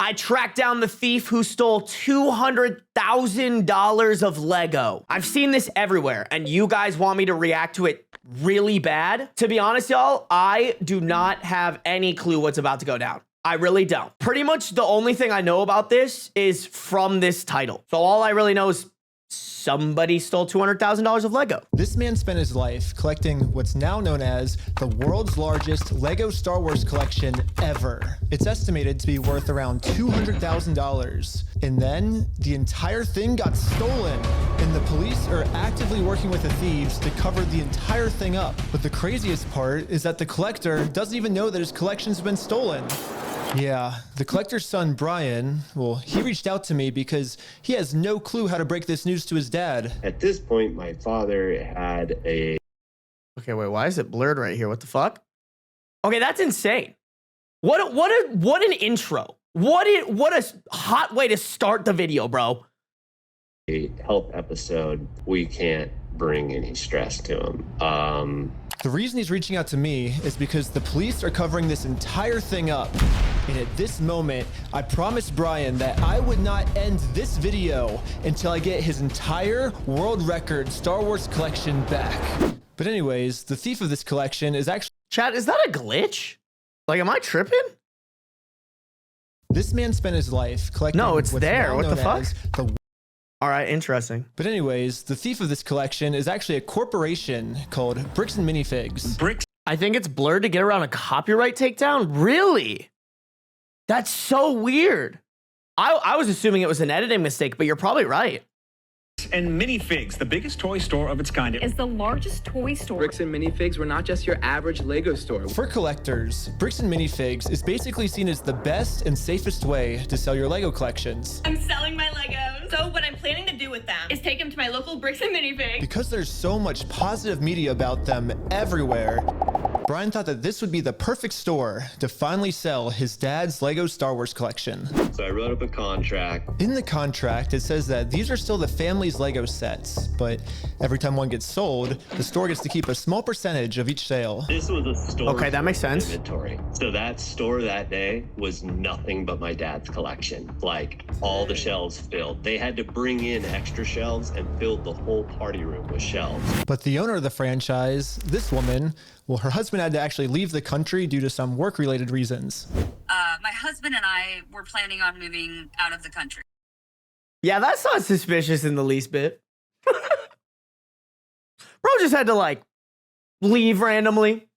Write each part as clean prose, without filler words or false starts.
I tracked down the thief who stole $200,000 of Lego. I've seen this everywhere, and you guys want me to react to it really bad. To be honest, y'all, I do not have any clue what's about to go down. I really don't. Pretty much the only thing I know about this is from this title. So all I really know is somebody stole $200,000 of Lego. This man spent his life collecting what's now known as the world's largest Lego Star Wars collection ever. It's estimated to be worth around $200,000. And then the entire thing got stolen, and the police are actively working with the thieves to cover the entire thing up. But the craziest part is that the collector doesn't even know that his collection's been stolen. Yeah, the collector's son, Brian, well, he reached out to me because he has no clue how to break this news to his dad. At this point, my father had a... Okay, wait, why is it blurred right here? What the fuck? Okay, that's insane. What an intro. What a hot way to start the video, bro. A health episode. We can't bring any stress to him. The reason he's reaching out to me is because the police are covering this entire thing up. And at this moment, I promised Brian that I would not end this video until I get his entire world record Star Wars collection back. But anyways, the thief of this collection is actually... Chat, is that a glitch? Like, am I tripping? This man spent his life collecting... No, it's there. What the fuck? All right, interesting. But anyways, the thief of this collection is actually a corporation called Bricks and Minifigs. I think it's blurred to get around a copyright takedown? Really? That's so weird. I was assuming it was an editing mistake, but you're probably right. And Minifigs, the biggest toy store of its kind. Is the largest toy store. Bricks and Minifigs were not just your average Lego store. For collectors, Bricks and Minifigs is basically seen as the best and safest way to sell your Lego collections. I'm selling my Legos. So what I'm planning to do with them is take them to my local Bricks and Minifigs. Because there's so much positive media about them everywhere, Brian thought that this would be the perfect store to finally sell his dad's Lego Star Wars collection. So I wrote up a contract. In the contract, it says that these are still the family's Lego sets, but every time one gets sold, the store gets to keep a small percentage of each sale. This was a store. Okay, that makes sense. Inventory. So that store that day was nothing but my dad's collection. Like, all the shelves filled. They had to bring in extra shelves and filled the whole party room with shelves. But the owner of the franchise, this woman, well, her husband had to actually leave the country due to some work-related reasons. My husband and I were planning on moving out of the country. Yeah, that's not suspicious in the least bit. Bro just had to, like, leave randomly.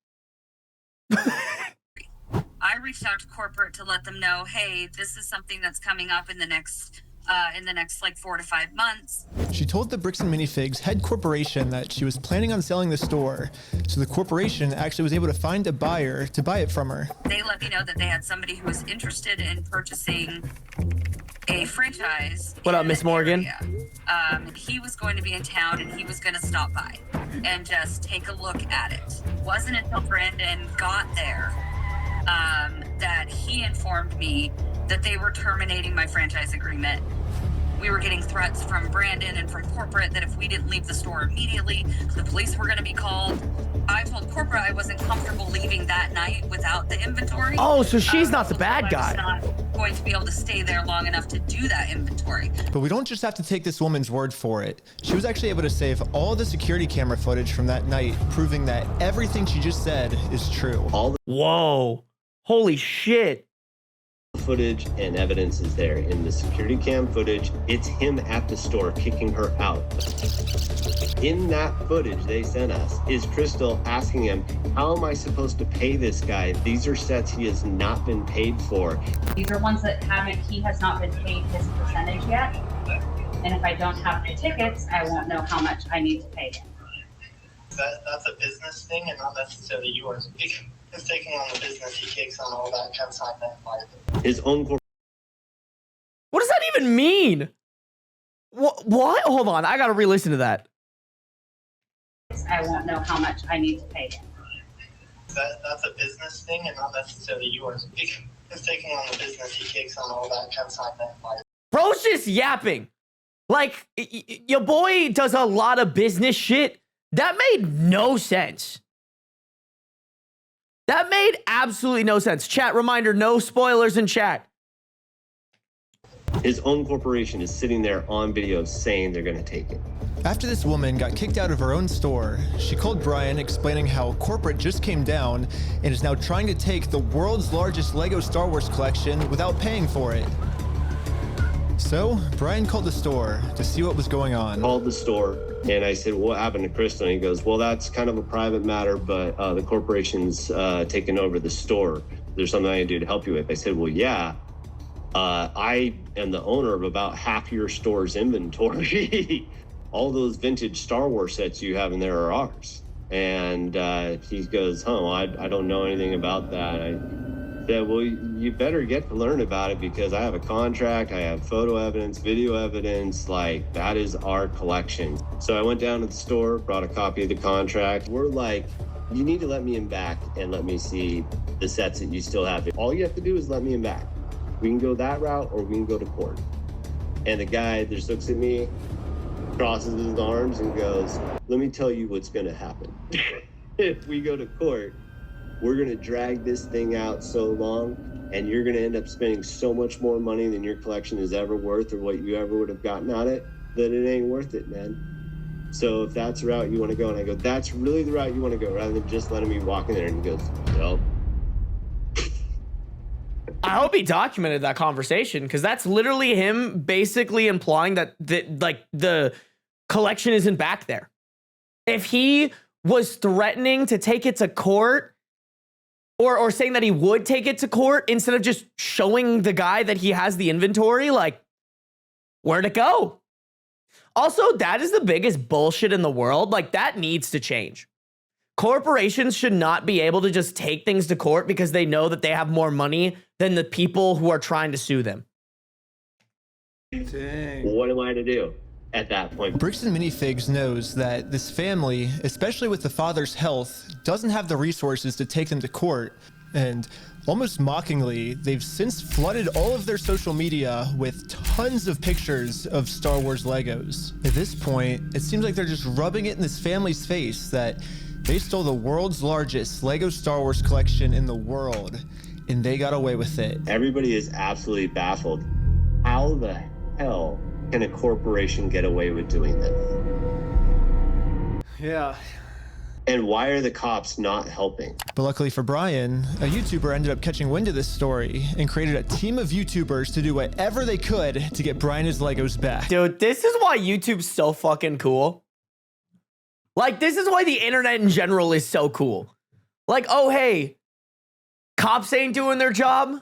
I reached out to corporate to let them know, hey, this is something that's coming up in the next like 4 to 5 months. She told the Bricks and Minifigs head corporation that she was planning on selling the store, so the corporation actually was able to find a buyer to buy it from her. They let me know that they had somebody who was interested in purchasing a franchise. What up, Miss Morgan? He was going to be in town and he was going to stop by and just take a look at it. Wasn't until Brandon got there that he informed me that they were terminating my franchise agreement. We were getting threats from Brandon and from corporate that if we didn't leave the store immediately, the police were going to be called. I told corporate I wasn't comfortable leaving that night without the inventory. Oh, so she's not the bad guy. I was not going to be able to stay there long enough to do that inventory. But we don't just have to take this woman's word for it. She was actually able to save all the security camera footage from that night, proving that everything she just said is true. All Whoa. Holy shit. the footage and evidence is there. In the security cam footage, it's him at the store kicking her out. In that footage they sent us is Crystal asking him, how am I supposed to pay this guy? These are sets he has not been paid for. These are ones that he has not been paid his percentage yet. And if I don't have the tickets, I won't know how much I need to pay him. That's a business thing and not necessarily yours. He's taking on the business, he takes on all that consignment liability. His own What does that even mean? What? Hold on, I gotta re-listen to that. I won't know how much I need to pay him. That's a business thing and not necessarily yours. He's taking on the business, he takes on all that consignment liability. Bro's just yapping. Like, your boy does a lot of business shit. That made no sense. That made absolutely no sense. Chat reminder, no spoilers in chat. His own corporation is sitting there on video saying they're going to take it. After this woman got kicked out of her own store, she called Brian explaining how corporate just came down and is now trying to take the world's largest Lego Star Wars collection without paying for it. So Brian called the store to see what was going on. Called the store and I said, what happened to Crystal? And he goes, well, that's kind of a private matter, but the corporation's taking over the store. There's something I can do to help you with. I said, well, yeah. I am the owner of about half your store's inventory. All those vintage Star Wars sets you have in there are ours. And he goes, I don't know anything about that. I said, well, you better get to learn about it because I have a contract, I have photo evidence, video evidence, like that is our collection. So I went down to the store, brought a copy of the contract. We're like, you need to let me in back and let me see the sets that you still have. All you have to do is let me in back. We can go that route or we can go to court. And the guy just looks at me, crosses his arms and goes, let me tell you what's gonna happen. If we go to court, we're gonna drag this thing out so long and you're gonna end up spending so much more money than your collection is ever worth or what you ever would have gotten out of it, that it ain't worth it, man. So if that's the route you wanna go, and I go, that's really the route you wanna go, rather than just letting me walk in there. And he goes, well. I hope he documented that conversation because that's literally him basically implying that the collection isn't back there. If he was threatening to take it to court or saying that he would take it to court instead of just showing the guy that he has the inventory, like, where'd it go? Also, that is the biggest bullshit in the world. Like, that needs to change. Corporations should not be able to just take things to court because they know that they have more money than the people who are trying to sue them. Dang. What am I to do at that point? Bricks and Minifigs knows that this family, especially with the father's health, doesn't have the resources to take them to court. And almost mockingly, they've since flooded all of their social media with tons of pictures of Star Wars Legos. At this point, it seems like they're just rubbing it in this family's face that they stole the world's largest Lego Star Wars collection in the world, and they got away with it. Everybody is absolutely baffled. How the hell can a corporation get away with doing this? Yeah. And why are the cops not helping? But luckily for Brian, a YouTuber ended up catching wind of this story and created a team of YouTubers to do whatever they could to get Brian his Legos back. Dude, this is why YouTube's so fucking cool. Like, this is why the internet in general is so cool. Like, oh, hey, cops ain't doing their job.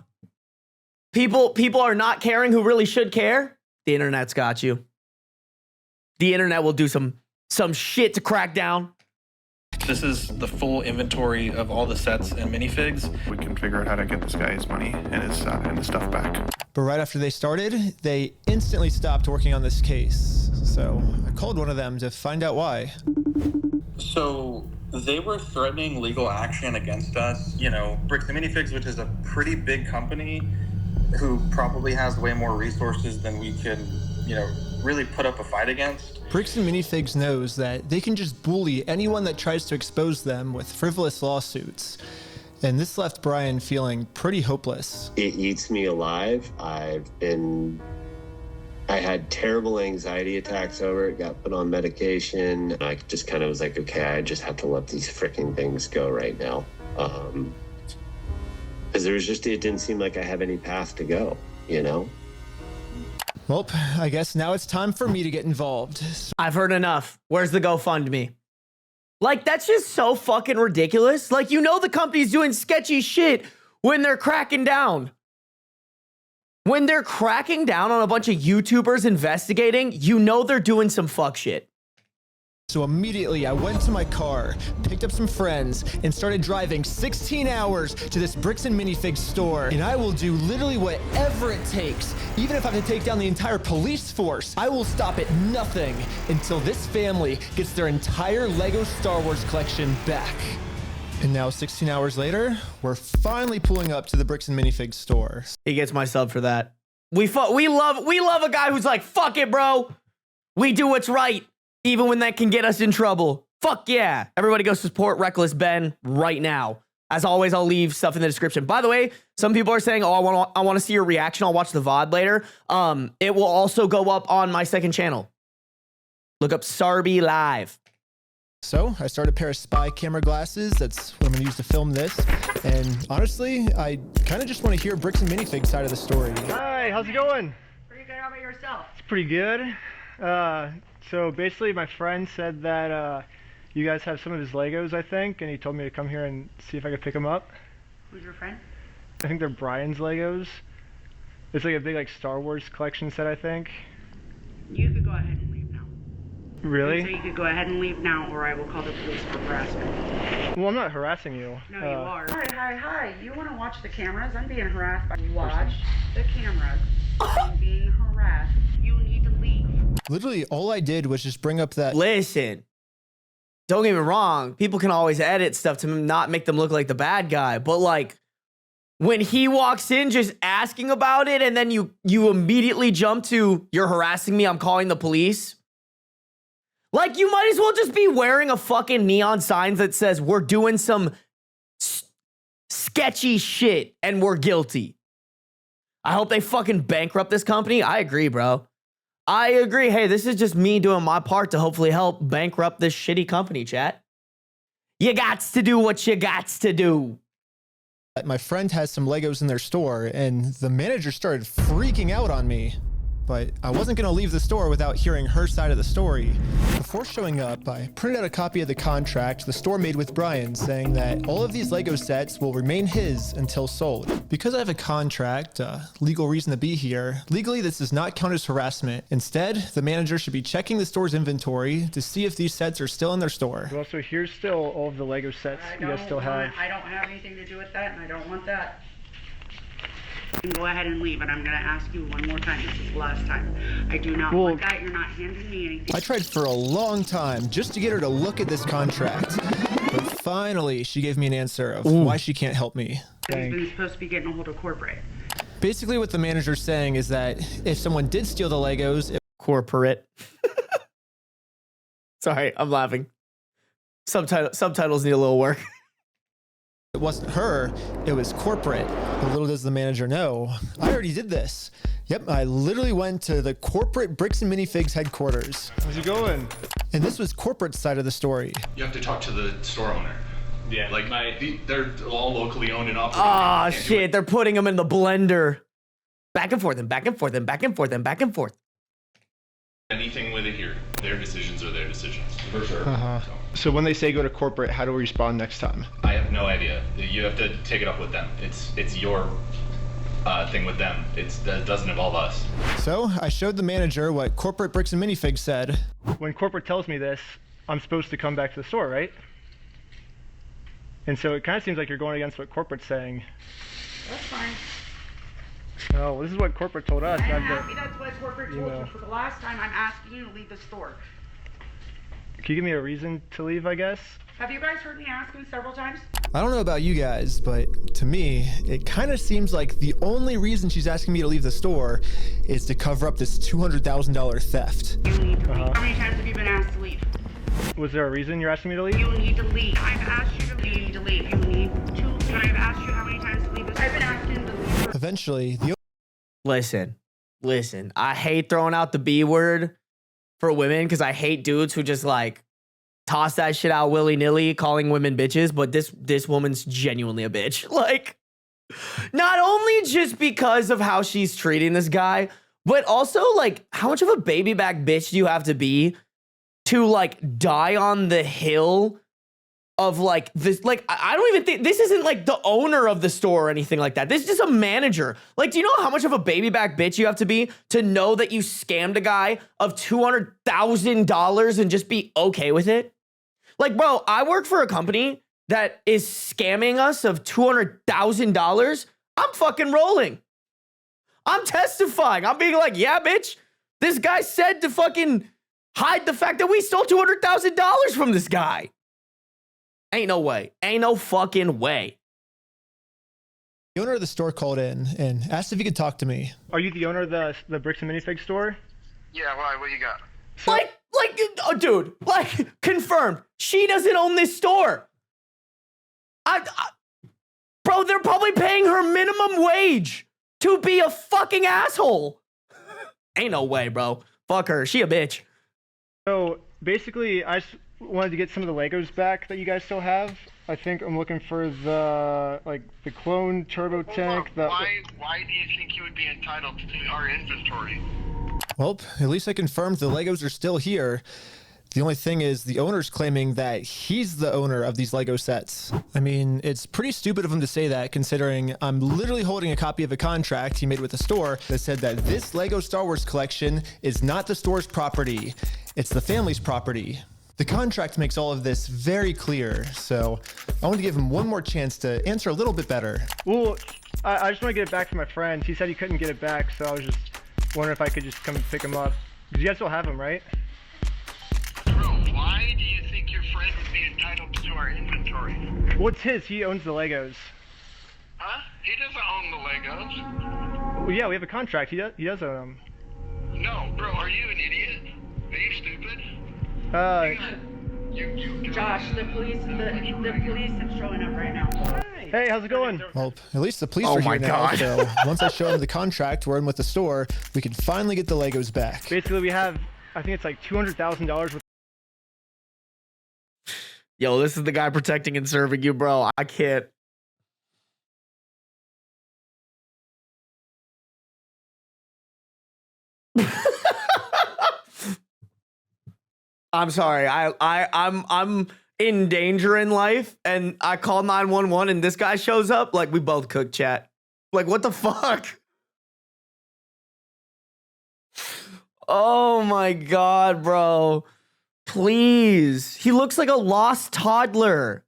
People are not caring who really should care. The internet's got you. The internet will do some shit to crack down. This is the full inventory of all the sets and minifigs. We can figure out how to get this guy his money and his stuff back. But right after they started, they instantly stopped working on this case. So I called one of them to find out why. So they were threatening legal action against us. You know, Bricks and Minifigs, which is a pretty big company who probably has way more resources than we can, really put up a fight against. Bricks and Minifigs knows that they can just bully anyone that tries to expose them with frivolous lawsuits. And this left Brian feeling pretty hopeless. It eats me alive. I had terrible anxiety attacks over it, got put on medication. I just kind of was like, okay, I just have to let these freaking things go right now. Because it didn't seem like I have any path to go, Well, I guess now it's time for me to get involved. I've heard enough. Where's the GoFundMe? Like, that's just so fucking ridiculous. Like, the company's doing sketchy shit when they're cracking down. When they're cracking down on a bunch of YouTubers investigating, they're doing some fuck shit. So immediately I went to my car, picked up some friends, and started driving 16 hours to this Bricks and Minifigs store. And I will do literally whatever it takes. Even if I have to take down the entire police force, I will stop at nothing until this family gets their entire Lego Star Wars collection back. And now 16 hours later, we're finally pulling up to the Bricks and Minifigs store. He gets my sub for that. We love a guy who's like, fuck it, bro. We do what's right. Even when that can get us in trouble. Fuck yeah. Everybody go support Reckless Ben right now. As always, I'll leave stuff in the description. By the way, some people are saying, oh, I want to see your reaction. I'll watch the VOD later. It will also go up on my second channel. Look up Sarby Live. So I started a pair of spy camera glasses. That's what I'm gonna use to film this. And honestly, I kind of just want to hear Bricks and Minifig side of the story. Hi, how's it going? Pretty good. How about yourself? It's pretty good. So basically my friend said that you guys have some of his Legos, I think, and he told me to come here and see if I could pick them up. Who's your friend? I think they're Brian's Legos. It's like a big Star Wars collection set, I think. You could go ahead and leave now. Really? So you could go ahead and leave now, or I will call the police for harassment. Well, I'm not harassing you. No, you are. Hi. You want to watch the cameras? I'm being harassed. Watch the cameras. I'm being harassed. You need to leave. Literally, all I did was just bring up that. Listen, don't get me wrong. People can always edit stuff to not make them look like the bad guy. But like, when he walks in just asking about it, and then you immediately jump to, you're harassing me, I'm calling the police. Like, you might as well just be wearing a fucking neon sign that says, we're doing some sketchy shit and we're guilty. I hope they fucking bankrupt this company. I agree, bro. I agree. Hey, this is just me doing my part to hopefully help bankrupt this shitty company, chat. You gots to do what you gots to do. My friend has some Legos in their store, and the manager started freaking out on me. But I wasn't going to leave the store without hearing her side of the story. Before showing up, I printed out a copy of the contract the store made with Brian, saying that all of these Lego sets will remain his until sold. Because I have a contract, legal reason to be here, legally this does not count as harassment. Instead, the manager should be checking the store's inventory to see if these sets are still in their store. Well, so here's still all of the Lego sets you guys still have. I don't have anything to do with that, and I don't want that. You can go ahead and leave, and I'm going to ask you one more time. This is the last time. I do not want that. You're not handing me anything. I tried for a long time just to get her to look at this contract. But finally, she gave me an answer of why she can't help me. He's been supposed to be getting a hold of corporate. Basically, what the manager's saying is that if someone did steal the Legos... Corporate. Sorry, I'm laughing. Subtitles need a little work. It wasn't her, it was corporate. But little does the manager know, I already did this. Yep, I literally went to the corporate Bricks and Minifigs headquarters. How's it going? And this was corporate side of the story. You have to talk to the store owner. Yeah, like they're all locally owned and operated. Ah, shit, they're putting them in the blender. Back and forth and back and forth and back and forth and back and forth. Anything with it here, their decisions are their decisions. For sure. So when they say go to corporate, how do we respond next time? I have no idea. You have to take it up with them. It's your thing with them. That doesn't involve us. So I showed the manager what corporate Bricks and Minifigs said. When corporate tells me this, I'm supposed to come back to the store, right? And so it kind of seems like you're going against what corporate's saying. That's fine. Oh, well, this is what corporate told us. I'm happy that's what corporate told you. For the last time, I'm asking you to leave the store. Can you give me a reason to leave, I guess? Have you guys heard me ask him several times? I don't know about you guys, but to me, it kind of seems like the only reason she's asking me to leave the store is to cover up this $200,000 theft. You need to leave. How many times have you been asked to leave? Was there a reason you're asking me to leave? You need to leave. I've asked you to leave. You need to leave. You need to leave. I've asked you how many times to leave this. I've been asking to leave. Eventually, the... Listen. I hate throwing out the B word for women because I hate dudes who just like toss that shit out willy-nilly calling women bitches, but this woman's genuinely a bitch. Like, not only just because of how she's treating this guy, but also like how much of a baby back bitch do you have to be to like die on the hill of like this? Like, I don't even think this isn't like the owner of the store or anything like that. This is just a manager. Like, do you know how much of a baby back bitch you have to be to know that you scammed a guy of $200,000 and just be okay with it? Like, bro, I work for a company that is scamming us of $200,000. I'm fucking rolling. I'm testifying. I'm being like, yeah, bitch, this guy said to fucking hide the fact that we stole $200,000 from this guy. Ain't no way. Ain't no fucking way. The owner of the store called in and asked if he could talk to me. Are you the owner of the Bricks and Minifig store? Yeah, why? What you got? So, oh, dude, like, confirmed. She doesn't own this store. Bro, they're probably paying her minimum wage to be a fucking asshole. Ain't no way, bro. Fuck her. She a bitch. So basically, I just wanted to get some of the Legos back that you guys still have. I think I'm looking for the the clone turbo tank. Why do you think you would be entitled to our inventory? Well, at least I confirmed the Legos are still here. The only thing is the owner's claiming that he's the owner of these Lego sets. I mean, it's pretty stupid of him to say that, considering I'm literally holding a copy of a contract he made with the store that said that this Lego Star Wars collection is not the store's property. It's the family's property. The contract makes all of this very clear, so I want to give him one more chance to answer a little bit better. Well, I just want to get it back from my friend. He said he couldn't get it back, so I was just wondering if I could just come and pick him up. Because you guys still have him, right? Bro, why do you think your friend would be entitled to our inventory? Well, it's his. He owns the Legos. Huh? He doesn't own the Legos. Well, yeah, we have a contract. He does own them. No, bro, are you an idiot? Are you stupid? Josh, the police are showing up right now. Hey, how's it going? Well, at least the police are here now, so once I show him the contract we're in with the store, we can finally get the Legos back. Basically, we have, I think it's like $200,000 worth. Yo, this is the guy protecting and serving you, bro. I can't. I'm sorry. I'm in danger in life, and I call 911, and this guy shows up. Like, we both cook, chat. Like, what the fuck? Oh my god, bro. Please. He looks like a lost toddler.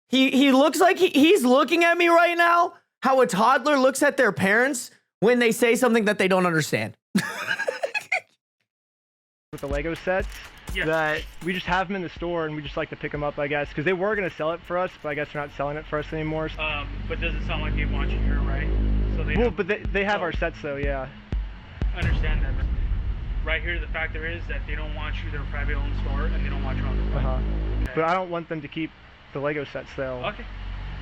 He looks like he's looking at me right now how a toddler looks at their parents when they say something that they don't understand. With the Lego sets, that we just have them in the store and we just like to pick them up, I guess, because they were going to sell it for us, but I guess they're not selling it for us anymore. But does it sound like they want you here, right? So they well, but they have our sets though, yeah. I understand that. Right here, the factor is that they don't want you, they're a private owned store, and they don't want you on the site. Okay. But I don't want them to keep the Lego sets though. Okay.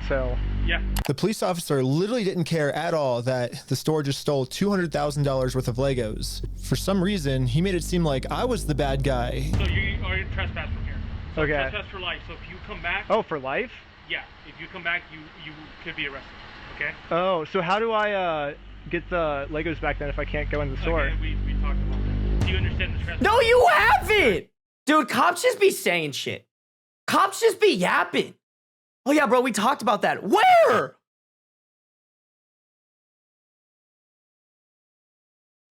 So yeah. The police officer literally didn't care at all that the store just stole $200,000 worth of Legos. For some reason, he made it seem like I was the bad guy. So you are trespass from here. So okay. Trespass for life. So if you come back. Oh, for life? Yeah. If you come back, you could be arrested. Okay. Oh, so how do I get the Legos back then if I can't go in the store? Okay, we talked about that. Do you understand the trespass? No, you haven't! Dude, cops just be saying shit. Cops just be yapping. Oh yeah, bro, we talked about that. Where?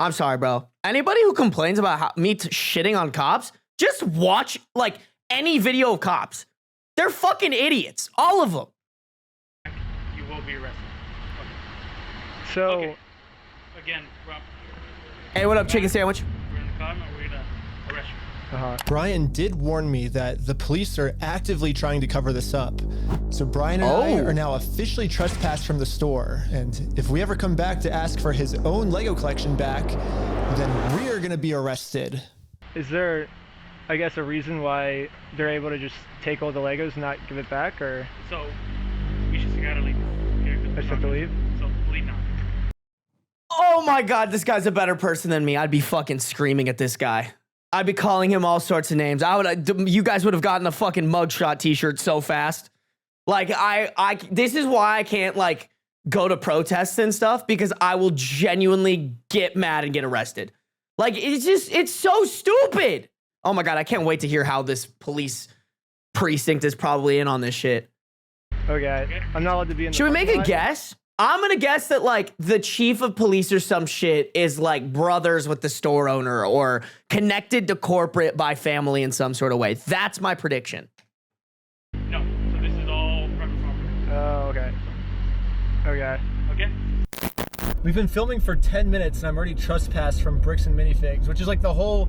I'm sorry, bro. Anybody who complains about me shitting on cops, just watch like any video of cops. They're fucking idiots, all of them. You will be arrested. Okay. So, okay. Again, Rob. Hey, what up, chicken sandwich? We're in the car, and we're gonna arrest you. Brian did warn me that the police are actively trying to cover this up. So Brian and I are now officially trespassed from the store. And if we ever come back to ask for his own Lego collection back, then we are going to be arrested. Is there, I guess, a reason why they're able to just take all the Legos and not give it back, or? So, we just gotta leave. I just have to leave? So, leave now. Oh my god, this guy's a better person than me. I'd be fucking screaming at this guy. I'd be calling him all sorts of names. You guys would have gotten a fucking mugshot t-shirt so fast. Like, this is why I can't, like, go to protests and stuff, because I will genuinely get mad and get arrested. Like, it's so stupid. Oh my god, I can't wait to hear how this police precinct is probably in on this shit. Okay, I'm not allowed to be in the Should we make a lot? guess? I'm gonna guess that, like, the chief of police or some shit is, like, brothers with the store owner or connected to corporate by family in some sort of way. That's my prediction. No, so this is all private property. Oh, okay. Okay. Okay? We've been filming for 10 minutes and I'm already trespassed from Bricks and Minifigs, which is like the whole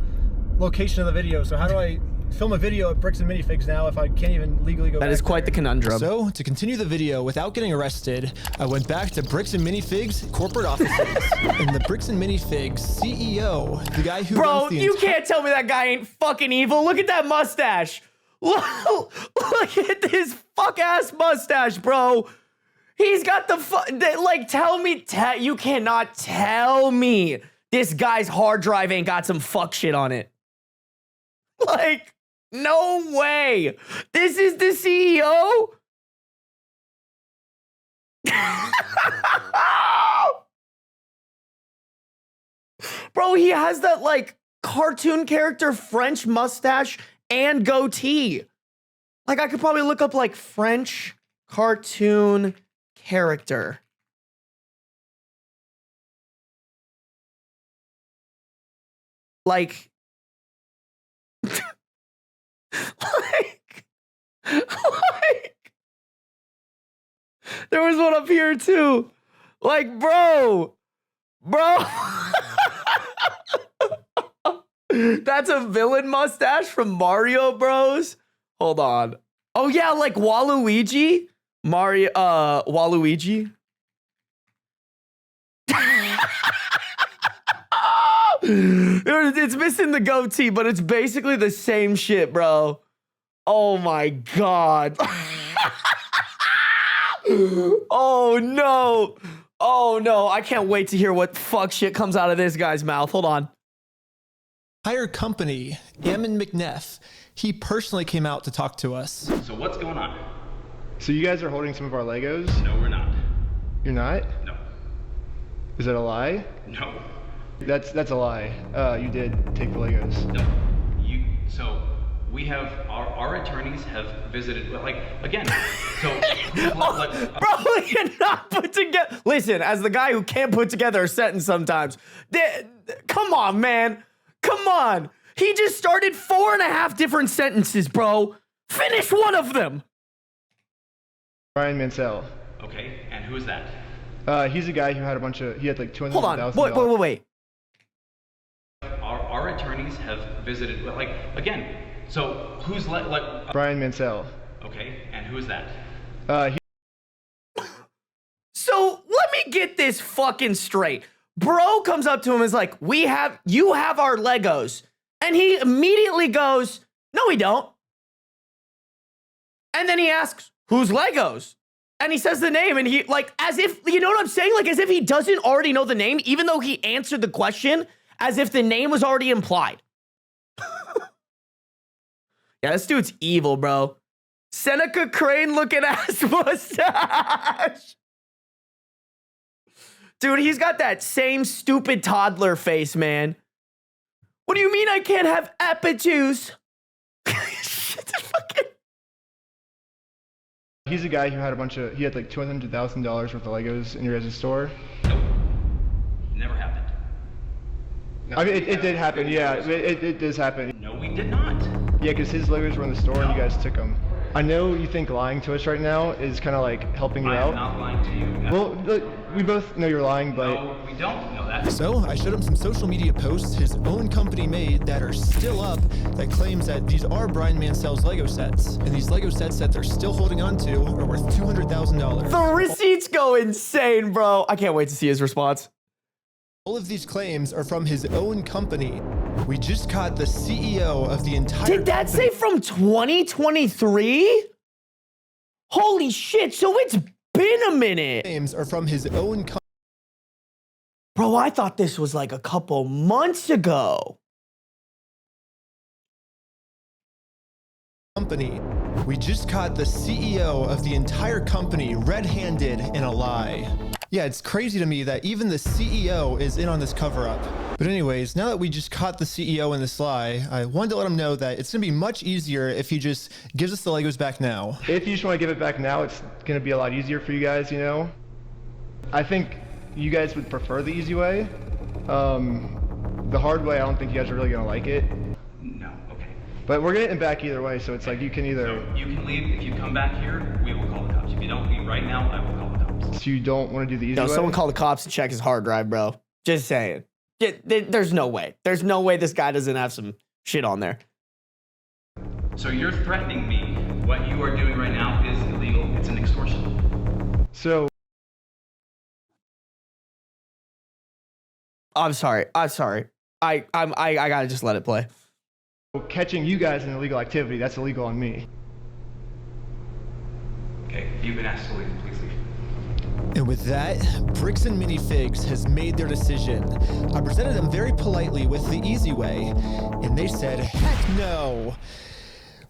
location of the video. So how do I film a video at Bricks and Minifigs now if I can't even legally go back? That is quite the conundrum. So, to continue the video without getting arrested, I went back to Bricks and Minifigs corporate offices. And the Bricks and Minifigs CEO, the guy who Bro, runs the you can't tell me that guy ain't fucking evil. Look at that mustache. Look at this fuck ass mustache, bro. He's got the like. Tell me, you cannot tell me this guy's hard drive ain't got some fuck shit on it. Like, no way. This is the CEO. Bro, he has that like cartoon character French mustache and goatee. Like, I could probably look up like French cartoon character. Like, like, there was one up here too. Like, bro. That's a villain mustache from Mario Bros. Hold on. Oh yeah, like Waluigi. Waluigi. It's missing the goatee, but it's basically the same shit, bro. Oh my god. Oh no. Oh no. I can't wait to hear what fuck shit comes out of this guy's mouth. Hold on. Entire company, Ammon McNeff, he personally came out to talk to us. So what's going on? So you guys are holding some of our Legos? No, we're not. You're not? No. Is that a lie? No. That's a lie. You did take the Legos. No. So we have our attorneys have visited. Like again. So bro, you cannot put together. Listen, as the guy who can't put together a sentence sometimes. Come on, man. Come on. He just started 4.5 different sentences, bro. Finish one of them. Brian Mansell. Okay, and who is that? He's a guy who had he had like $200,000. Hold on. Wait. Our attorneys have visited. Like again. So who's like Brian Mansell. Okay, and who is that? So let me get this fucking straight. Bro comes up to him and is like, you have our Legos. And he immediately goes, no, we don't. And then he asks, whose Legos? And he says the name and he like, as if, you know what I'm saying? Like as if he doesn't already know the name, even though he answered the question as if the name was already implied. Yeah, this dude's evil, bro. Seneca Crane looking ass mustache. Dude, he's got that same stupid toddler face, man. What do you mean I can't have apple juice? He's a guy who had he had like $200,000 worth of Legos in your guys' store. Nope. Never happened. No, I mean, it did happen, yeah. It does happen. No, we did not. Yeah, because his Legos were in the store and you guys took them. I know you think lying to us right now is kind of like helping you out. I'm not lying to you. Well, look, we both know you're lying, but... No, we don't know that. So I showed him some social media posts his own company made that are still up that claims that these are Brian Mansell's Lego sets. And these Lego sets that they're still holding on to are worth $200,000. The receipts go insane, bro. I can't wait to see his response. All of these claims are from his own company. We just caught the CEO of the entire Did that company. say from 2023? Holy shit, so it's been a minute. Claims are from his own company. Bro, I thought this was like a couple months ago. We just caught the CEO of the entire company red-handed in a lie. Yeah, it's crazy to me that even the CEO is in on this cover-up. But anyways, now that we just caught the CEO in this lie, I wanted to let him know that it's gonna be much easier if he just gives us the Legos back now. If you just want to give it back now, it's gonna be a lot easier for you guys, you know? I think you guys would prefer the easy way. The hard way, I don't think you guys are really gonna like it. No, okay. But we're getting it back either way, so it's like you can either... So you can leave. If you come back here, we will call the cops. If you don't leave right now, I will call the cops. So you don't want to do the easy way? Someone call the cops and check his hard drive, bro. Just saying. There's no way. There's no way this guy doesn't have some shit on there. So you're threatening me. What you are doing right now is illegal. It's an extortion. So... I'm sorry. I gotta just let it play. Catching you guys in illegal activity, that's illegal on me. Okay, you've been asked to leave. Please leave. And with that, Bricks and Minifigs has made their decision. I presented them very politely with the easy way, and they said, heck no.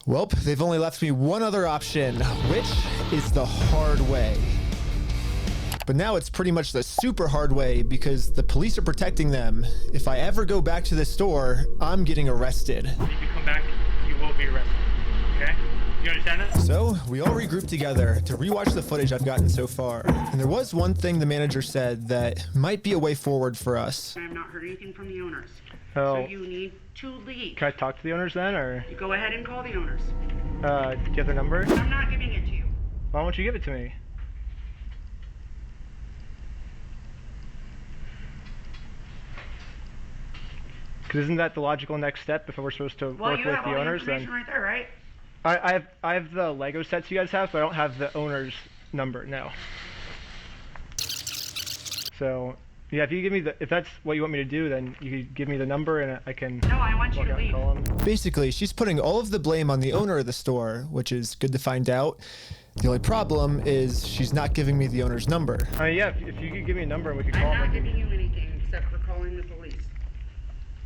Well, they've only left me one other option, which is the hard way. But now it's pretty much the super hard way because the police are protecting them. If I ever go back to the store, I'm getting arrested. If you come back, you will be arrested. Okay? You understand that? So we all regrouped together to rewatch the footage I've gotten so far. And there was one thing the manager said that might be a way forward for us. I have not heard anything from the owners. Oh. So you need to leave. Can I talk to the owners then, or? You go ahead and call the owners. Do you have their number? I'm not giving it to you. Why won't you give it to me? Because isn't that the logical next step if we're supposed to Well, work you with have the all the owners? information Then right there, right? I have the Lego sets you guys have, but I don't have the owner's number. No. So yeah, if you give me if that's what you want me to do, then you could give me the number and I can. No, I want you to leave. Call them. Basically, she's putting all of the blame on the owner of the store, which is good to find out. The only problem is she's not giving me the owner's number. Yeah, if you could give me a number and we could call I'm them. not giving you anything except for calling the police.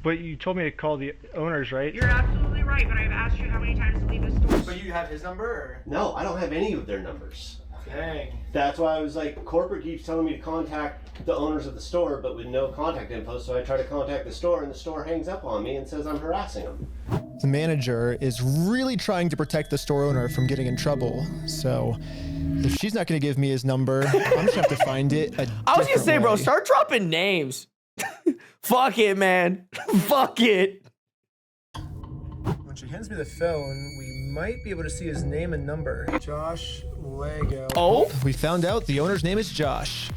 But you told me to call the owners, right? You're absolutely right, but I've asked you how many times to leave the store. But you have his number, or? No, I don't have any of their numbers. Dang. That's why I was like, corporate keeps telling me to contact the owners of the store, but with no contact info. So I try to contact the store, and the store hangs up on me and says I'm harassing them. The manager is really trying to protect the store owner from getting in trouble. So if she's not going to give me his number, I'm just going to have to find it a I was gonna say, different bro, way. start dropping names. Fuck it, man. Fuck it. When she hands me the phone, we might be able to see his name and number. Josh Lego. Oh? We found out the owner's name is Josh.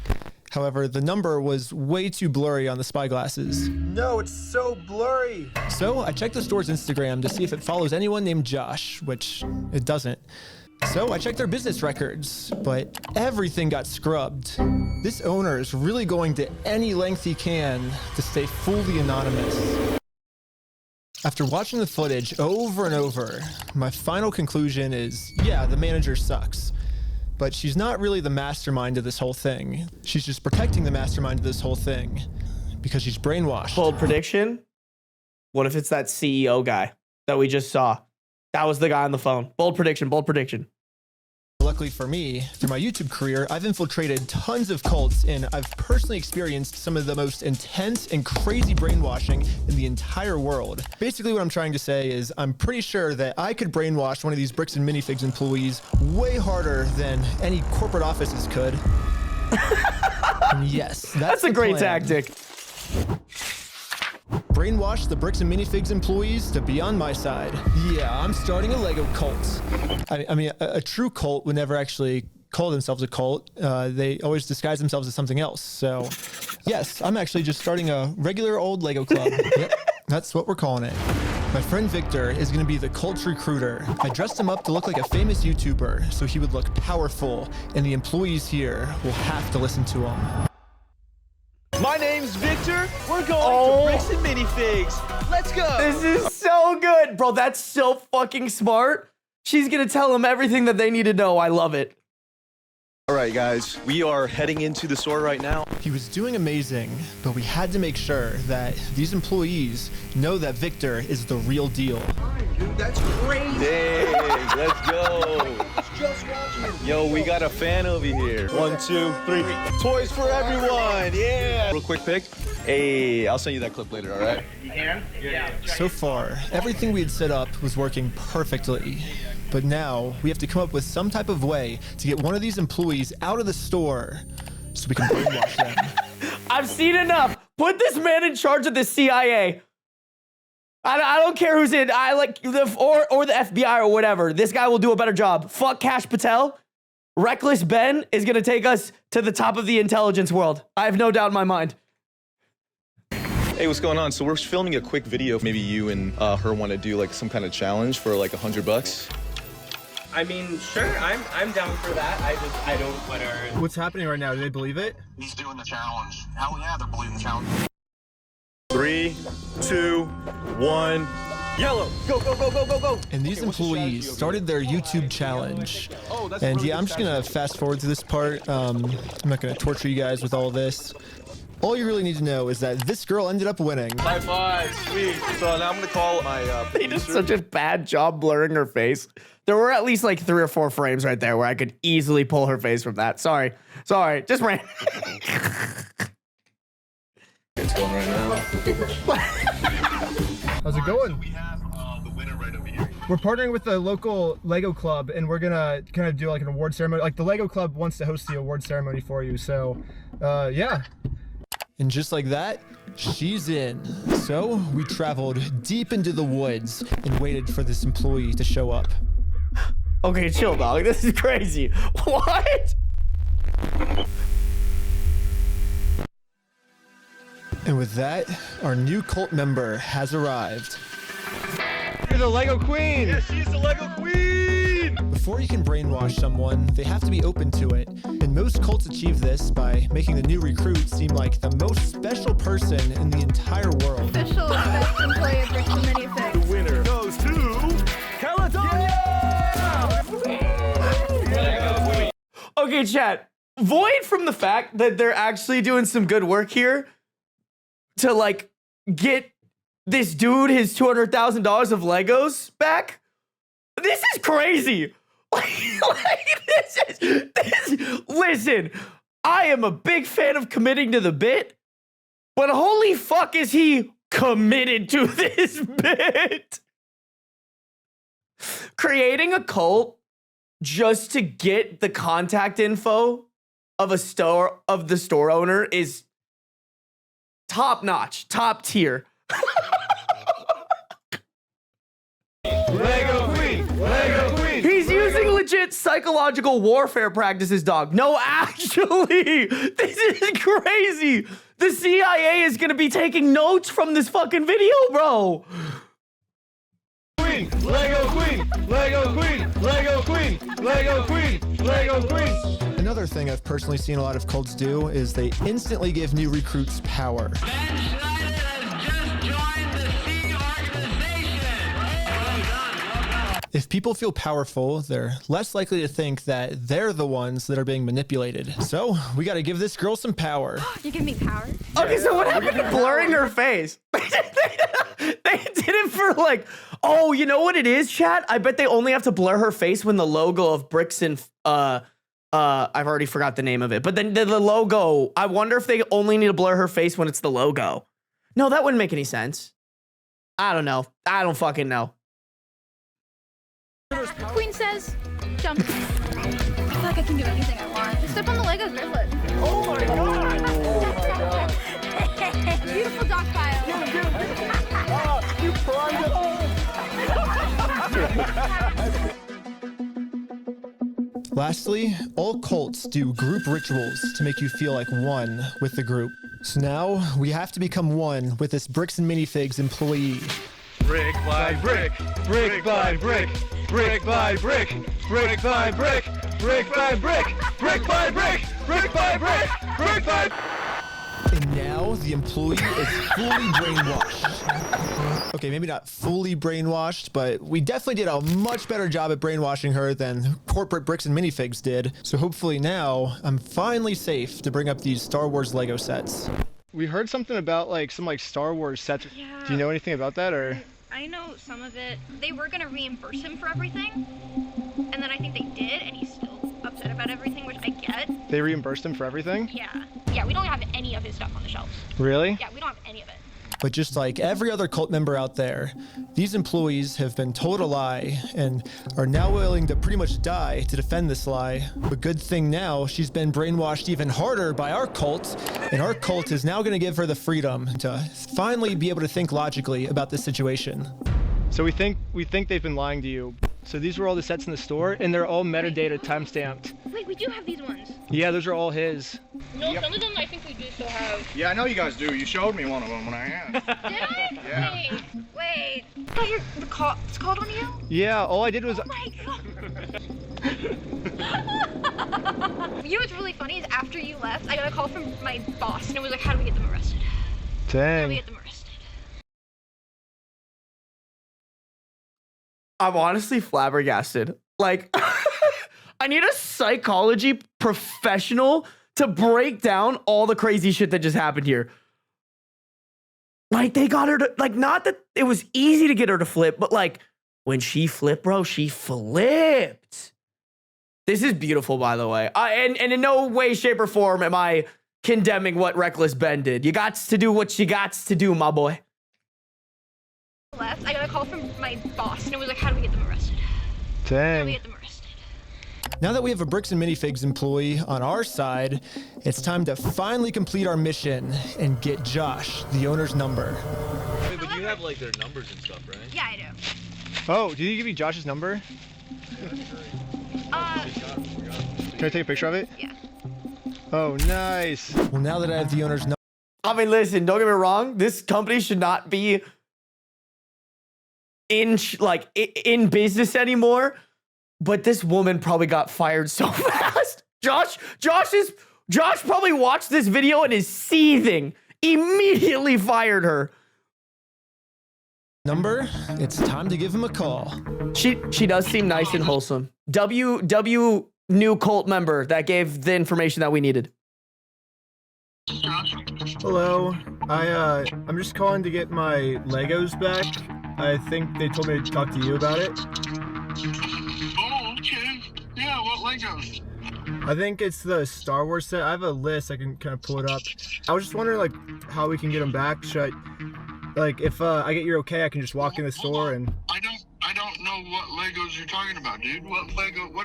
However, the number was way too blurry on the spy glasses. No, it's so blurry. So I checked the store's Instagram to see if it follows anyone named Josh, which it doesn't. So I checked their business records, but everything got scrubbed. This owner is really going to any length he can to stay fully anonymous. After watching the footage over and over, my final conclusion is, yeah, the manager sucks. But she's not really the mastermind of this whole thing. She's just protecting the mastermind of this whole thing because she's brainwashed. Bold prediction. What if it's that CEO guy that we just saw? That was the guy on the phone. Bold prediction, bold prediction. Luckily for me, through my YouTube career, I've infiltrated tons of cults and I've personally experienced some of the most intense and crazy brainwashing in the entire world. Basically what I'm trying to say is I'm pretty sure that I could brainwash one of these Bricks and Minifigs employees way harder than any corporate offices could. And yes, that's a the great plan. tactic. Brainwash the Bricks and Minifigs employees to be on my side. Yeah, I'm starting a Lego cult. I mean, a true cult would never actually call themselves a cult. They always disguise themselves as something else. So, yes, I'm actually just starting a regular old Lego club. Yep, that's what we're calling it. My friend Victor is going to be the cult recruiter. I dressed him up to look like a famous YouTuber, so he would look powerful, and the employees here will have to listen to him. My name's Victor. We're going to Bricks and Minifigs. Let's go. This is so good. Bro, that's so fucking smart. She's going to tell them everything that they need to know. I love it. All right, guys. We are heading into the store right now. He was doing amazing, but we had to make sure that these employees know that Victor is the real deal. Dude, that's crazy. Dang, let's go. Just watching. Yo, we got a fan over here. 1, 2, 3. Toys for everyone. Yeah. Real quick pic. Hey, I'll send you that clip later, all right? You can? Yeah. So far, everything we had set up was working perfectly. But now we have to come up with some type of way to get one of these employees out of the store so we can brainwash them. I've seen enough. Put this man in charge of the CIA. I don't care who's in. I like the or the FBI or whatever. This guy will do a better job. Fuck Cash Patel. Reckless Ben is gonna take us to the top of the intelligence world. I have no doubt in my mind. Hey, what's going on? So we're filming a quick video. Maybe you and her want to do like some kind of challenge for like $100. I mean, sure, I'm down for that. I don't want to. What's happening right now? Do they believe it? He's doing the challenge. Hell yeah, they're believing the challenge. 3, 2, 1, Yellow. Go, go, go, go, go, go. And these employees started their YouTube challenge. And yeah, I'm just gonna fast forward to this part. I'm not gonna torture you guys with all this. All you really need to know is that this girl ended up winning. High five, sweet. So now I'm gonna call my They did such a bad job blurring her face. There were at least like 3 or 4 frames right there where I could easily pull her face from that. Sorry, just ran. It's going right now. How's it going? We have the winner right over here. We're partnering with the local Lego club, and we're gonna kind of do like an award ceremony. Like the Lego club wants to host the award ceremony for you. So, yeah. And just like that, she's in. So we traveled deep into the woods and waited for this employee to show up. Okay, chill, dog. This is crazy. What? And with that, our new cult member has arrived. You're the Lego queen! Yes, she's the Lego queen! Before you can brainwash someone, they have to be open to it. And most cults achieve this by making the new recruit seem like the most special person in the entire world. Official best employee of Brixton Minifigs. The winner goes to Caledonia! Okay, chat. Void from the fact that they're actually doing some good work here to like get this dude his $200,000 of Legos back. This is crazy. Listen, I am a big fan of committing to the bit, but holy fuck is he committed to this bit. Creating a cult just to get the contact info of the store owner is top notch, top tier. Lego queen! Lego queen! He's using legit psychological warfare practices, dog. No, actually, this is crazy. The CIA is gonna be taking notes from this fucking video, bro. Queen! Lego queen! Lego queen! Lego queen! Lego queen! Lego queen! Another thing I've personally seen a lot of cults do is they instantly give new recruits power. If people feel powerful, they're less likely to think that they're the ones that are being manipulated. So we got to give this girl some power. You give me power? Okay, so what happened to blurring her face? They did it for like, oh, you know what it is, chat? I bet they only have to blur her face when the logo of Brixton, I've already forgot the name of it, but then the logo, I wonder if they only need to blur her face when it's the logo. No, that wouldn't make any sense. I don't know. I don't fucking know. Queen says, jump. I feel like I can do anything I want. Just step on the Legos barefoot. Oh my god! Oh my god! Beautiful dog pile. You primed it. Lastly, all cults do group rituals to make you feel like one with the group. So now we have to become one with this Brixton Minifigs employee. Brick by brick, brick by brick, brick by brick, brick by brick, brick by brick, brick by brick, brick by brick, brick by. And now the employee is fully brainwashed. Okay, maybe not fully brainwashed, but we definitely did a much better job at brainwashing her than corporate Brixton Minifigs did. So hopefully now I'm finally safe to bring up these Star Wars Lego sets. We heard something about like some Star Wars sets. Yeah. Do you know anything about that or? I know some of it. They were gonna reimburse him for everything, and then I think they did, and he's still upset about everything, which I get. They reimbursed him for everything? Yeah, we don't have any of his stuff on the shelves. Really? Yeah, we don't have any of it. But just like every other cult member out there, these employees have been told a lie and are now willing to pretty much die to defend this lie. But good thing now, she's been brainwashed even harder by our cult, and our cult is now going to give her the freedom to finally be able to think logically about this situation. So we think they've been lying to you. So these were all the sets in the store, and they're all metadata timestamped. Wait, we do have these ones. Yeah, those are all his. No, some of them I think we do still have. Yeah, I know you guys do. You showed me one of them when I asked. Did I? Yeah. Wait. Oh, it's called one of you? Yeah, all I did was. Oh my god. You know what's really funny is after you left, I got a call from my boss, and it was like, how do we get them arrested? Dang. How do we get them arrested? I'm honestly flabbergasted. Like, I need a psychology professional to break down all the crazy shit that just happened here. Like, they got her to, like, not that it was easy to get her to flip, but like, when she flipped, bro, she flipped. This is beautiful, by the way. And in no way, shape, or form am I condemning what Reckless Ben did. You got to do what you got to do, my boy. Left, I got a call from my boss, and it was like, how do we get them arrested? Dang. How do we get them arrested? Now that we have a Bricks and Minifigs employee on our side, it's time to finally complete our mission and get Josh, the owner's number. Wait, but you have like their numbers and stuff, right? Yeah, I do. Oh, did you give me Josh's number? Can I take a picture of it? Yeah. Oh, nice. Well, now that I have the owner's number. I mean, listen, don't get me wrong. This company should not be in business anymore. But this woman probably got fired so fast. Josh probably watched this video and is seething. Immediately fired her. Number, it's time to give him a call. She does seem nice and wholesome. W new cult member that gave the information that we needed. Hello. I'm just calling to get my Legos back. I think they told me to talk to you about it. Oh, okay. Yeah, what Legos? I think it's the Star Wars set. I have a list. I can kind of pull it up. I was just wondering, like, how we can get them back. Should I, like, if I get your okay, I can just walk in the store and... I don't know what Legos you're talking about, dude. What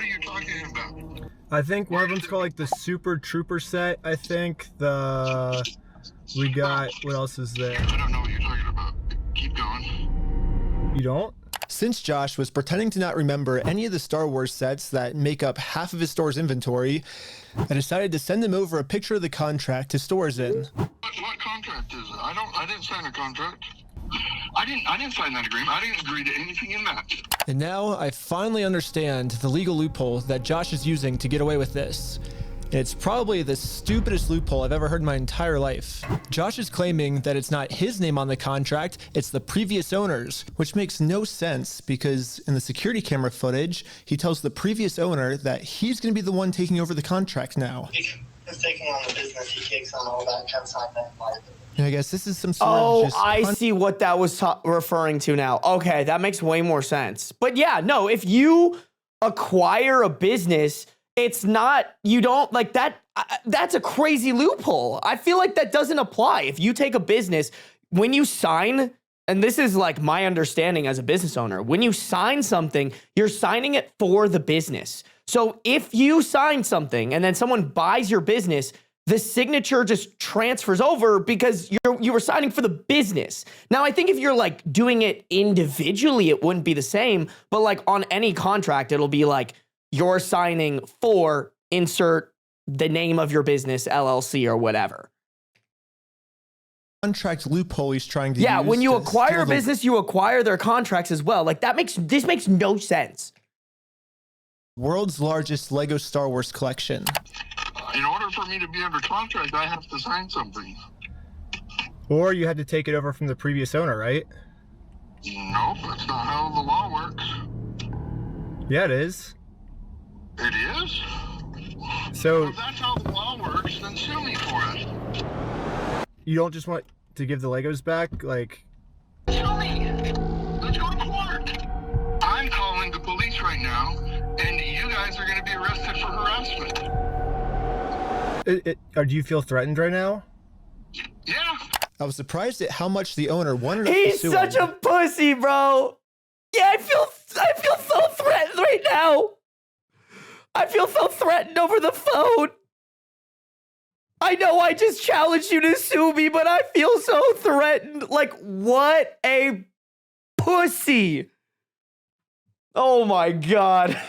are you talking about? I think one of them's called, like, the Super Trooper set. I think we got... What else is there? I don't know what you're talking about. Keep going. You don't? Since Josh was pretending to not remember any of the Star Wars sets that make up half of his store's inventory, I decided to send him over a picture of the contract his store is in. What contract is it? I didn't sign a contract. I didn't sign that agreement. I didn't agree to anything in that. And now I finally understand the legal loophole that Josh is using to get away with this. It's probably the stupidest loophole I've ever heard in my entire life. Josh is claiming that it's not his name on the contract, it's the previous owner's, which makes no sense because in the security camera footage, he tells the previous owner that he's going to be the one taking over the contract now. He's taking on the business, he takes on all that consignment liability. And I guess this is some sort of just... I see what that was referring to now. Okay, that makes way more sense. But yeah, no, if you acquire a business... It's not, you don't like that. That's a crazy loophole. I feel like that doesn't apply. If you take a business, when you sign, and this is like my understanding as a business owner, when you sign something, you're signing it for the business. So if you sign something and then someone buys your business, the signature just transfers over because you were signing for the business. Now, I think if you're like doing it individually, it wouldn't be the same. But like on any contract, it'll be like, you're signing for insert the name of your business, LLC or whatever. Contract loophole he's trying to use. Yeah, when you acquire a business, you acquire their contracts as well. Like this makes no sense. World's largest Lego Star Wars collection. In order for me to be under contract, I have to sign something. Or you had to take it over from the previous owner, right? Nope, that's not how the law works. Yeah, it is. It is? So if that's how the law works, then sue me for it. You don't just want to give the Legos back? Like... Sue me! Let's go to court! I'm calling the police right now, and you guys are going to be arrested for harassment. Or do you feel threatened right now? Yeah. I was surprised at how much the owner wanted us to He's sue such him. a pussy, bro. Yeah, I feel so threatened right now. I feel so threatened over the phone. I know I just challenged you to sue me, but I feel so threatened. Like, what a pussy. Oh my God.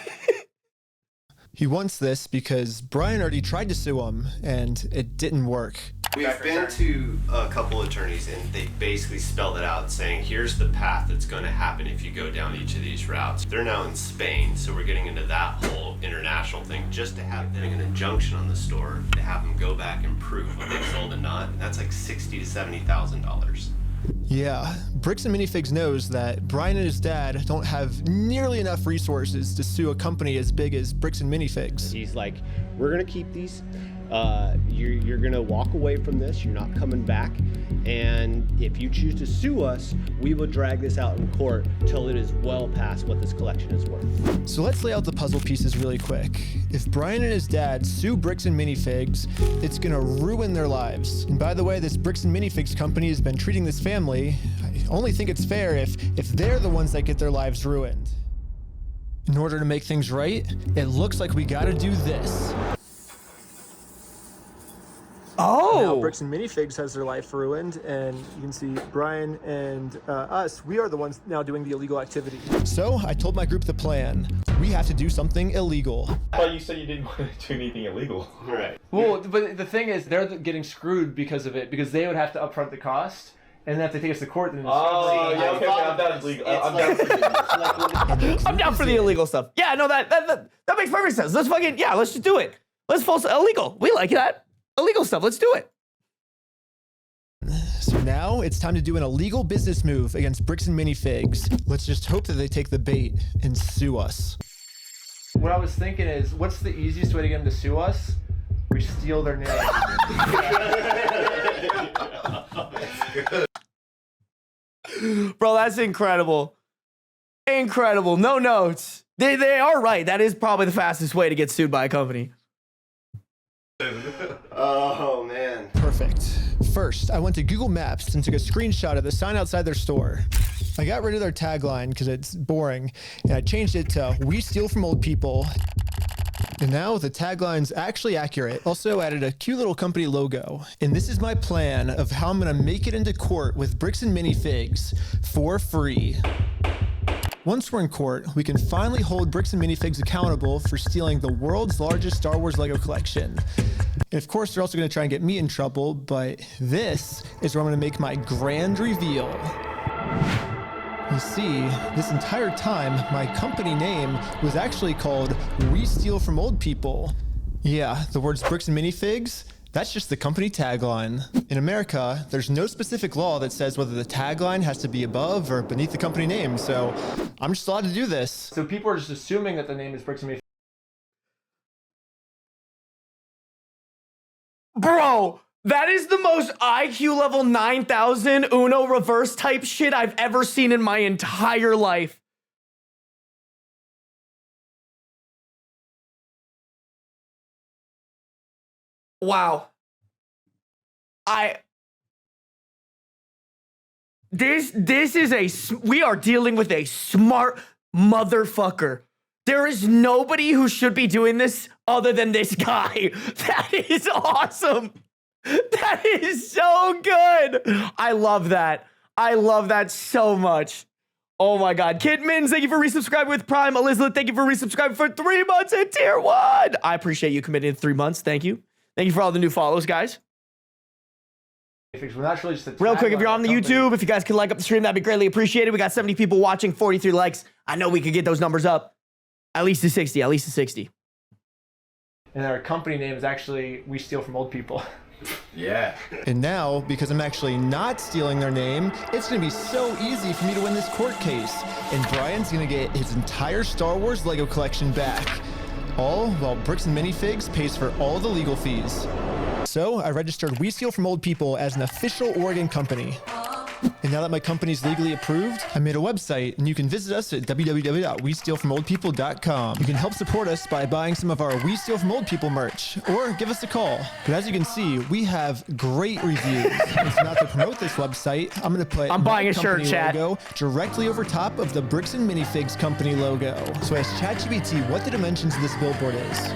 He wants this because Brian already tried to sue him and it didn't work. We've been to a couple attorneys and they basically spelled it out saying, here's the path that's going to happen if you go down each of these routes. They're now in Spain, so we're getting into that whole international thing just to have them an injunction on the store to have them go back and prove what they sold and not. And that's like $60,000 to $70,000. Yeah, Bricks and Minifigs knows that Brian and his dad don't have nearly enough resources to sue a company as big as Bricks and Minifigs. He's like, we're gonna keep these. You're gonna walk away from this. You're not coming back. And if you choose to sue us, we will drag this out in court till it is well past what this collection is worth. So let's lay out the puzzle pieces really quick. If Brian and his dad sue Bricks and Minifigs, it's gonna ruin their lives. And by the way, this Bricks and Minifigs company has been treating this family. I only think it's fair if they're the ones that get their lives ruined. In order to make things right, it looks like we gotta do this. Oh! Now Bricks and Minifigs has their life ruined, and you can see Brian and us, we are the ones now doing the illegal activity. So I told my group the plan. We have to do something illegal. I thought you said you didn't want to do anything illegal. Right. Well, but the thing is, they're getting screwed because of it, because they would have to upfront the cost, and then if they take us to court, then Oh, yeah, okay, I'm down for legal. I'm down for the illegal stuff. Yeah, no, that makes perfect sense. Let's fucking, yeah, let's just do it. Let's false illegal. We like that. Illegal stuff. Let's do it. So now it's time to do an illegal business move against Bricks and Minifigs. Let's just hope that they take the bait and sue us. What I was thinking is, what's the easiest way to get them to sue us? We steal their name. Bro, that's incredible. Incredible. No notes. They are right. That is probably the fastest way to get sued by a company. Oh, man. Perfect. First, I went to Google Maps and took a screenshot of the sign outside their store. I got rid of their tagline because it's boring, and I changed it to "We steal from old people." And now the tagline's actually accurate. Also added a cute little company logo. And this is my plan of how I'm gonna make it into court with Bricks and Minifigs for free. Once we're in court, we can finally hold Bricks and Minifigs accountable for stealing the world's largest Star Wars Lego collection. And of course, they're also going to try and get me in trouble, but this is where I'm going to make my grand reveal. You see, this entire time, my company name was actually called We Steal From Old People. Yeah, the words Bricks and Minifigs, that's just the company tagline. In America, there's no specific law that says whether the tagline has to be above or beneath the company name, so I'm just allowed to do this. So people are just assuming that the name is Bricks and Minifigs. Bro, that is the most IQ level 9,000 Uno reverse type shit I've ever seen in my entire life. Wow. This is we are dealing with a smart motherfucker. There is nobody who should be doing this other than this guy. That is awesome. That is so good. I love that. I love that so much. Oh my God. Kid Mins, thank you for resubscribing with Prime. Elizabeth, thank you for resubscribing for 3 months in tier 1. I appreciate you committing to 3 months. Thank you. Thank you for all the new follows, guys. Real quick, if you're on the YouTube, if you guys could like up the stream, that'd be greatly appreciated. We got 70 people watching, 43 likes. I know we could get those numbers up. At least to 60, at least to 60. And our company name is actually We Steal From Old People. Yeah. And now, because I'm actually not stealing their name, it's gonna be so easy for me to win this court case. And Brian's gonna get his entire Star Wars Lego collection back. All while Bricks and Minifigs pays for all the legal fees. So I registered We Steal From Old People as an official Oregon company. And now that my company's legally approved, I made a website, and you can visit us at www.westealfromoldpeople.com. You can help support us by buying some of our We Steal From Old People merch, or give us a call. But as you can see, we have great reviews. And so now to promote this website, I'm going to put I'm buying a shirt, chat. Logo directly over top of the Bricks and Minifigs company logo. So I asked ChatGPT what the dimensions of this billboard is.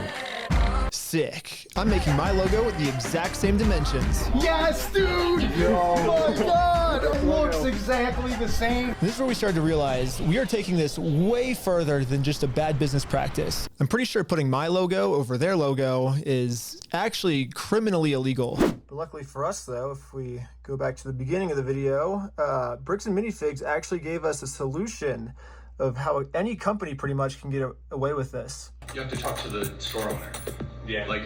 Sick. I'm making my logo with the exact same dimensions. Yes, dude! Oh my God! It looks exactly the same. This is where we started to realize we are taking this way further than just a bad business practice. I'm pretty sure putting my logo over their logo is actually criminally illegal. But luckily for us, though, if we go back to the beginning of the video, Bricks and Minifigs actually gave us a solution of how any company pretty much can get away with this. You have to talk to the store owner. Yeah, like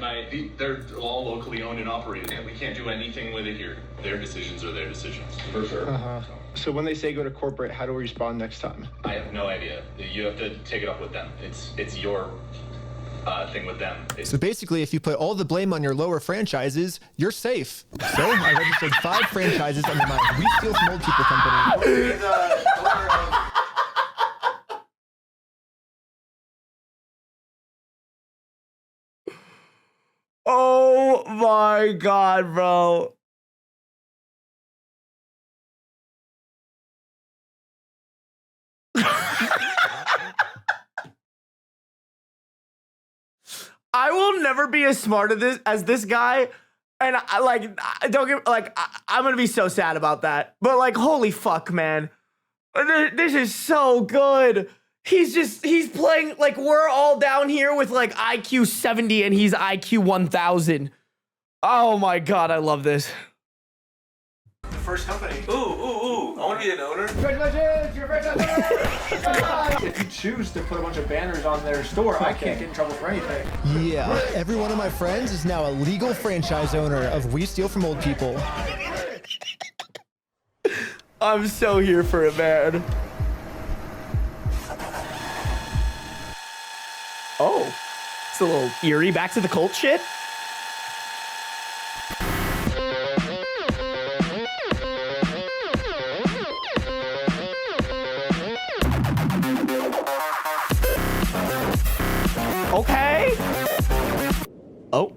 they're all locally owned and operated, and we can't do anything with it here. Their decisions are their decisions. For sure. So when they say go to corporate, how do we respond next time? I have no idea. You have to take it up with them. It's your thing with them. So basically, if you put all the blame on your lower franchises, you're safe. So I registered 5 franchises under my We Steal From Old People company. Oh my God, bro. I will never be as smart as this guy. And I'm gonna be so sad about that. But like, holy fuck, man. This is so good. He's playing like we're all down here with like IQ 70 and he's IQ 1000. Oh my God, I love this. First company. Ooh, I want to be an owner. Congratulations, you're first owner. If you choose to put a bunch of banners on their store, I can't get in trouble for anything. Yeah, every one of my friends is now a legal franchise owner of We Steal From Old People. I'm so here for it, man. Oh, it's a little eerie. Back to the cult shit. Okay. Oh.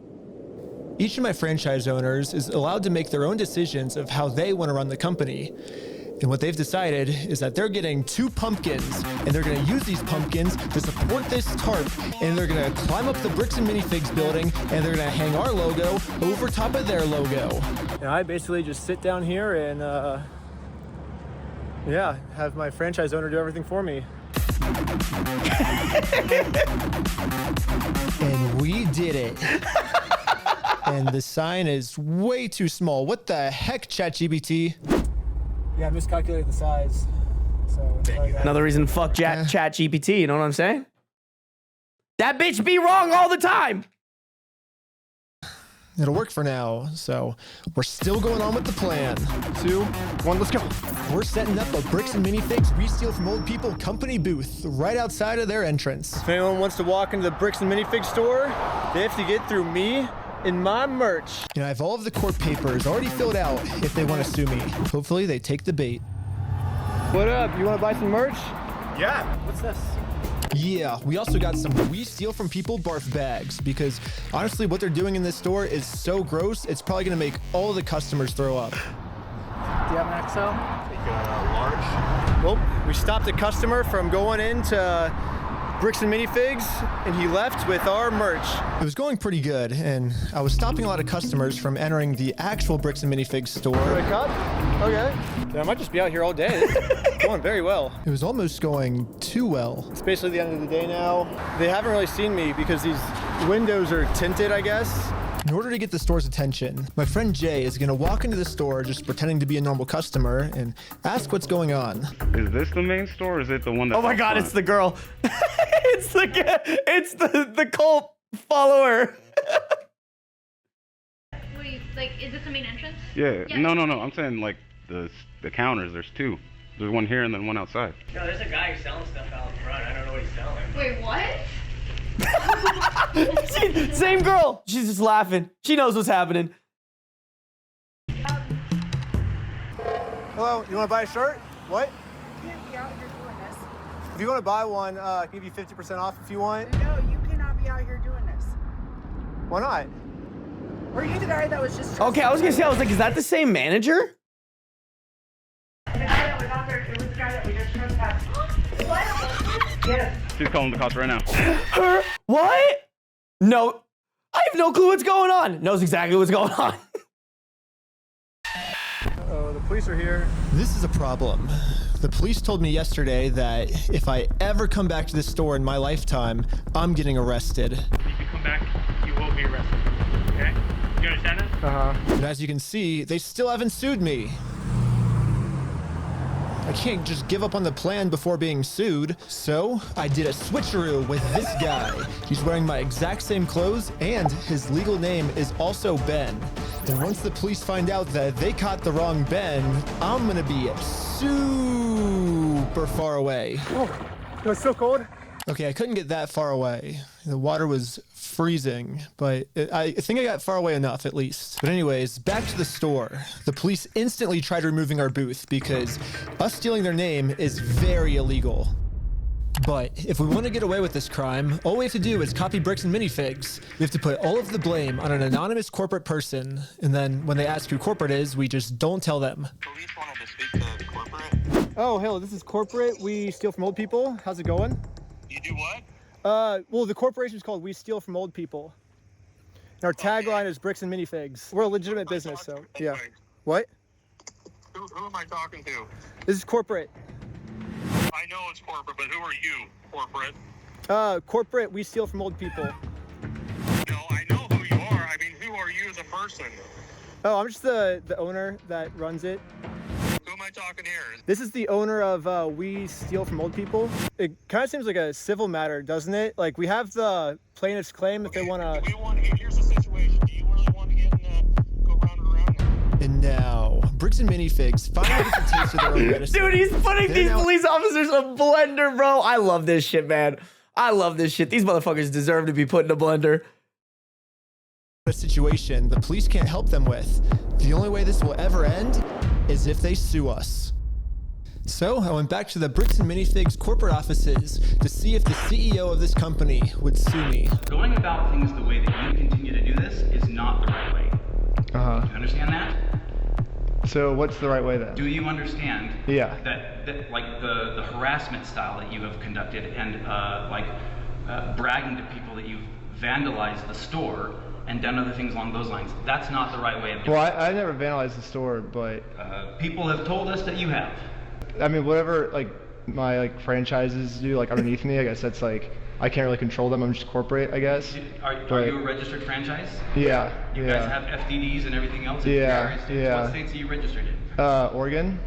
Each of my franchise owners is allowed to make their own decisions of how they want to run the company. And what they've decided is that they're getting 2 pumpkins, and they're going to use these pumpkins to support this tarp, and they're going to climb up the Bricks and Minifigs building, and they're going to hang our logo over top of their logo. And I basically just sit down here and, yeah, have my franchise owner do everything for me. And we did it. And the sign is way too small. What the heck, ChatGPT? Yeah, I miscalculated the size. So Another reason fuck ChatGPT, you know what I'm saying? That bitch be wrong all the time. It'll work for now, so we're still going on with the plan. 2, 1, let's go. We're setting up a Bricks and Minifigs We Steal From Old People company booth right outside of their entrance. If anyone wants to walk into the Bricks and Minifigs store, they have to get through me and my merch. You know, I have all of the court papers already filled out if they want to sue me. Hopefully they take the bait. What up? You want to buy some merch? Yeah. What's this? Yeah, we also got some We Steal From People barf bags because honestly what they're doing in this store is so gross, it's probably going to make all the customers throw up. Do you have an XL? Large. Well, we stopped a customer from going into Bricks and Minifigs, and he left with our merch. It was going pretty good, and I was stopping a lot of customers from entering the actual Bricks and Minifigs store. Wake up? Okay. I might just be out here all day. It's going very well. It was almost going too well. It's basically the end of the day now. They haven't really seen me because these windows are tinted, I guess. In order to get the store's attention, my friend Jay is going to walk into the store just pretending to be a normal customer and ask what's going on. Is this the main store or is it the one that... Oh my God, it's the girl. It's the cult follower. Wait, like, is this the main entrance? Yeah. No. I'm saying like the counters. There's 2. There's one here and then one outside. No, there's a guy who's selling stuff out front. I don't know what he's selling. Wait, what? Same girl. She's just laughing. She knows what's happening. Hello, you want to buy a shirt? What? You can't be out here doing this. If you want to buy one, I can give you 50% off if you want. No, you cannot be out here doing this. Why not? Were you the guy that was just... Okay, I was gonna say, I was like, is that the same manager? The guy that was out there, it was the guy that we just trespassed. What? Yes. She's calling the cops right now. Her? What? No, I have no clue what's going on. Knows exactly what's going on. Uh-oh, the police are here. This is a problem. The police told me yesterday that if I ever come back to this store in my lifetime, I'm getting arrested. If you come back, you will be arrested. Okay? You understand that? And as you can see, they still haven't sued me. I can't just give up on the plan before being sued. So I did a switcheroo with this guy. He's wearing my exact same clothes and his legal name is also Ben. And once the police find out that they caught the wrong Ben, I'm gonna be super far away. Oh, it was so cold. Okay, I couldn't get that far away. The water was freezing, but I think I got far away enough at least. But anyways, back to the store. The police instantly tried removing our booth because us stealing their name is very illegal. But if we want to get away with this crime, all we have to do is copy Bricks and Minifigs. We have to put all of the blame on an anonymous corporate person, and then when they ask who corporate is, we just don't tell them. Police wanted to speak to corporate. Oh, hello, this is corporate. We steal from old people. How's it going? You do what? Well, the corporation is called We Steal from Old People. And our tagline is Bricks and Minifigs. We're a legitimate business, so yeah. What? Who am I talking to? This is corporate. I know it's corporate, but who are you, corporate? Corporate, we steal from old people. No, I know who you are. I mean, who are you as a person? Oh, I'm just the owner that runs it. Who am I talking here? This is the owner of We Steal from Old People. It kind of seems like a civil matter, doesn't it? Like, we have the plaintiff's claim if they want to... Here's the situation. Do you really want to get in go round and around? And now, Bricks and Minifigs finally get the taste of their own medicine. Dude, he's putting these police officers in a blender, bro. I love this shit, man. I love this shit. These motherfuckers deserve to be put in a blender. A situation the police can't help them with. The only way this will ever end is if they sue us. So I went back to the Bricks and Minifigs corporate offices to see if the CEO of this company would sue me. Going about things the way that you continue to do this is not the right way. Uh-huh. Do you understand that? So what's the right way then? Do you understand Yeah. that like the harassment style that you have conducted and bragging to people that you've vandalized the store and done other things along those lines? That's not the right way of doing Well, it. I never vandalized the store, but People have told us that you have. I mean, whatever my franchises do underneath me, I guess that's I can't really control them. I'm just corporate, I guess. Are you a registered franchise? Yeah. You guys have FDDs and everything else? Yeah, yeah. What states are you registered in? Oregon.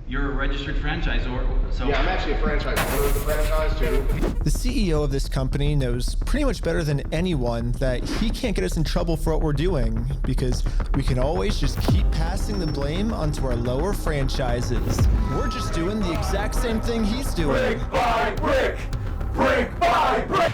You're a registered franchisor, so... Yeah, I'm actually a franchise owner of the franchise, too. The CEO of this company knows pretty much better than anyone that he can't get us in trouble for what we're doing because we can always just keep passing the blame onto our lower franchises. We're just doing the exact same thing he's doing. Brick by brick! Brick by brick!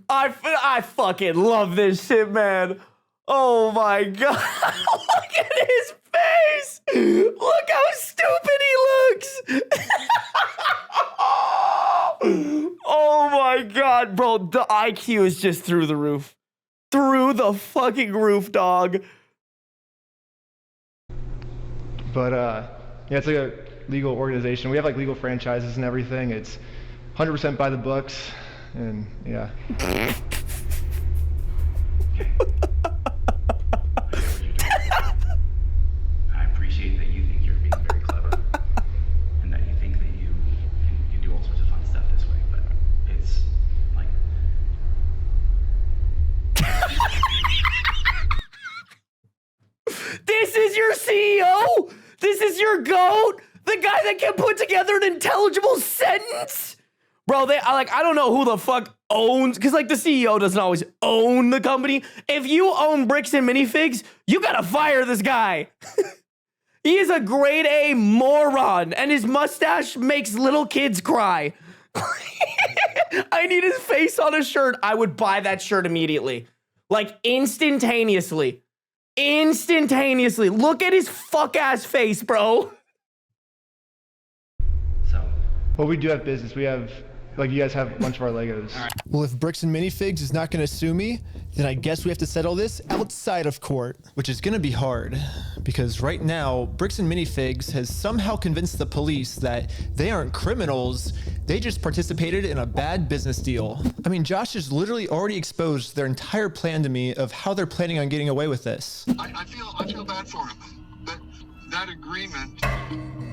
I fucking love this shit, man. Oh my god. Look at his face. Look how stupid he looks. Oh my god, bro. The IQ is just through the roof. Through the fucking roof, dog. But yeah, it's a legal organization. We have legal franchises and everything. It's 100% by the books, and yeah. I appreciate that you think you're being very clever and that you think that you can do all sorts of fun stuff this way, but it's This is your CEO? This is your GOAT? The guy that can put together an intelligible sentence? Bro, I don't know who the fuck owns, because the CEO doesn't always own the company. If you own Bricks and Minifigs, you gotta fire this guy. He is a grade A moron, and his mustache makes little kids cry. I need his face on a shirt. I would buy that shirt immediately. Instantaneously. Instantaneously. Look at his fuck-ass face, bro. Well, we do have business. We have, you guys have a bunch of our Legos. Well, if Bricks and Minifigs is not going to sue me, then I guess we have to settle this outside of court, which is going to be hard because right now, Bricks and Minifigs has somehow convinced the police that they aren't criminals. They just participated in a bad business deal. I mean, Josh has literally already exposed their entire plan to me of how they're planning on getting away with this. I feel bad for him. That agreement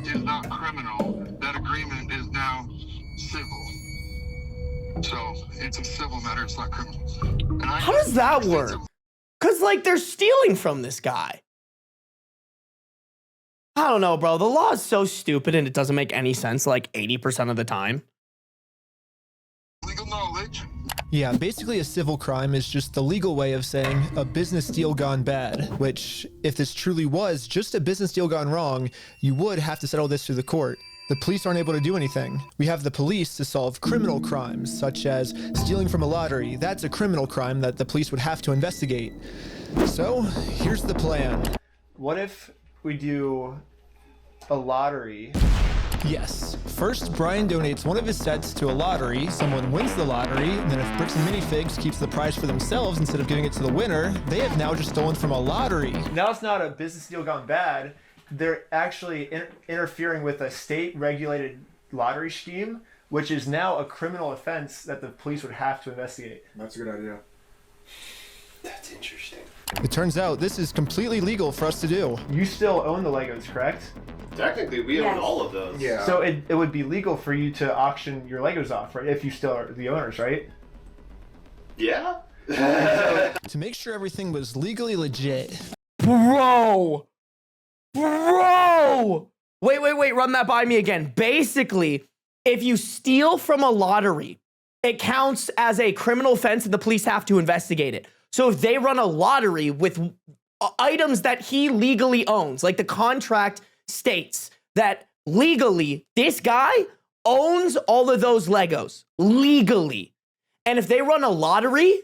is not criminal. That agreement is now civil. So it's a civil matter. It's not criminal. How does that work? Because because like they're stealing from this guy. I don't know, bro. The law is so stupid and it doesn't make any sense like 80% of the time. Legal knowledge. Yeah, basically a civil crime is just the legal way of saying a business deal gone bad, which if this truly was just a business deal gone wrong, you would have to settle this through the court. The police aren't able to do anything. We have the police to solve criminal crimes, such as stealing from a lottery. That's a criminal crime that the police would have to investigate. So, here's the plan. What if we do a lottery? Yes. First, Brian donates one of his sets to a lottery. Someone wins the lottery, and then if Bricks and Minifigs keeps the prize for themselves instead of giving it to the winner, they have now just stolen from a lottery. Now it's not a business deal gone bad. They're actually interfering with a state-regulated lottery scheme, which is now a criminal offense that the police would have to investigate. That's a good idea. That's interesting. It turns out this is completely legal for us to do. You still own the Legos, correct? Technically, we own all of those. Yeah. So it would be legal for you to auction your Legos off, right? If you still are the owners, right? Yeah. To make sure everything was legally legit. Bro! Wait, run that by me again. Basically, if you steal from a lottery, it counts as a criminal offense and the police have to investigate it. So if they run a lottery with items that he legally owns, like the contract states that legally this guy owns all of those Legos legally. And if they run a lottery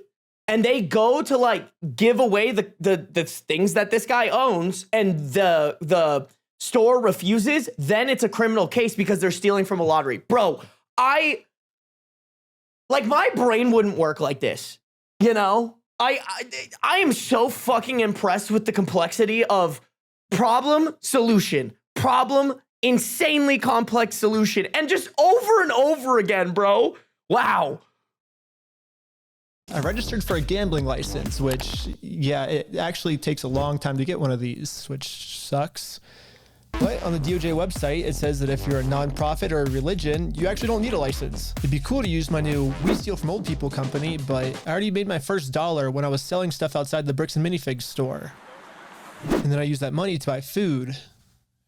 and they go to like give away the things that this guy owns and the store refuses, then it's a criminal case because they're stealing from a lottery. Bro, my brain wouldn't work like this, you know? I am so fucking impressed with the complexity of problem, solution, problem, insanely complex solution, and just over and over again, bro. Wow. I registered for a gambling license, which, yeah, it actually takes a long time to get one of these, which sucks. But on the DOJ website, it says that if you're a nonprofit or a religion, you actually don't need a license. It'd be cool to use my new We Steal From Old People company, but I already made my first $1 when I was selling stuff outside the Bricks and Minifigs store. And then I used that money to buy food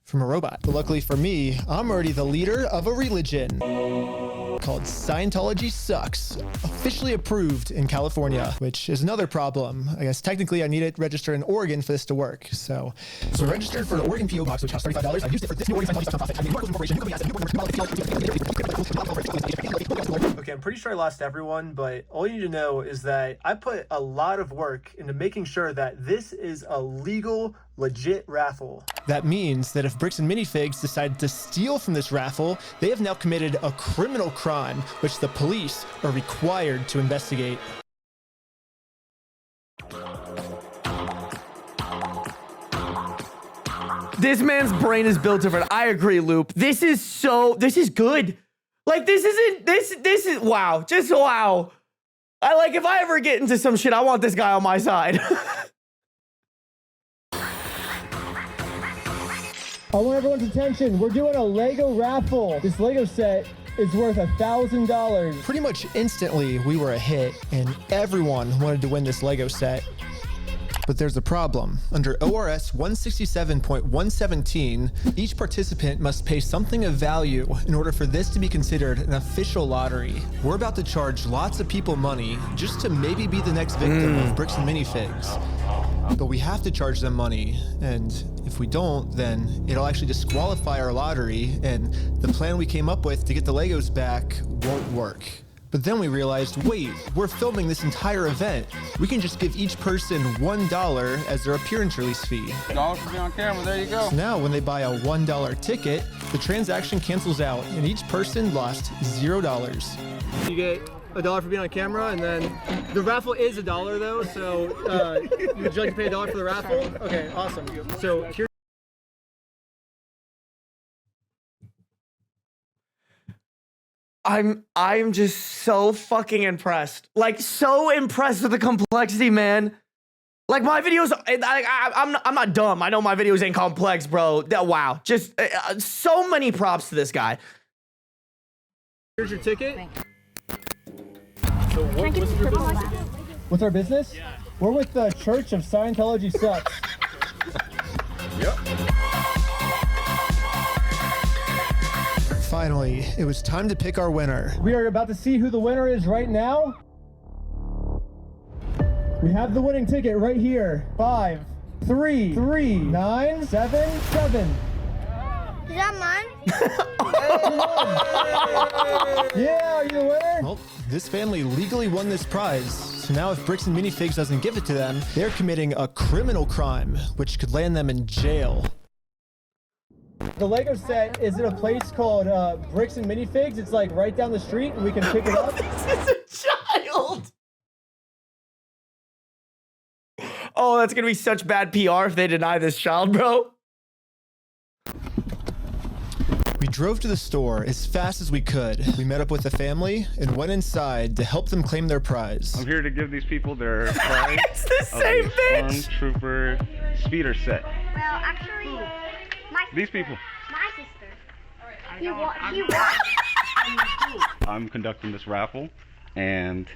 from a robot. But luckily for me, I'm already the leader of a religion called Scientology Sucks, officially approved in California, which is another problem. I guess technically I need it registered in Oregon for this to work. So I registered for an Oregon PO box, which costs $35. I used it for this new Oregon Scientology nonprofit. Okay, I'm pretty sure I lost everyone, but all you need to know is that I put a lot of work into making sure that this is a legal, legit raffle. That means that if Bricks and Minifigs decide to steal from this raffle, they have now committed a criminal crime, which the police are required to investigate. This man's brain is built different. I agree, Loop. This is good. Like, this is, wow. Just wow. If I ever get into some shit, I want this guy on my side. I want everyone's attention. We're doing a Lego raffle. This Lego set is worth $1,000. Pretty much instantly, we were a hit, and everyone wanted to win this Lego set. But there's a problem. Under ORS 167.117, each participant must pay something of value in order for this to be considered an official lottery. We're about to charge lots of people money just to maybe be the next victim of Bricks and Minifigs. But we have to charge them money, and if we don't, then it'll actually disqualify our lottery, and the plan we came up with to get the Legos back won't work. But then we realized, wait, we're filming this entire event. We can just give each person $1 as their appearance release fee. $1 for being on camera, there you go. So now when they buy a $1 ticket, the transaction cancels out, and each person lost $0. You get $1 for being on camera, and then the raffle is $1 though, so would you like to pay $1 for the raffle? Okay, awesome. So here. I'm just so fucking impressed. Like, so impressed with the complexity, man. Like, my videos, I'm not dumb. I know my videos ain't complex, bro. Wow. Just so many props to this guy. Here's your ticket. So what's your business? What's our business? We're with the Church of Scientology Sucks. Yep. Finally, it was time to pick our winner. We are about to see who the winner is right now. We have the winning ticket right here. 5, 3, 3, 9, 7, 7. Is that mine? Yeah, are you the winner? Well, this family legally won this prize. So now if Bricks and Minifigs doesn't give it to them, they're committing a criminal crime, which could land them in jail. The Lego set is at a place called Bricks and Minifigs. It's like right down the street and we can pick it up. This is a child. Oh, that's gonna be such bad PR if they deny this child, bro. We drove to the store as fast as we could. We met up with the family and went inside to help them claim their prize. I'm here to give these people their prize. It's the same bitch. Stormtrooper speeder set. Well, actually, These people. my sister. He won. I'm conducting this raffle, and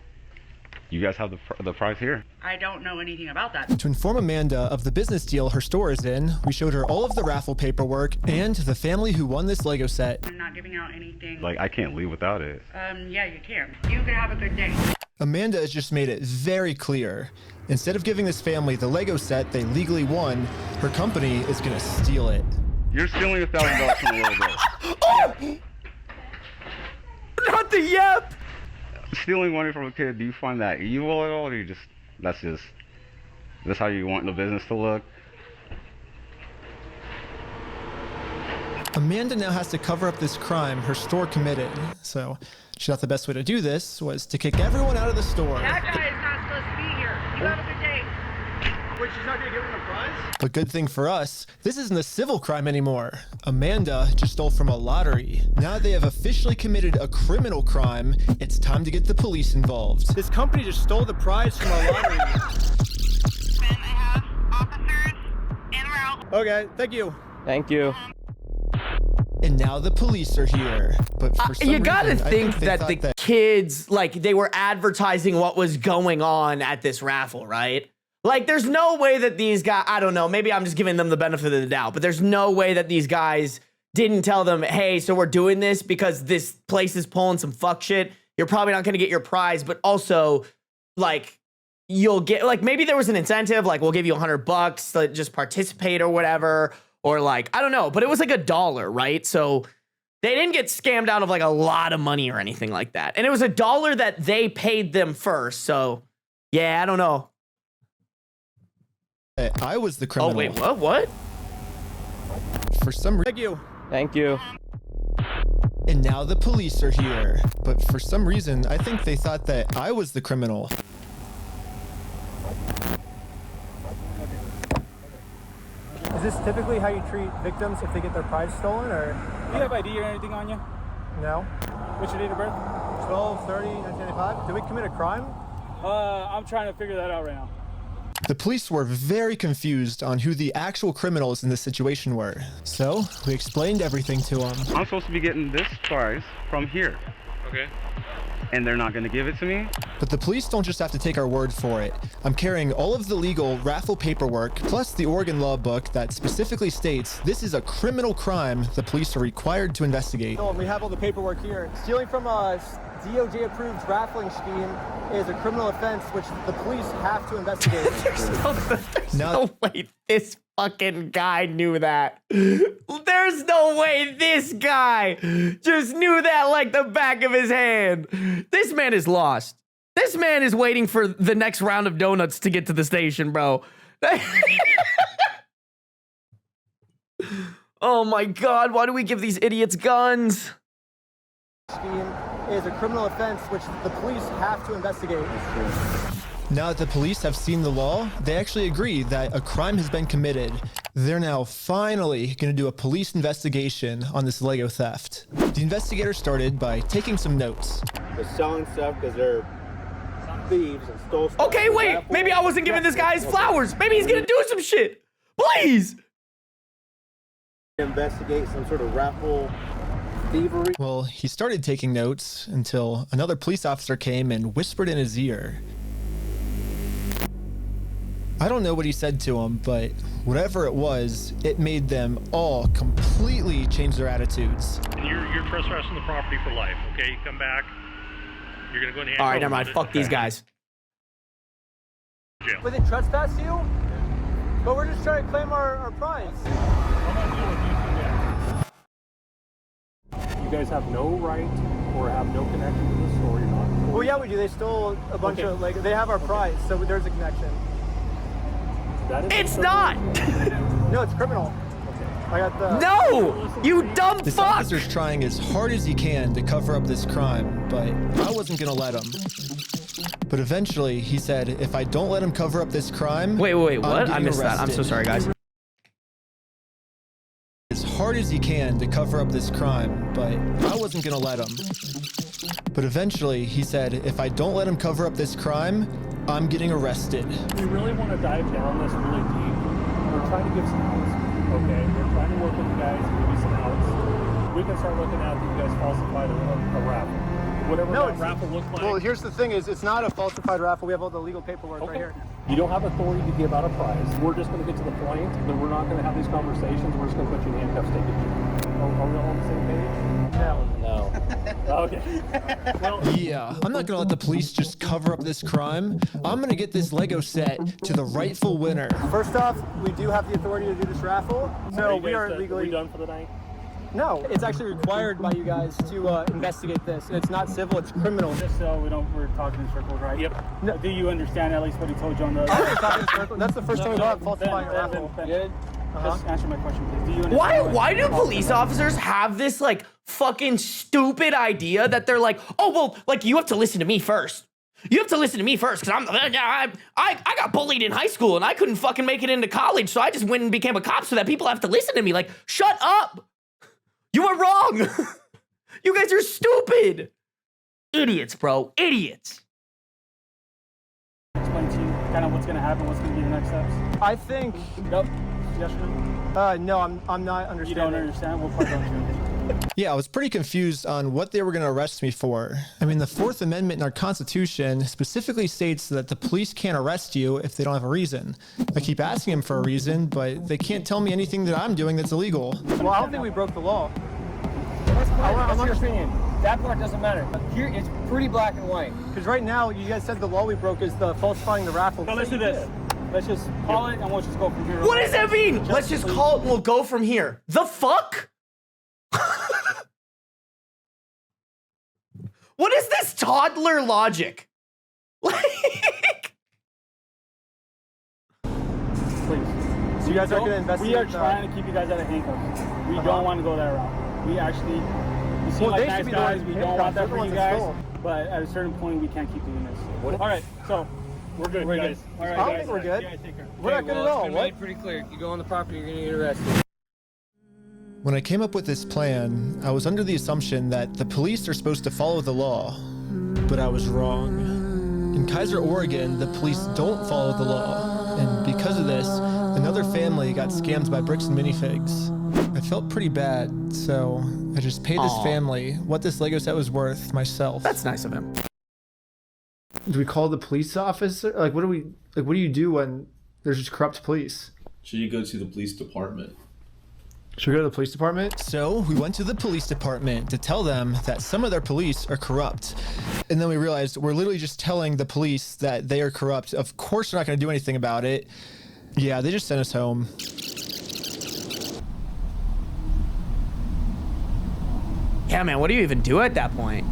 you guys have the prize here. I don't know anything about that. To inform Amanda of the business deal her store is in, we showed her all of the raffle paperwork and the family who won this Lego set. I'm not giving out anything. Like, I can't leave without it. Yeah, you can. You can have a good day. Amanda has just made it very clear. Instead of giving this family the Lego set they legally won, her company is gonna steal it. You're stealing $1,000 from the little girl. Oh! Not the yep! Stealing money from a kid, do you find that evil at all, or you just, that's how you want the business to look? Amanda now has to cover up this crime her store committed. So she thought the best way to do this was to kick everyone out of the store. That guy is not supposed to be here. You have a good day. Wait, she's not gonna give him the prize? But good thing for us, this isn't a civil crime anymore. Amanda just stole from a lottery. Now they have officially committed a criminal crime. It's time to get the police involved. This company just stole the prize from our lottery. Okay, thank you. Thank you. And now the police are here. But for some You gotta reason, I think they that thought the kids, like, they were advertising what was going on at this raffle, right? Like, there's no way that these guys, I don't know, maybe I'm just giving them the benefit of the doubt, but there's no way that these guys didn't tell them, hey, so we're doing this because this place is pulling some fuck shit. You're probably not gonna get your prize, but also, like, you'll get, like, maybe there was an incentive, like, we'll give you $100 to just participate or whatever, or like, I don't know, but it was like $1, right? So they didn't get scammed out of like a lot of money or anything like that. And it was $1 that they paid them first. So yeah, I don't know. I was the criminal. Oh, wait, what? For some reason. Thank you. Thank you. And now the police are here. But for some reason, I think they thought that I was the criminal. Is this typically how you treat victims if they get their prize stolen, or? Do you have ID or anything on you? No. What's your date of birth? 12/30/1995. Did we commit a crime? I'm trying to figure that out right now. The police were very confused on who the actual criminals in this situation were. So we explained everything to them. I'm supposed to be getting this prize from here. Okay. And they're not gonna give it to me? But the police don't just have to take our word for it. I'm carrying all of the legal raffle paperwork, plus the Oregon law book that specifically states this is a criminal crime the police are required to investigate. No, we have all the paperwork here. Stealing from a DOJ-approved raffling scheme is a criminal offense which the police have to investigate. There's no way this fucking guy knew that. There's no way this guy just knew that like the back of his hand. This man is lost. This man is waiting for the next round of donuts to get to the station, bro. Oh my God, why do we give these idiots guns? Scheme is a criminal offense which the police have to investigate. Now that the police have seen the law, they actually agree that a crime has been committed. They're now finally going to do a police investigation on this Lego theft. The investigators started by taking some notes. They're selling stuff because they're thieves and stole stuff. Okay, wait, maybe I wasn't giving this guy his flowers. Maybe he's gonna do some shit. Please. Investigate some sort of raffle thievery. Well, he started taking notes until another police officer came and whispered in his ear. I don't know what he said to him, but whatever it was, it made them all completely change their attitudes. And you're trespassing the property for life, okay? You come back, you're gonna go in the All right, never mind. Fuck these guys. Jail. Was it trespass you? But we're just trying to claim our prize. I'm gonna deal with you two guys. You guys have no right or have no connection to the store. You're not. Well, yeah, we do. They stole a bunch of, like, they have our prize, so there's a connection. It's not! No, it's criminal. I got the... No! You dumb This fuck! officer's trying as hard as he can to cover up this crime, but I wasn't gonna let him. But eventually, he said, if I don't let him cover up this crime... Wait, I'm what? I getting missed that. I'm so arrested. sorry, guys. As hard as he can to cover up this crime, but I wasn't gonna let him. But eventually, he said, if I don't let him cover up this crime, I'm getting arrested. We really want to dive down this really deep. We're trying to give some outs. Okay, we're trying to work with you guys and give you some outs. We can start looking at that you guys falsified a raffle. Whatever that raffle looked like. Well, here's the thing is, it's not a falsified raffle. We have all the legal paperwork right here. You don't have authority to give out a prize. We're just going to get to the point, but we're not going to have these conversations. We're just going to put you in handcuffs, take it. Are we all on the same page? No. Okay. Well, Yeah, I'm not gonna let the police just cover up this crime. I'm gonna get this Lego set to the rightful winner. First off, we do have the authority to do this raffle, so we are legally... Are we done for the night? No, it's actually required by you guys to investigate this. It's not civil, it's criminal. Just so we're talking in circles, right? Yep. No. Do you understand at least what he told you on the... That's the first time we got falsifying a raffle. Just answer my question, please. Do you understand Why do police officers have this like fucking stupid idea that they're like, oh well, like you have to listen to me first. You have to listen to me first because I got bullied in high school and I couldn't fucking make it into college, so I just went and became a cop so that people have to listen to me. Like, shut up! You were wrong. You guys are stupid. Idiots, bro. Idiots. Explain to you kind of what's going to happen, what's going to be the next steps? I think... Nope. Yes or no? No, I'm not understanding. You don't understand? What part don't you understand? Yeah, I was pretty confused on what they were gonna arrest me for. I mean, the Fourth Amendment in our Constitution specifically states that the police can't arrest you if they don't have a reason. I keep asking them for a reason, but they can't tell me anything that I'm doing that's illegal. Well, I don't think we broke the law. That's your opinion. That part doesn't matter. Here, it's pretty black and white. Because right now, you guys said the law we broke is the falsifying the raffle. No, let's do this. Let's just call it and we'll just go from here. What does that mean? Let's just call it and we'll go from here. The fuck? What is this toddler logic? Like... Please. So you guys are going to investigate? We are trying to keep you guys out of handcuffs. We don't want to go that route. We actually, you seem like nice guys. We don't want that for you guys. But at a certain point, we can't keep doing this. All right, so we're good, guys. All right, I don't think we're good. Yeah, take care. We're not good at all. It's made pretty clear. You go on the property, you're going to get arrested. When I came up with this plan, I was under the assumption that the police are supposed to follow the law, but I was wrong. In Kaiser, Oregon, the police don't follow the law, and because of this, another family got scammed by bricks and minifigs. I felt pretty bad, so I just paid this family what this Lego set was worth myself. That's nice of him. Do we call the police officer? Like, what do you do when there's just corrupt police? Should you go to the police department? Should we go to the police department? So we went to the police department to tell them that some of their police are corrupt. And then we realized we're literally just telling the police that they are corrupt. Of course, they're not going to do anything about it. Yeah, they just sent us home. Yeah, man, what do you even do at that point?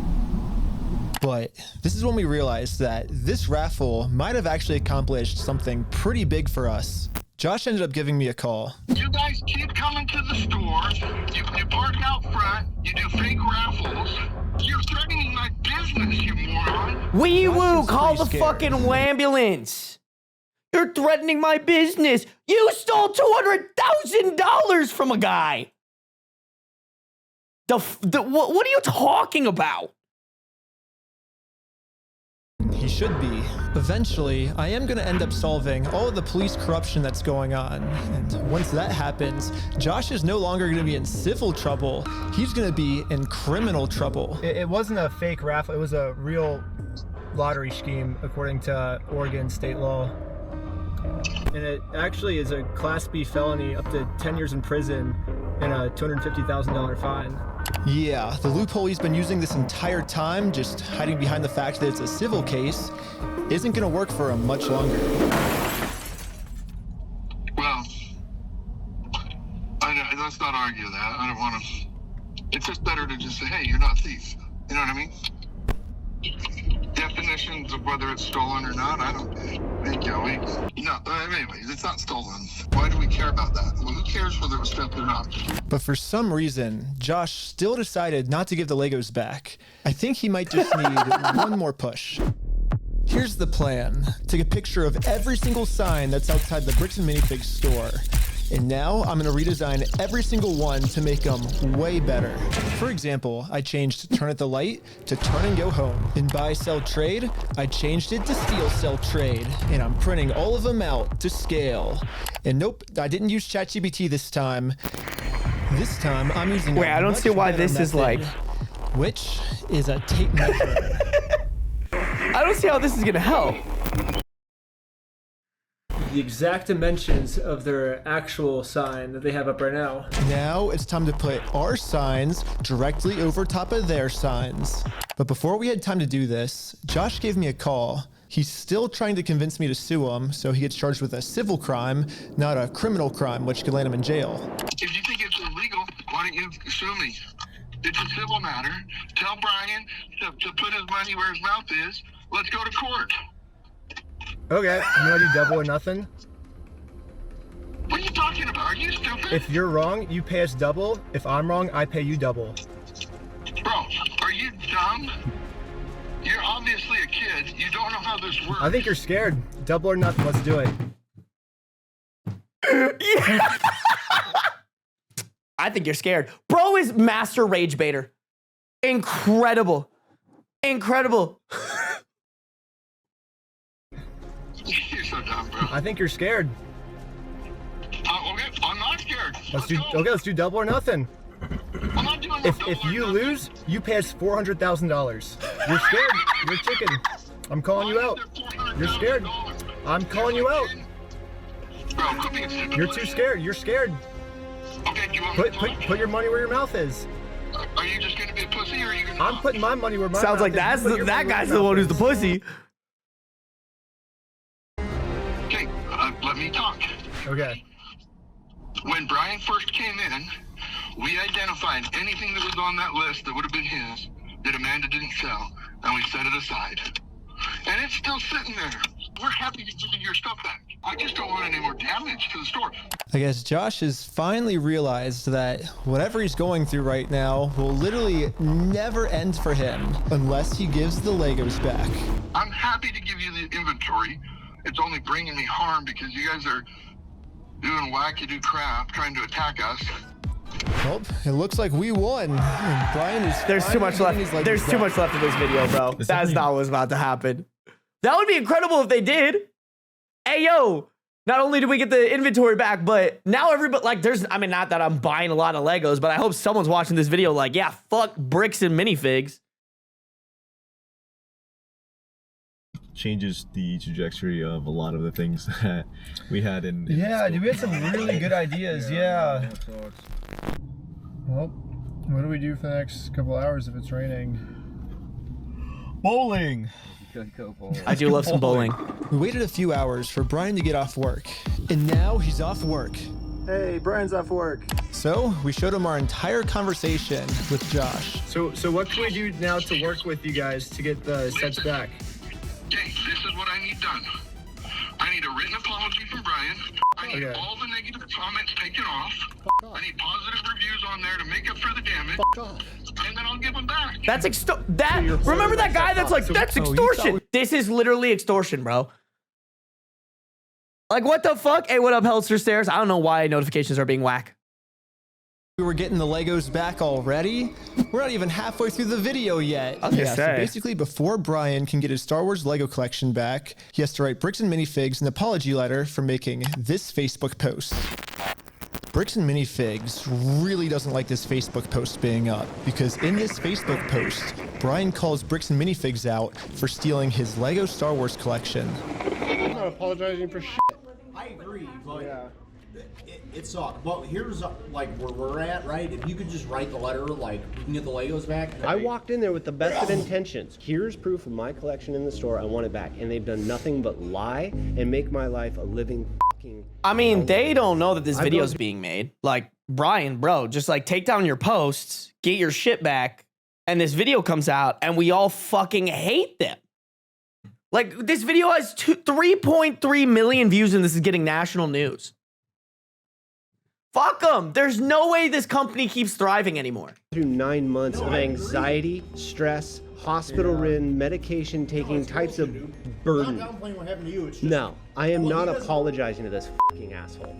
But this is when we realized that this raffle might have actually accomplished something pretty big for us. Josh ended up giving me a call. You guys keep coming to the store. You park out front. You do fake raffles. You're threatening my business, you moron. Wee woo, call the fucking ambulance. You're threatening my business. You stole $200,000 from a guy. What are you talking about? He should be. Eventually, I am going to end up solving all of the police corruption that's going on. And once that happens, Josh is no longer going to be in civil trouble. He's going to be in criminal trouble. It wasn't a fake raffle. It was a real lottery scheme, according to Oregon state law. And it actually is a Class B felony, up to 10 years in prison and a $250,000 fine. Yeah, the loophole he's been using this entire time, just hiding behind the fact that it's a civil case, isn't going to work for him much longer. Well, let's not argue that. I don't want to. It's just better to just say, hey, you're not a thief. You know what I mean? Definitions of whether it's stolen or not, I don't think, anyways, it's not stolen. Why do we care about that? Well, who cares whether it was theft or not? But for some reason, Josh still decided not to give the Legos back. I think he might just need one more push. Here's the plan. Take a picture of every single sign that's outside the Bricks and Minifigs store. And now I'm gonna redesign every single one to make them way better. For example, I changed Turn at the Light to Turn and Go Home. In Buy, Sell, Trade, I changed it to Steal, Sell, Trade. And I'm printing all of them out to scale. And nope, I didn't use ChatGPT this time. This time I'm using Wait, I don't see why this is like... Which is a tape measure. I don't see how this is gonna help. The exact dimensions of their actual sign that they have up right now. Now it's time to put our signs directly over top of their signs. But before we had time to do this, Josh gave me a call. He's still trying to convince me to sue him, so he gets charged with a civil crime, not a criminal crime, which could land him in jail. If you think it's illegal, why don't you sue me? It's a civil matter. Tell Brian to put his money where his mouth is. Let's go to court. Okay, you want to do double or nothing? What are you talking about? Are you stupid? If you're wrong, you pay us double. If I'm wrong, I pay you double. Bro, are you dumb? You're obviously a kid. You don't know how this works. I think you're scared. Double or nothing, let's do it. Yeah. I think you're scared. Bro is master rage baiter. Incredible. Incredible. You're so dumb, bro. I think you're scared. Okay, I'm not scared. Let's do double or nothing. I'm not doing If you lose, you pay us $400,000. You're scared. You're chicken. I'm calling you out. You're scared. I'm calling you out. You're too scared. You're scared. Okay, do you want Put your money where your mouth is. Are you just gonna be a pussy, or are you gonna? I'm putting my money where my Sounds mouth like is. that guy's the one who's the pussy. Okay, let me talk. Okay. When Brian first came in, we identified anything that was on that list that would have been his that Amanda didn't sell, and we set it aside. And it's still sitting there. We're happy to give you your stuff back. I just don't want any more damage to the store. I guess Josh has finally realized that whatever he's going through right now will literally never end for him unless he gives the Legos back. I'm happy to give you the inventory. It's only bringing me harm because you guys are doing wackadoo crap trying to attack us. Well, it looks like we won. And Brian is. There's too much left. There's too much left of this video, bro. That's not what's about to happen. That would be incredible if they did. Hey, yo. Not only do we get the inventory back, but now everybody, like, I mean, not that I'm buying a lot of Legos, but I hope someone's watching this video like, yeah, fuck bricks and minifigs. Changes the trajectory of a lot of the things that we had in Yeah, dude, we had some really good ideas. Yeah. Well, what do we do for the next couple hours if it's raining? Bowling. I do love some bowling. We waited a few hours for Brian to get off work, and now he's off work. Hey, Brian's off work. So we showed him our entire conversation with Josh. So what can we do now to work with you guys to get the sets back? Okay, this is what I need done. I need a written apology from Brian. I need all the negative comments taken off. I need positive reviews on there to make up for the damage. And then I'll give them back. That's remember that guy that's like, that's extortion. This is literally extortion, bro. Like, what the fuck? Hey, what up, Helster Stairs? I don't know why notifications are being whack. We were getting the Legos back already. We're not even halfway through the video yet. I was gonna say. So basically, before Brian can get his Star Wars Lego collection back, he has to write Bricks and Minifigs an apology letter for making this Facebook post. Bricks and Minifigs really doesn't like this Facebook post being up because in this Facebook post, Brian calls Bricks and Minifigs out for stealing his Lego Star Wars collection. I'm not apologizing for shit. I agree, but it sucks. But here's like where we're at, right? If you could just write the letter, like we can get the Legos back. I walked in there with the best of intentions. Here's proof of my collection in the store. I want it back, and they've done nothing but lie and make my life a living fucking. I mean, they don't know that this video is being made. Like, Brian, bro, just like take down your posts, get your shit back, and this video comes out, and we all fucking hate them. Like, this video has 3.3 million views, and this is getting national news. Fuck them. There's no way this company keeps thriving anymore. Through 9 months of anxiety, stress, hospital-ridden, medication-taking types of burden. I'm not downplaying what happened to you. It's just, No, I am not apologizing to this fucking asshole.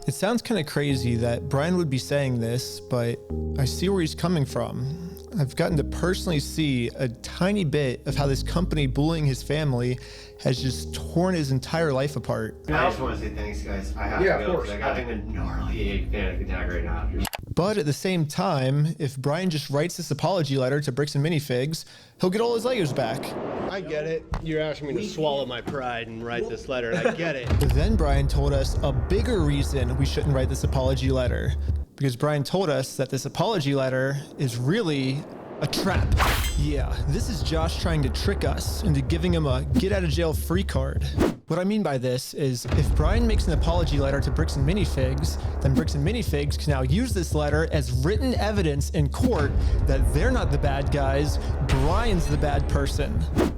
It sounds kind of crazy that Brian would be saying this, but I see where he's coming from. I've gotten to personally see a tiny bit of how this company bullying his family has just torn his entire life apart. I just want to say thanks, guys. I have to go because I got a gnarly panic attack right now. But at the same time, if Brian just writes this apology letter to Bricks and Minifigs, he'll get all his Legos back. I get it. You're asking me to swallow my pride and write this letter, and I get it. But then Brian told us a bigger reason we shouldn't write this apology letter. Because Brian told us that this apology letter is really a trap. Yeah, this is Josh trying to trick us into giving him a get out of jail free card. What I mean by this is if Brian makes an apology letter to Bricks and Minifigs, then Bricks and Minifigs can now use this letter as written evidence in court that they're not the bad guys, Brian's the bad person.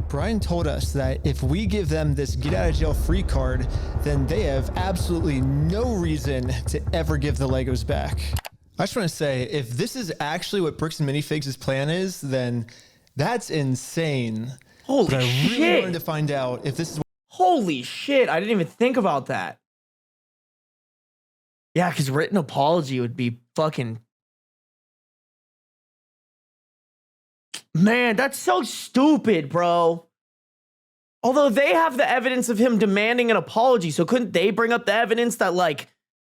Brian told us that if we give them this get out of jail free card, then they have absolutely no reason to ever give the Legos back. I just want to say, if this is actually what Bricks and Minifigs' plan is, then that's insane. Holy but I really shit. wanted to find out if this is. Holy shit, I didn't even think about that. Yeah, because written apology would be fucking... Man, that's so stupid, bro. Although they have the evidence of him demanding an apology, so couldn't they bring up the evidence that, like,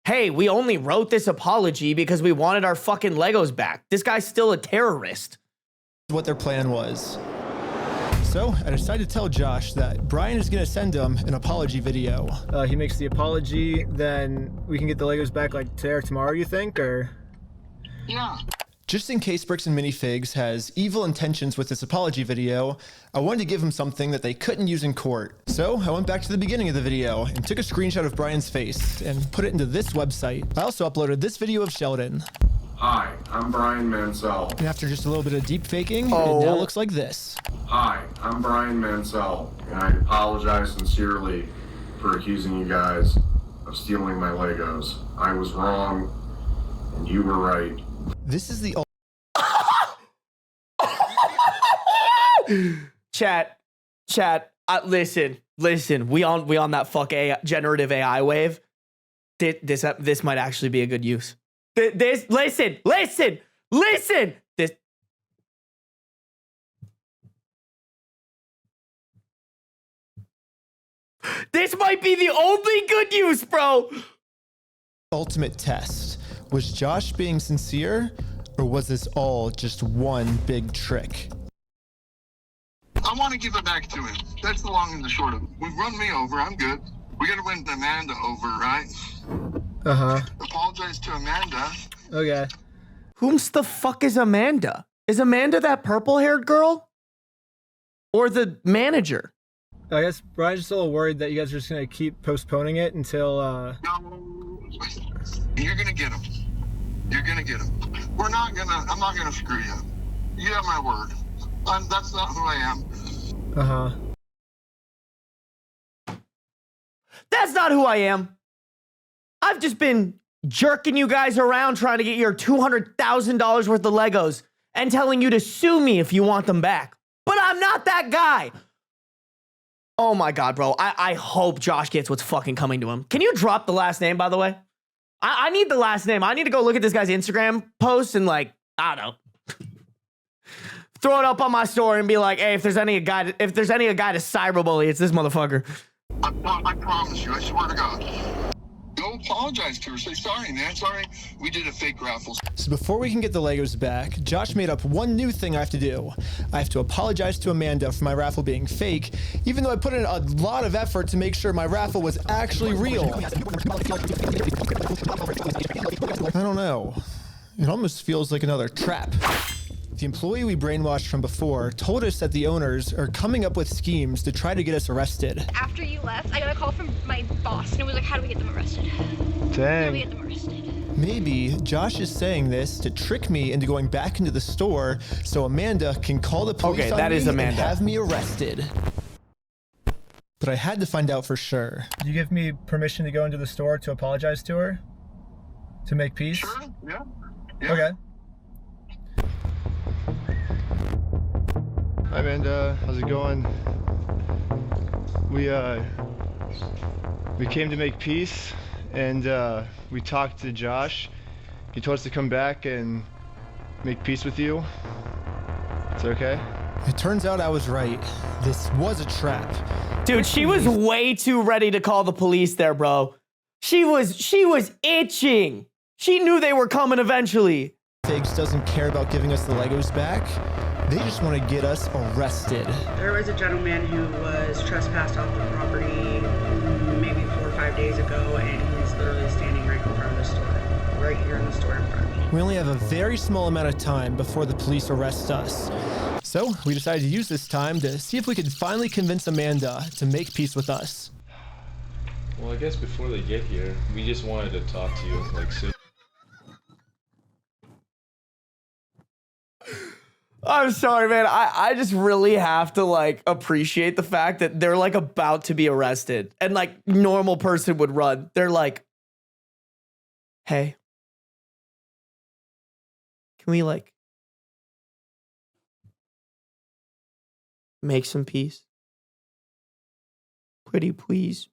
hey, we only wrote this apology because we wanted our fucking Legos back. This guy's still a terrorist. What their plan was. So I decided to tell Josh that Brian is going to send him an apology video. He makes the apology, then we can get the Legos back like today or tomorrow, you think, or? Yeah. Just in case Bricks and Minifigs has evil intentions with this apology video, I wanted to give him something that they couldn't use in court. So I went back to the beginning of the video and took a screenshot of Brian's face and put it into this website. I also uploaded this video of Sheldon. Hi, I'm Brian Mansell. And after just a little bit of deep faking, it now looks like this. Hi, I'm Brian Mansell, and I apologize sincerely for accusing you guys of stealing my Legos. I was wrong, and you were right. This is the Chat, listen. We on that fuck generative AI wave. This might actually be a good use. Listen. This might be the only good use, bro. Ultimate test. Was Josh being sincere, or was this all just one big trick? I want to give it back to him. That's the long and the short of it. We've run me over. I'm good. We got to win Amanda over, right? Uh-huh. Apologize to Amanda. Okay. Whom's the fuck is Amanda? Is Amanda that purple-haired girl? Or the manager? I guess Brian's just a little worried that you guys are just going to keep postponing it until, You're going to get him. You're going to get him. I'm not going to screw you. You have my word. That's not who I am. Uh-huh. That's not who I am. I've just been jerking you guys around trying to get your $200,000 worth of Legos and telling you to sue me if you want them back. But I'm not that guy. Oh my God, bro. I hope Josh gets what's fucking coming to him. Can you drop the last name, by the way? I need the last name. I need to go look at this guy's Instagram post and, like, I don't know. Throw it up on my story and be like, hey, if there's any guy to cyberbully, it's this motherfucker. I promise you, I swear to God. Go Go apologize to her. Say, sorry, man. Sorry. We did a fake raffle. So before we can get the Legos back, Josh made up one new thing I have to do. I have to apologize to Amanda for my raffle being fake, even though I put in a lot of effort to make sure my raffle was actually real. I don't know. It almost feels like another trap. The employee we brainwashed from before told us that the owners are coming up with schemes to try to get us arrested. After you left, I got a call from my boss, and it was like, how do we get them arrested? How do we get them arrested? Maybe Josh is saying this to trick me into going back into the store so Amanda can call the police on me and have me arrested. But I had to find out for sure. You give me permission to go into the store to apologize to her? To make peace? Sure, yeah. Okay. Hi Amanda, how's it going? We came to make peace, and we talked to Josh. He told us to come back and make peace with you. It's okay? It turns out I was right. This was a trap. Dude, she was way too ready to call the police there, bro. She was itching. She knew they were coming eventually. Figs doesn't care about giving us the Legos back. They just want to get us arrested. There was a gentleman who was trespassed off the property maybe 4 or 5 days ago, and he's literally standing right in front of the store, right here in the store in front of me. We only have a very small amount of time before the police arrest us. So we decided to use this time to see if we could finally convince Amanda to make peace with us. Well, I guess before they get here, we just wanted to talk to you, like, so. I'm sorry, man. I just really have to, like, appreciate the fact that they're, like, about to be arrested. And, like, normal person would run. They're like, hey, can we, like, make some peace? Pretty please.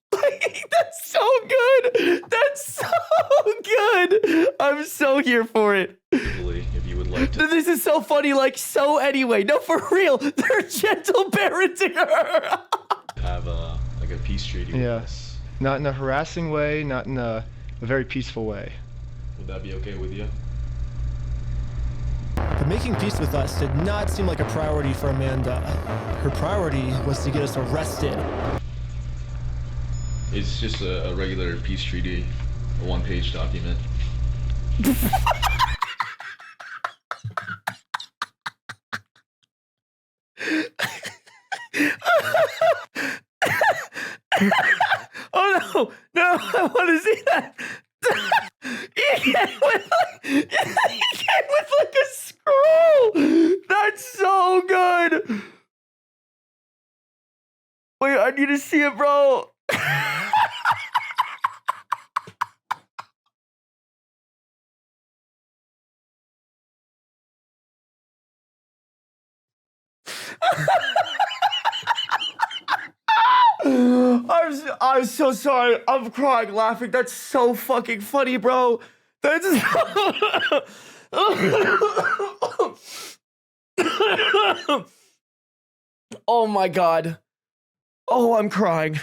That's so good. That's so good. I'm so here for it. If you would like to. This is so funny. Like, so anyway. No, for real. They're gentle parenting her. Have like a peace treaty with us. Not in a harassing way, not in a very peaceful way. Would that be okay with you? But making peace with us did not seem like a priority for Amanda. Her priority was to get us arrested. It's just a regular peace treaty, a one-page document. Oh no, no, I want to see that. He came with like a scroll. That's so good. Wait, I need to see it, bro. I'm so sorry. I'm crying laughing. That's so fucking funny, bro. That's oh my god. Oh, I'm crying.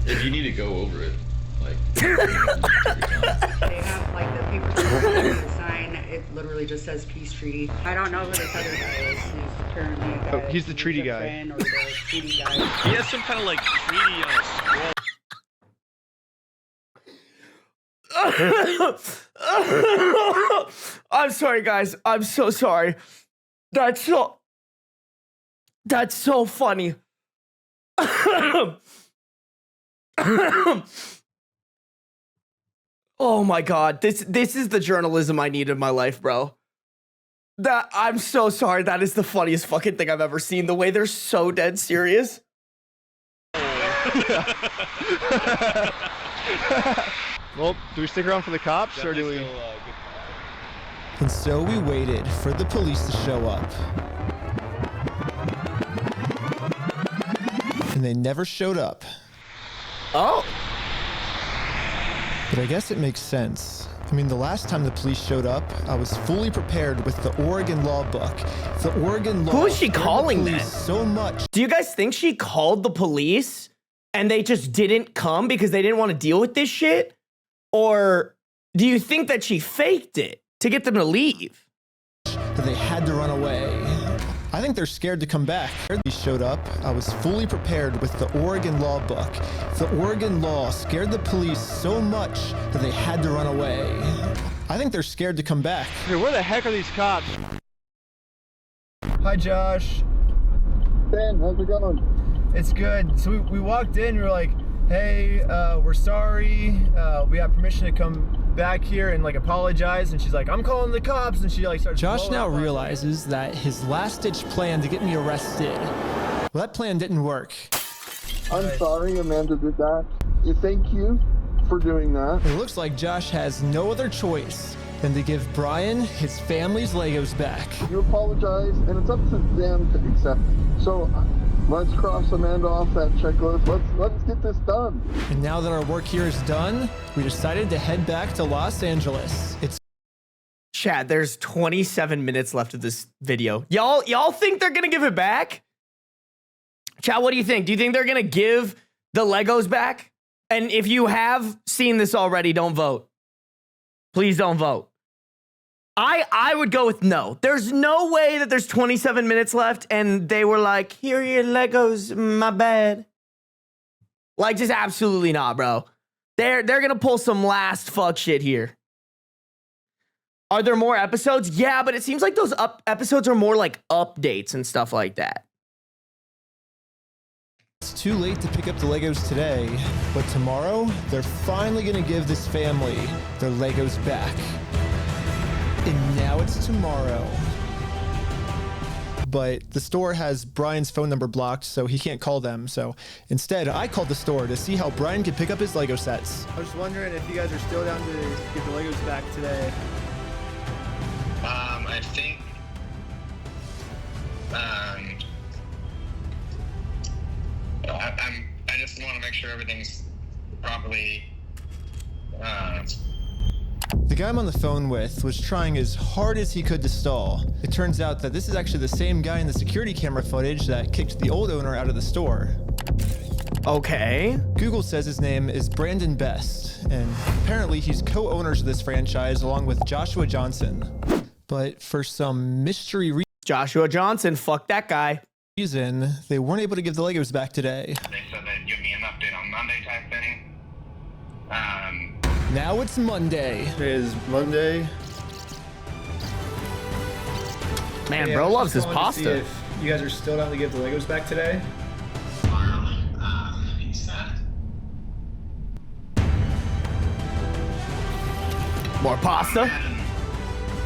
If you need to go over it, like. They have like the paper to sign. It literally just says peace treaty. I don't know who this other guy is. He's apparently a guy. Oh, he's the treaty guy. Friend or the treaty guy. He has some kind of like treaty on a scroll. I'm sorry, guys. I'm so sorry. That's so funny. Oh my god. This is the journalism I need in my life, bro. I'm so sorry. That is the funniest fucking thing I've ever seen. The way they're so dead serious. Well, do we stick around for the cops, or do we? And so we waited for the police to show up. And they never showed up. Oh. But I guess it makes sense. I mean, the last time the police showed up, I was fully prepared with the Oregon law book. The Oregon law. Who is she scared the calling police then? so much. Do you guys think she called the police and they just didn't come because they didn't want to deal with this shit? Or do you think that she faked it to get them to leave? That they had to run away. I think they're scared to come back. When they showed up, I was fully prepared with the Oregon law book. The Oregon law scared the police so much that they had to run away. I think they're scared to come back. Hey, where the heck are these cops? Hi, Josh. Ben, how's it going? It's good. So we walked in, we were like, hey, we're sorry. We have permission to come back here and like apologize. And she's like, I'm calling the cops. And she like starts. Josh now realizes that his last-ditch plan to get me arrested, well, that plan didn't work. I'm sorry Amanda did that. Thank you for doing that. It looks like Josh has no other choice than to give Brian his family's Legos back. You apologize, and it's up to them to accept. So let's cross Amanda off that checklist. Let's get this done. And now that our work here is done, we decided to head back to Los Angeles. It's Chad, there's 27 minutes left of this video. Y'all think they're gonna give it back? Chad, what do you think? Do you think they're gonna give the Legos back? And if you have seen this already, don't vote. Please don't vote. I would go with no. There's no way that there's 27 minutes left and they were like, here are your Legos, my bad. Like, just absolutely not, bro. They're gonna pull some last fuck shit here. Are there more episodes? Yeah, but it seems like those episodes are more like updates and stuff like that. It's too late to pick up the Legos today, but tomorrow, they're finally gonna give this family their Legos back. And now it's tomorrow. But the store has Brian's phone number blocked, so he can't call them. So instead, I called the store to see how Brian could pick up his Lego sets. I was just wondering if you guys are still down to get the Legos back today. I think I just want to make sure everything's properly. The guy I'm on the phone with was trying as hard as he could to stall. It turns out that this is actually the same guy in the security camera footage that kicked the old owner out of the store. Okay. Google says his name is Brandon Best, and apparently he's co-owners of this franchise along with Joshua Johnson. But for some mystery reason, Joshua Johnson, fuck that guy. They weren't able to give the Legos back today. They said they'd give me an update on Monday type thing. Now it's Monday. It is Monday. Man, bro loves his pasta. If you guys are still down to give the Legos back today? He said. More pasta?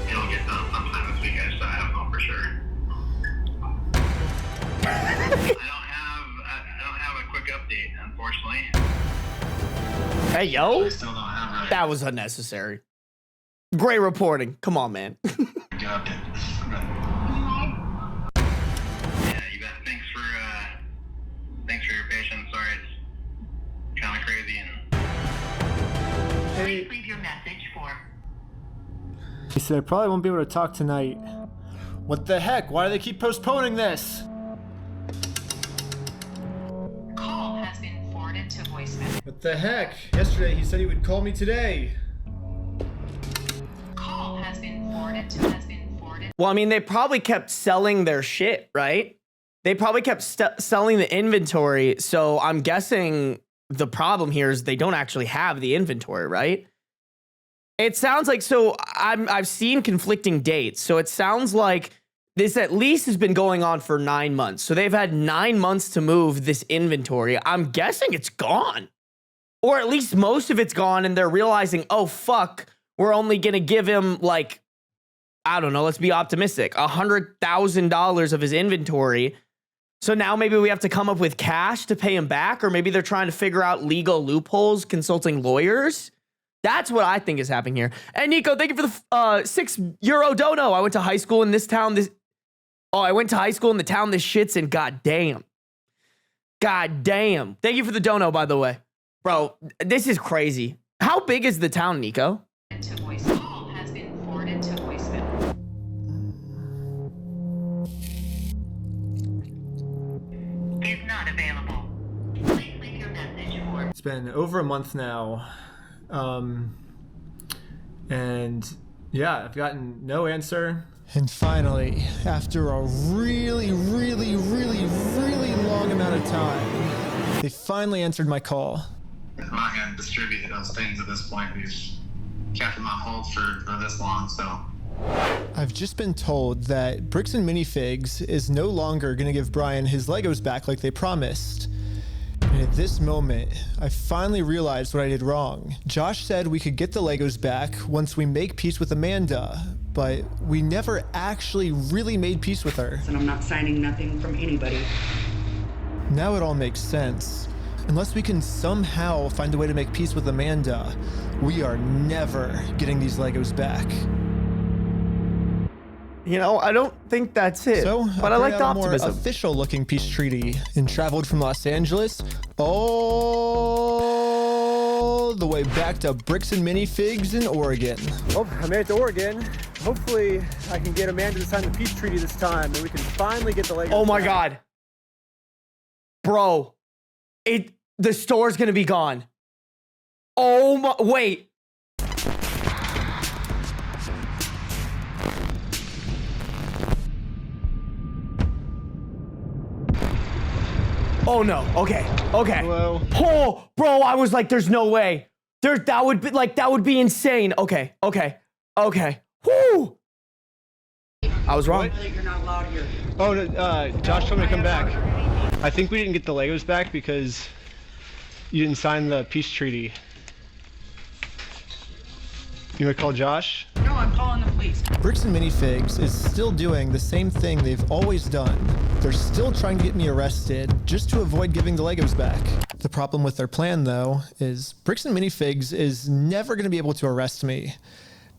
It'll get done sometime this weekend, so I don't know for sure. I don't have a quick update, unfortunately. Hey, yo. I still don't have That was unnecessary. Great reporting. Come on, man. Yeah, you bet. Thanks for your patience. Sorry, it's kind of crazy. Hey. Please leave your message for. He said I probably won't be able to talk tonight. What the heck? Why do they keep postponing this? Call has been forwarded to voicemail. What the heck? Yesterday he said he would call me today. Call has been forwarded to Well, I mean, they probably kept selling their shit, right? They probably kept selling the inventory. So I'm guessing the problem here is they don't actually have the inventory, right? It sounds like, so I've seen conflicting dates. So it sounds like this at least has been going on for 9 months. So they've had 9 months to move this inventory. I'm guessing it's gone. Or at least most of it's gone and they're realizing, oh, fuck, we're only going to give him like, I don't know, let's be optimistic, $100,000 of his inventory. So now maybe we have to come up with cash to pay him back, or maybe they're trying to figure out legal loopholes, consulting lawyers. That's what I think is happening here. And Nico, thank you for the €6 dono. I went to high school in this town. I went to high school in the town this shit's in. God damn. Thank you for the dono, by the way. Bro, this is crazy. How big is the town, Nico? To voicemail. available. Please leave your message for... It's been over a month now. And yeah, I've gotten no answer. And finally, after a really long amount of time, they finally answered my call. I'm not going to distribute those things at this point. We've kept them on hold for this long, so... I've just been told that Bricks and Minifigs is no longer going to give Brian his Legos back like they promised. And at this moment, I finally realized what I did wrong. Josh said we could get the Legos back once we make peace with Amanda, but we never actually really made peace with her. And I'm not signing nothing from anybody. Now it all makes sense. Unless we can somehow find a way to make peace with Amanda, we are never getting these Legos back. You know, I don't think that's it. So, but I like the a more optimism. official-looking peace treaty and traveled from Los Angeles all the way back to Bricks and Minifigs in Oregon. Well, I made it to Oregon. Hopefully, I can get Amanda to sign the peace treaty this time, and we can finally get the Legos. Oh my back. God, bro! The store's gonna be gone. Oh my! Wait. Oh no. Okay. Hello. Oh, bro, I was like, there's no way. That would be insane. Okay. Whoo! I was wrong. You're not allowed here. Oh, Josh told me to come back. I think we didn't get the Legos back because you didn't sign the peace treaty. You want to call Josh? No, I'm calling the police. Bricks and Minifigs is still doing the same thing they've always done. They're still trying to get me arrested just to avoid giving the Legos back. The problem with their plan, though, is Bricks and Minifigs is never going to be able to arrest me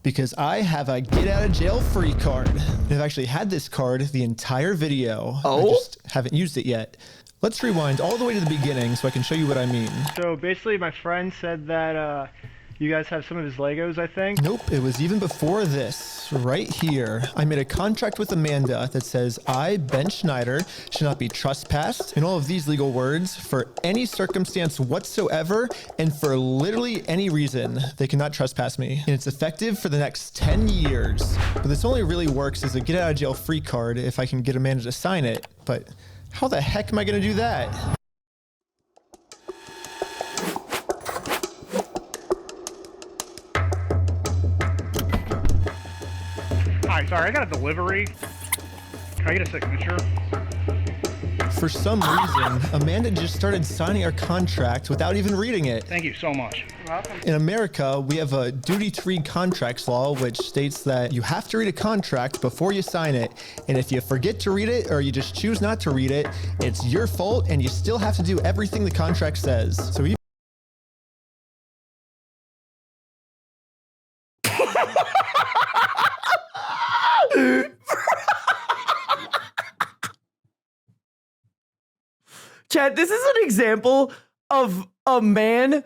because I have a get out of jail free card. And I've actually had this card the entire video. Oh? I just haven't used it yet. Let's rewind all the way to the beginning so I can show you what I mean. So basically my friend said that you guys have some of his Legos, I think? Nope, it was even before this. Right here, I made a contract with Amanda that says I, Ben Schneider, should not be trespassed in all of these legal words for any circumstance whatsoever and for literally any reason. They cannot trespass me. And it's effective for the next 10 years. But this only really works as a get out of jail free card if I can get Amanda to sign it. But how the heck am I going to do that? Hi, sorry, I got a delivery. Can I get a signature? For some reason, Amanda just started signing our contract without even reading it. Thank you so much. You're welcome. In America, we have a duty to read contracts law, which states that you have to read a contract before you sign it. And if you forget to read it or you just choose not to read it, it's your fault and you still have to do everything the contract says. So even Chad, this is an example of a man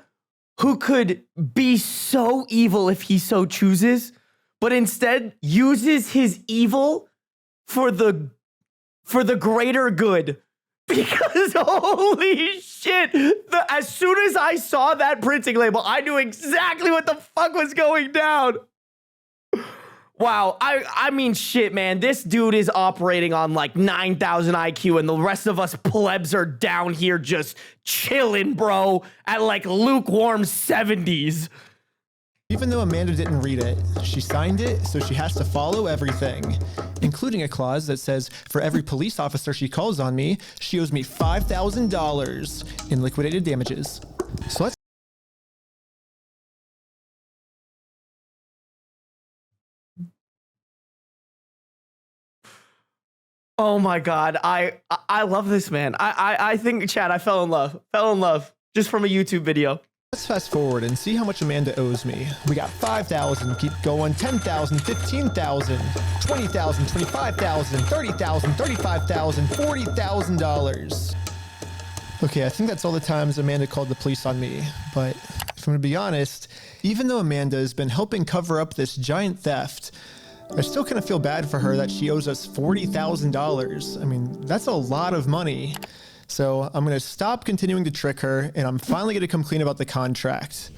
who could be so evil if he so chooses, but instead uses his evil for the greater good. Because holy shit, as soon as I saw that printing label, I knew exactly what the fuck was going down. Wow, I mean, shit, man. This dude is operating on like 9,000 IQ, and the rest of us plebs are down here just chilling, bro, at like lukewarm 70s. Even though Amanda didn't read it, she signed it, so she has to follow everything, including a clause that says for every police officer she calls on me, she owes me $5,000 in liquidated damages. So let's Oh my God, I love this man. I think, Chad, I fell in love just from a YouTube video. Let's fast forward and see how much Amanda owes me. We got 5,000, keep going, 10,000, 15,000, 20,000, 25,000, 30,000, 35,000, $40,000. Okay, I think that's all the times Amanda called the police on me. But if I'm gonna be honest, even though Amanda has been helping cover up this giant theft, I still kind of feel bad for her that she owes us $40,000. I mean, that's a lot of money. So I'm going to stop continuing to trick her, and I'm finally going to come clean about the contract.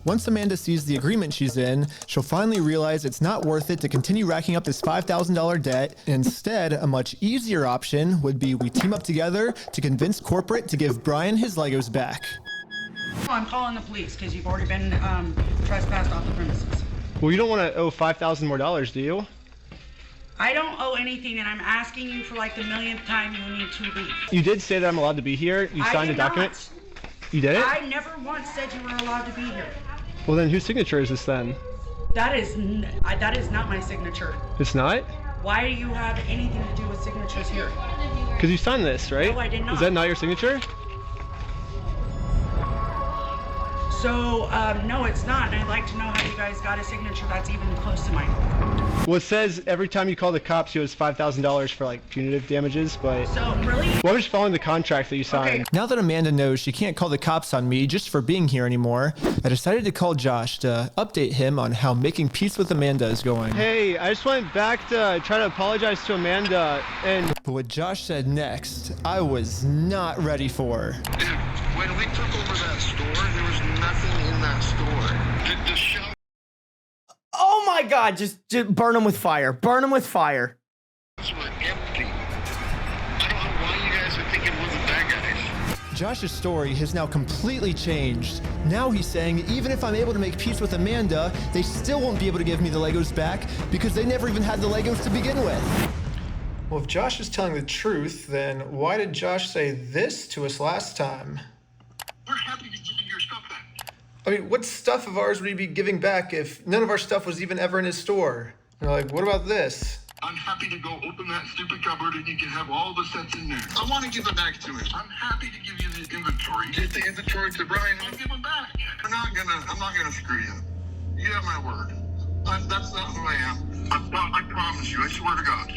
Once Amanda sees the agreement she's in, she'll finally realize it's not worth it to continue racking up this $5,000 debt. Instead, a much easier option would be we team up together to convince corporate to give Brian his Legos back. I'm calling the police because you've already been trespassed off the premises. Well, you don't want to owe $5,000 more, do you? I don't owe anything, and I'm asking you for like the millionth time you need to leave. You did say that I'm allowed to be here. You signed a document. Not. You did it? I never once said you were allowed to be here. Well, then whose signature is this then? That is not my signature. It's not? Why do you have anything to do with signatures here? Because you signed this, right? No, I did not. Is that not your signature? So, no, it's not, and I'd like to know how you guys got a signature that's even close to mine. Well, it says every time you call the cops, you owe $5,000 for like punitive damages, but... So, really? Well, I'm just following the contract that you signed. Okay. Now that Amanda knows she can't call the cops on me just for being here anymore, I decided to call Josh to update him on how making peace with Amanda is going. Hey, I just went back to try to apologize to Amanda, and... But what Josh said next, I was not ready for. Dude, when we took over that store, there was nothing in that store. The show. Oh my God, just burn them with fire. Burn them with fire. Were empty. I don't know why you guys are thinking we're the bad guys. Josh's story has now completely changed. Now he's saying even if I'm able to make peace with Amanda, they still won't be able to give me the Legos back because they never even had the Legos to begin with. Well, if Josh is telling the truth, then why did Josh say this to us last time? We're happy to give you your stuff back. I mean, what stuff of ours would he be giving back if none of our stuff was even ever in his store? And they're like, what about this? I'm happy to go open that stupid cupboard and you can have all the sets in there. I want to give it back to him. I'm happy to give you the inventory. Give the inventory to Brian and I'll give him back. I'm not gonna screw you. You have my word. That's not who I am. I promise you. I swear to God.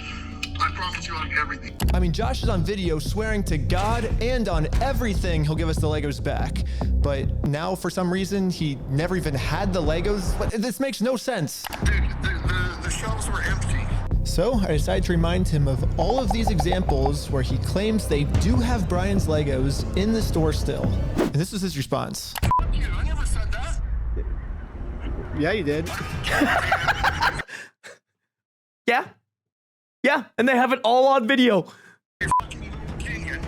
I promise you on everything. I mean, Josh is on video swearing to God and on everything he'll give us the Legos back. But now, for some reason, he never even had the Legos. But this makes no sense. Dude, the shelves were empty. So I decided to remind him of all of these examples where he claims they do have Brian's Legos in the store still. And this was his response. Fuck you, I never said that. Yeah, you did. Yeah. Yeah, and they have it all on video. Your fucking opinion.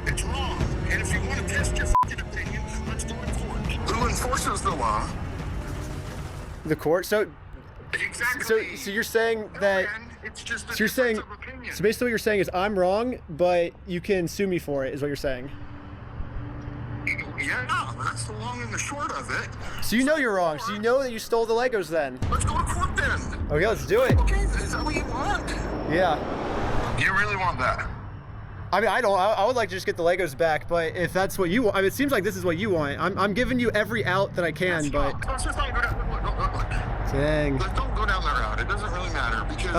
It's wrong. And if you want to test your fucking opinion, let's go to court. Who enforces the law? The court? So Exactly. So you're saying that It's just a so you're saying difference of opinion. so basically what you're saying is I'm wrong, but you can sue me for it, is what you're saying. Yeah, that's the long and the short of it. So you know you're wrong. So you know that you stole the Legos then. Let's go to court then. Okay, let's do it. Okay, is that what you want? Yeah. You really want that? I mean, I would like to just get the Legos back, but if that's what you want, I mean, it seems like this is what you want. I'm giving you every out that I can, but. Let's just not go down. Look. Dang. Don't go down that route. It doesn't really matter because.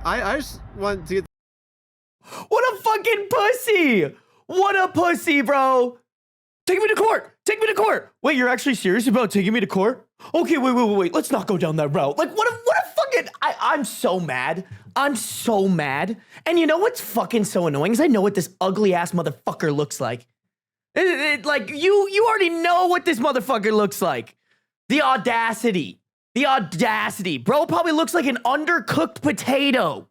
I just want to get. What a fucking pussy! What a pussy, bro! Take me to court! Take me to court! Wait, you're actually serious about taking me to court? Okay, wait. Let's not go down that route. Like, what a fucking... I'm so mad. I'm so mad. And you know what's fucking so annoying is I know what this ugly-ass motherfucker looks like. Like, you already know what this motherfucker looks like. The audacity. The audacity. Bro probably looks like an undercooked potato.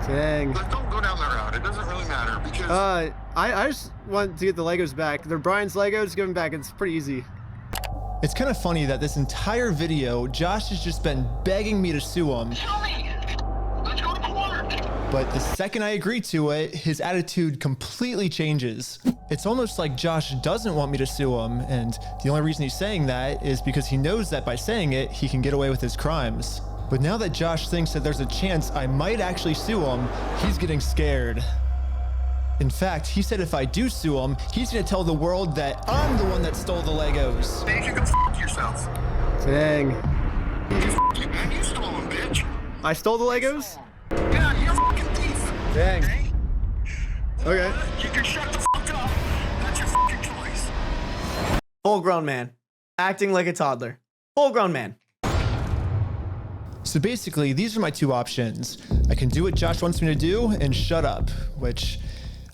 Dang. Don't go down that route. It doesn't really matter because. I just want to get the Legos back. They're Brian's Legos. Give them back. It's pretty easy. It's kind of funny that this entire video, Josh has just been begging me to sue him. Sue me. Let's go to court. But the second I agree to it, his attitude completely changes. It's almost like Josh doesn't want me to sue him, and the only reason he's saying that is because he knows that by saying it, he can get away with his crimes. But now that Josh thinks that there's a chance I might actually sue him, he's getting scared. In fact, he said if I do sue him, he's gonna tell the world that I'm the one that stole the Legos. Then you can go f*** yourself. Dang. You, man, you stole them, bitch. I stole the Legos? Yeah, you're a fucking thief. Dang. Okay? Okay. You can shut the fuck up. That's your fucking choice. Full grown man. Acting like a toddler. Full grown man. So basically, these are my two options. I can do what Josh wants me to do and shut up, which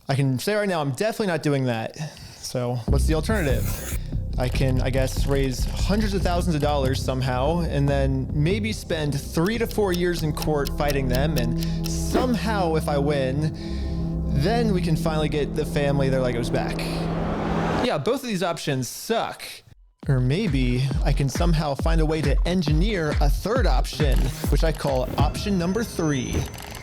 I can say right now, I'm definitely not doing that. So what's the alternative? I can, I guess, raise hundreds of thousands of dollars somehow, and then maybe spend 3 to 4 years in court fighting them, and somehow if I win, then we can finally get the family their Legos back. Yeah, both of these options suck. Or maybe I can somehow find a way to engineer a third option, which I call option number 3.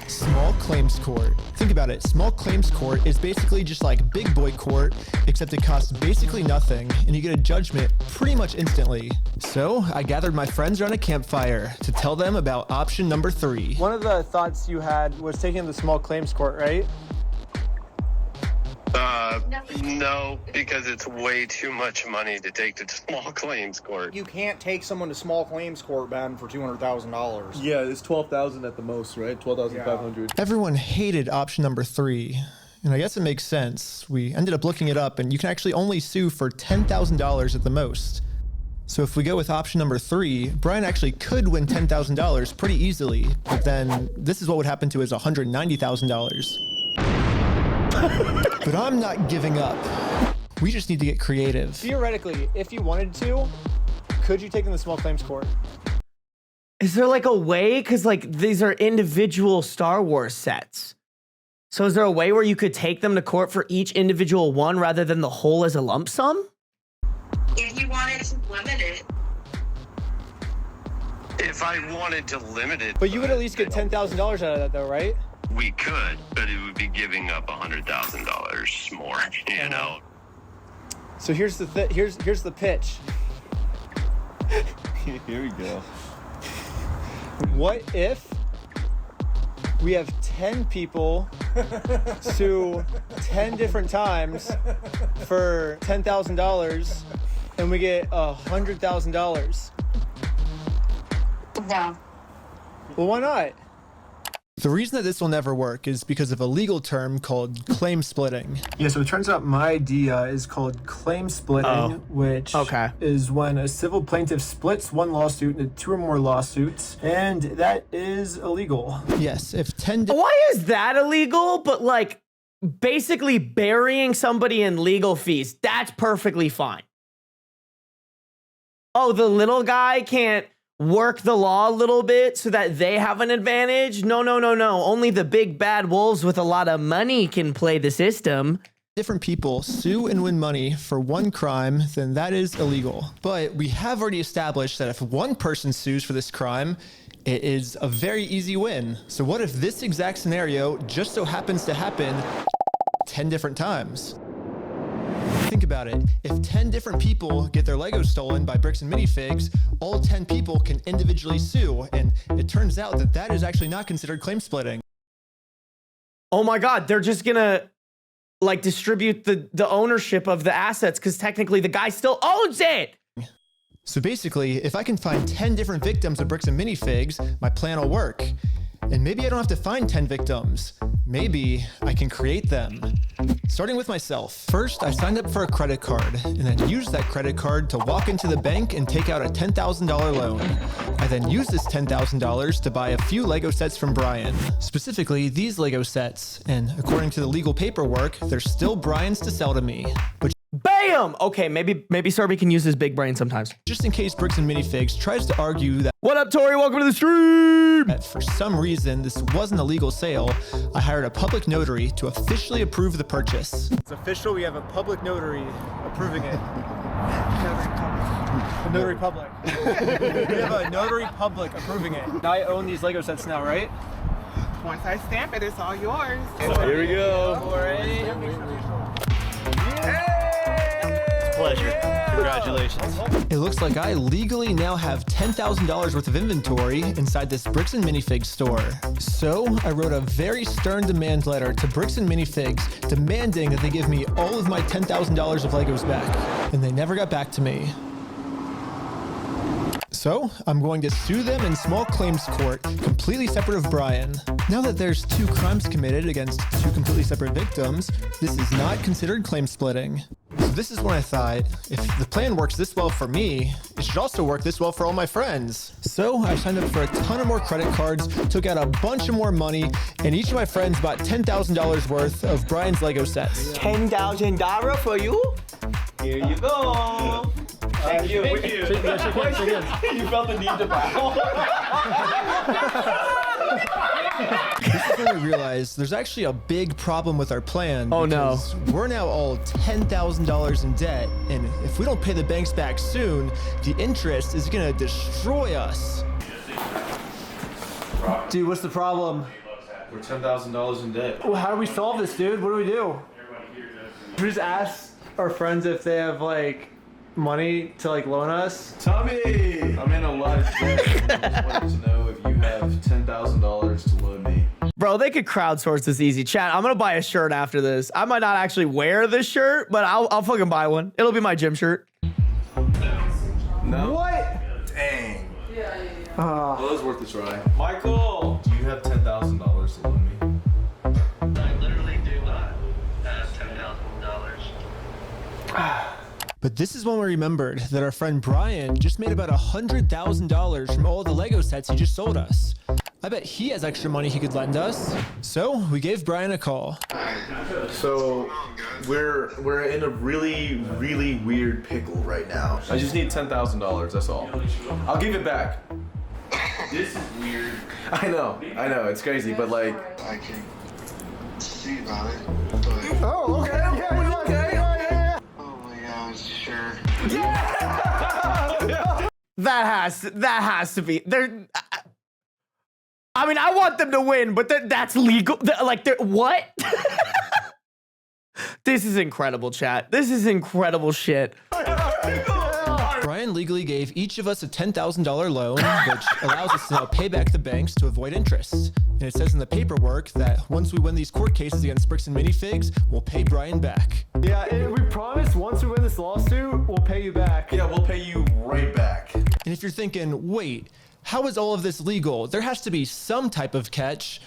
Small claims court. Think about it. Small claims court is basically just like big boy court, except it costs basically nothing, and you get a judgment pretty much instantly. So I gathered my friends around a campfire to tell them about option number 3. One of the thoughts you had was taking the small claims court, right? No, because it's way too much money to take to small claims court. You can't take someone to small claims court, Ben, for $200,000. Yeah, it's $12,000 at the most, right? $12,500. Everyone hated option number 3. And I guess it makes sense. We ended up looking it up, and you can actually only sue for $10,000 at the most. So if we go with option number 3, Brian actually could win $10,000 pretty easily, but then this is what would happen to his $190,000. But I'm not giving up. We just need to get creative. Theoretically, if you wanted to, could you take them to small claims court? Is there like a way? Because like these are individual Star Wars sets. So is there a way where you could take them to court for each individual one rather than the whole as a lump sum? If you wanted to limit it. If I wanted to limit it. But you would at least get $10,000 out of that though, right? We could, but it would be giving up $100,000 more, you know? So here's the here's the pitch. Here we go. What if we have 10 people sue 10 different times for $10,000 and we get $100,000? No. Well, why not? The reason that this will never work is because of a legal term called claim splitting. Yeah, so it turns out my idea is called claim splitting, which is when a civil plaintiff splits one lawsuit into 2 or more lawsuits, and that is illegal. Yes, if 10... Why is that illegal? But like basically burying somebody in legal fees, that's perfectly fine. Oh, the little guy can't work the law a little bit so that they have an advantage? No. Only the big bad wolves with a lot of money can play the system. Different people sue and win money for one crime, then that is illegal. But we have already established that if one person sues for this crime, it is a very easy win. So what if this exact scenario just so happens to happen 10 different times? Think about it. If 10 different people get their Legos stolen by Bricks and Minifigs, all 10 people can individually sue, and it turns out that that is actually not considered claim splitting. Oh my God, they're just gonna like distribute the ownership of the assets because technically the guy still owns it. So basically, if I can find 10 different victims of Bricks and Minifigs, my plan will work. And maybe I don't have to find 10 victims. Maybe I can create them. Starting with myself. First, I signed up for a credit card and then used that credit card to walk into the bank and take out a $10,000 loan. I then used this $10,000 to buy a few Lego sets from Brian. Specifically, these Lego sets. And according to the legal paperwork, they're still Brian's to sell to me. But bam! Okay, maybe Sarby can use his big brain sometimes. Just in case Bricks and Minifigs tries to argue that... What up, Tori? Welcome to the stream! That for some reason, this wasn't a legal sale, I hired a public notary to officially approve the purchase. It's official. We have a public notary approving it. Notary public. We have a notary public approving it. I own these Lego sets now, right? Once I stamp it, it's all yours. Here we go. Pleasure. Congratulations. It looks like I legally now have $10,000 worth of inventory inside this Bricks and Minifigs store. So I wrote a very stern demand letter to Bricks and Minifigs demanding that they give me all of my $10,000 of Legos back. And they never got back to me. So I'm going to sue them in small claims court, completely separate of Brian. Now that there's 2 crimes committed against 2 completely separate victims, this is not considered claim splitting. So this is when I thought, if the plan works this well for me, it should also work this well for all my friends. So I signed up for a ton of more credit cards, took out a bunch of more money, and each of my friends bought $10,000 worth of Brian's Lego sets. $10,000 for you? Here you go. Thank you. Thank you. Shake hands. You felt the need to bow. This is when we realized there's actually a big problem with our plan. Oh, no. We're now all $10,000 in debt, and if we don't pay the banks back soon, the interest is gonna destroy us. Dude, what's the problem? We're $10,000 in debt. Well, how do we solve this, dude? What do we do? We just ask our friends if they have like money to like loan us. Tommy! I'm in a lot of debt. I just wanted to know if you have $10,000 to loan me. Bro, they could crowdsource this easy. Chat, I'm gonna buy a shirt after this. I might not actually wear this shirt, but I'll fucking buy one. It'll be my gym shirt. No? What? Dang. Oh. Well, it was worth a try. Michael! Do you have $10,000 to loan me? I literally do not have $10,000. But this is when we remembered that our friend Brian just made about $100,000 from all the Lego sets he just sold us. I bet he has extra money he could lend us. So we gave Brian a call. So we're in a really weird pickle right now. I just need $10,000, that's all. I'll give it back. This is weird. I know, it's crazy, but like... I can see about it. Oh, okay. Oh my gosh, sure. That has to be there. I mean, I want them to win, but that's legal. Like, what? This is incredible, chat. This is incredible shit. Brian legally gave each of us a $10,000 loan, which allows us to now pay back the banks to avoid interest. And it says in the paperwork that once we win these court cases against Bricks and Minifigs, we'll pay Brian back. Yeah, and we promise once we win this lawsuit, we'll pay you back. Yeah, we'll pay you right back. And if you're thinking, wait, how is all of this legal? There has to be some type of catch.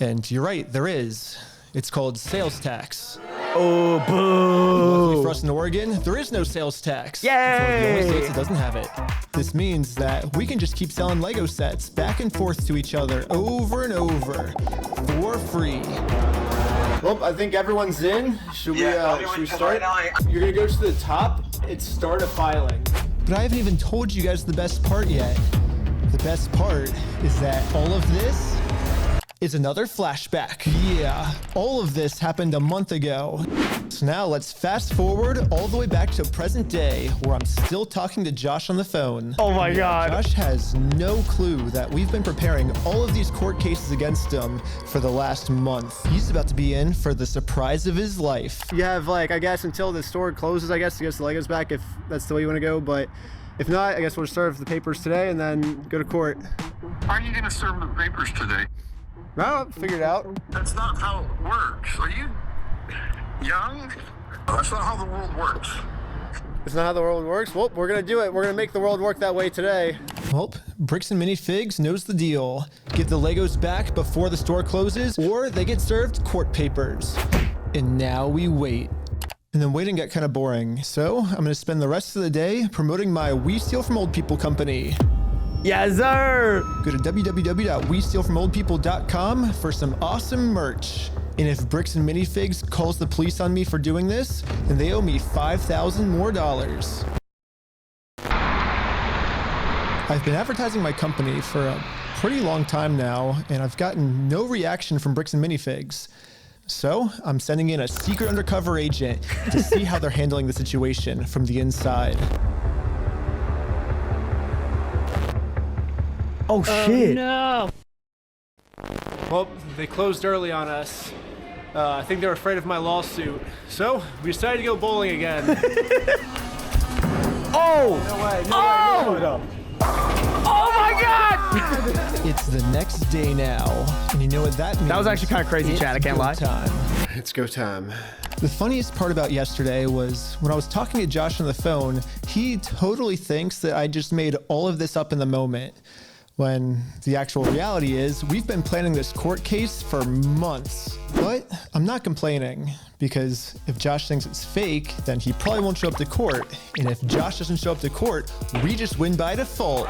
And you're right, there is. It's called sales tax. Oh, boo. Luckily for us in Oregon, there is no sales tax. Yay! It's one of the only states that doesn't have it. This means that we can just keep selling Lego sets back and forth to each other over and over for free. Well, I think everyone's in. Should we start? You're gonna go to the top. It's start a filing. But I haven't even told you guys the best part yet. The best part is that all of this is another flashback. Yeah, all of this happened a month ago. So now let's fast forward all the way back to present day, where I'm still talking to Josh on the phone. Oh my God. Josh has no clue that we've been preparing all of these court cases against him for the last month. He's about to be in for the surprise of his life. You have like, I guess until the store closes, I guess, to get the Legos back if that's the way you want to go. But if not, I guess we'll serve the papers today and then go to court. Are you gonna serve the papers today? Well, figure it out. That's not how it works. Are you young? That's not how the world works. It's not how the world works? Well, we're gonna do it. We're gonna make the world work that way today. Well, Bricks and Minifigs knows the deal. Get the Legos back before the store closes, or they get served court papers. And now we wait. And then waiting got kind of boring, so I'm gonna spend the rest of the day promoting my We Steal From Old People company. Yes, sir. Go to www.westealfromoldpeople.com for some awesome merch. And if Bricks and Minifigs calls the police on me for doing this, then they owe me $5,000 more. I've been advertising my company for a pretty long time now, and I've gotten no reaction from Bricks and Minifigs. So I'm sending in a secret undercover agent to see how they're handling the situation from the inside. Oh shit. No. Well, they closed early on us. I think they were afraid of my lawsuit. So we decided to go bowling again. Oh! No way, Oh my God! It's the next day now, and you know what that means? That was actually kind of crazy, Chad. I can't lie. It's go time. The funniest part about yesterday was when I was talking to Josh on the phone, he totally thinks that I just made all of this up in the moment. When the actual reality is, we've been planning this court case for months. But I'm not complaining, because if Josh thinks it's fake, then he probably won't show up to court. And if Josh doesn't show up to court, we just win by default.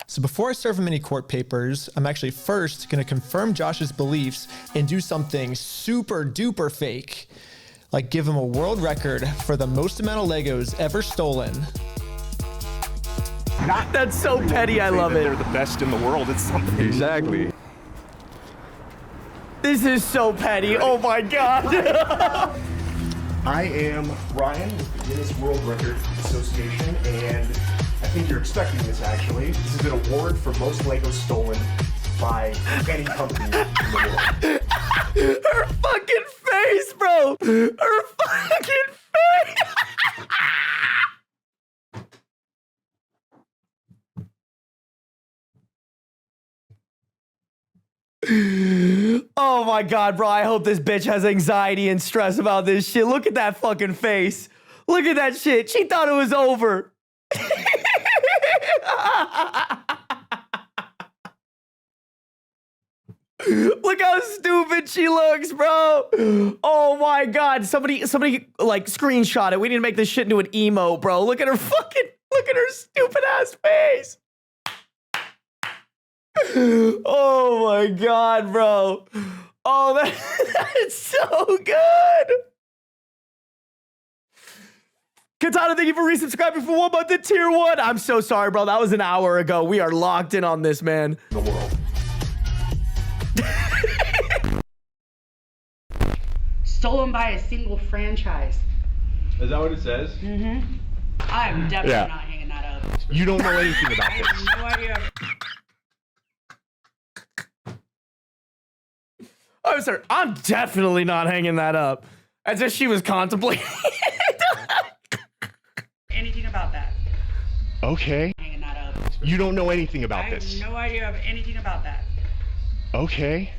So before I serve him any court papers, I'm actually first gonna confirm Josh's beliefs and do something super duper fake. Like give him a world record for the most amount of Legos ever stolen. That's so petty, I love it. They're the best in the world. It's something. Exactly. This is so petty. Oh my God. I am Ryan with the Guinness World Records Association, and I think you're expecting this actually. This is an award for most Legos stolen by any company in the world. Her fucking face, bro. Her fucking face. Oh my God, bro. I hope this bitch has anxiety and stress about this shit. Look at that fucking face. Look at that shit. She thought it was over. Look how stupid she looks, bro. Oh my God. Somebody like screenshot it. We need to make this shit into an emo, bro. Look at her stupid ass face. Oh my God, bro. Oh, that's so good. Katana, thank you for resubscribing for 1 month at tier 1. I'm so sorry, bro. That was an hour ago. We are locked in on this, man. The world. Stolen by a single franchise. Is that what it says? Mm-hmm. I'm definitely not hanging that up. You don't know anything about I this. have no idea. I'm sorry. I'm definitely not hanging that up. As if she was contemplating. Anything about that. Okay. Hanging that up. You don't know anything about this. I have no idea of anything about that. Okay.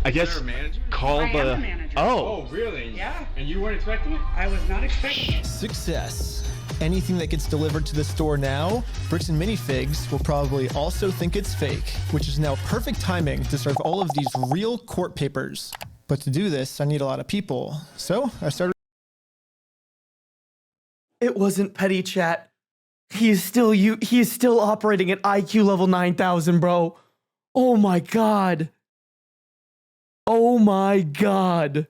I guess call I the. am a manager. Oh. Really? Yeah. And you weren't expecting it? I was not expecting it. Success. Anything that gets delivered to the store now, Bricks and Minifigs will probably also think it's fake, which is now perfect timing to serve all of these real court papers. But to do this, I need a lot of people. So I started. It wasn't petty, chat. He is still operating at IQ level 9,000, bro. Oh my God. Oh my God.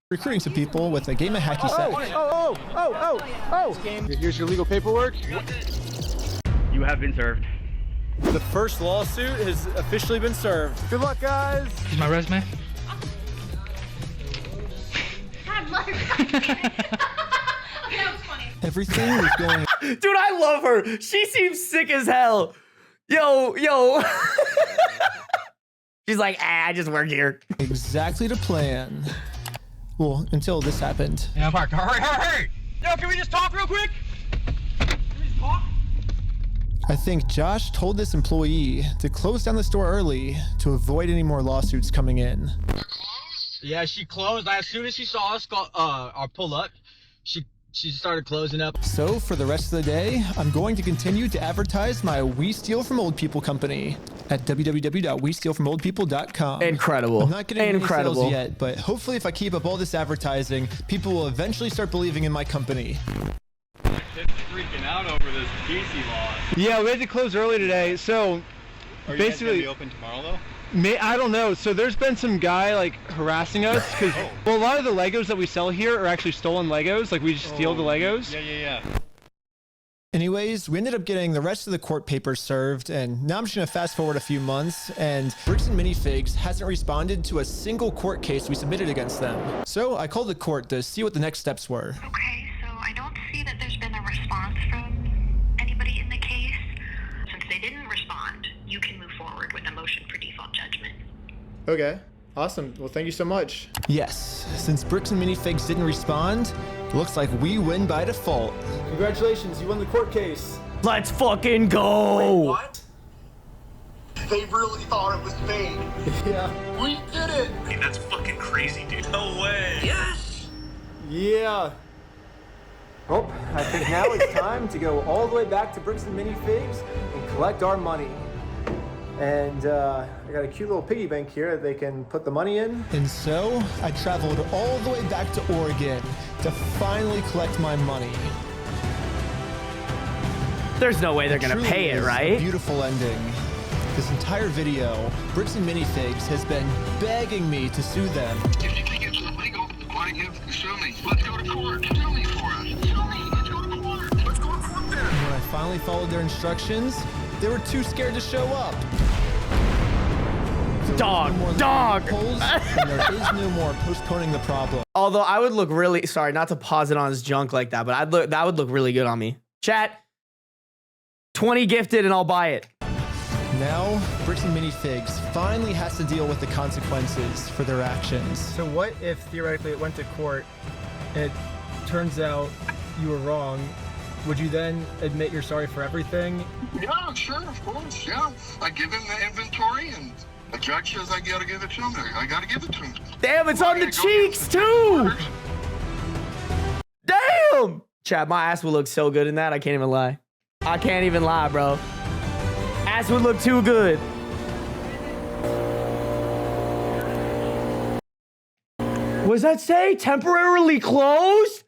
Recruiting some people with a game of hacky sack. Here's your legal paperwork. You have been served. The first lawsuit has officially been served. Good luck, guys. Here's my resume. Everything was going. Dude, I love her. She seems sick as hell. Yo. She's like, I just work here. Exactly to plan. Well, until this happened. Yeah, Park. Hurry! Yo, can we just talk real quick? Can we just talk? I think Josh told this employee to close down the store early to avoid any more lawsuits coming in. Yeah, she closed. As soon as she saw us pull up, she started closing up. So for the rest of the day, I'm going to continue to advertise my We Steal From Old People company at www.westealfromoldpeople.com. Incredible. I'm not getting any Incredible. sales yet, but hopefully if I keep up all this advertising, people will eventually start believing in my company. It's freaking out over this PC law. Yeah, we had to close early today, so Are you basically guys gonna be open tomorrow though? I don't know. So there's been some guy like harassing us because well, a lot of the Legos that we sell here are actually stolen Legos. Like we just steal the Legos. Yeah. Anyways, we ended up getting the rest of the court papers served, and now I'm just gonna fast forward a few months, and Bricks and Minifigs hasn't responded to a single court case we submitted against them. So I called the court to see what the next steps were. Okay, so I don't see that there's been a response from anybody in the case. Since they didn't respond, you can move forward with a motion for default judgment. Okay, awesome. Well, thank you so much. Yes, since Bricks and Minifigs didn't respond, it looks like we win by default. Congratulations, you won the court case. Let's fucking go. Wait, what? They really thought it was fake. Yeah. We did it. Hey, that's fucking crazy, dude. No way. Yes. Yeah. Well, I think now it's time to go all the way back to Bricks and Minifigs and collect our money. And I got a cute little piggy bank here that they can put the money in. And so I traveled all the way back to Oregon to finally collect my money. There's no way they're gonna pay it, right? A beautiful ending. This entire video, Bricks and Minifigs has been begging me to sue them. If you think it's illegal, why don't you sue me? Let's go to court. Sue me for us. Sue me. Let's go to court. Let's go to court then. And when I finally followed their instructions, they were too scared to show up. So Dog. And there is no more postponing the problem. Although I would look really, sorry, not to pause it on his junk like that, but that would look really good on me. Chat, 20 gifted and I'll buy it. Now, Bricks and Minifigs finally has to deal with the consequences for their actions. So what if theoretically it went to court and it turns out you were wrong? Would you then admit you're sorry for everything? Yeah, sure, of course, yeah. I give him the inventory and the judge says I gotta give it to him. I gotta give it to him. Damn, it's on the cheeks too! Damn! Chat, my ass would look so good in that, I can't even lie. I can't even lie, bro. Ass would look too good. What does that say? Temporarily closed?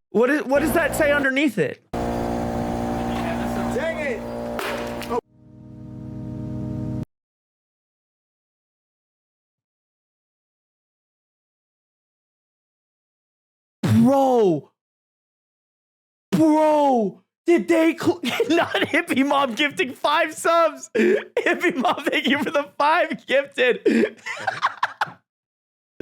What does that say underneath it? Dang it! Bro, did they not Hippie Mom gifting 5 subs? Hippie Mom, thank you for the 5 gifted.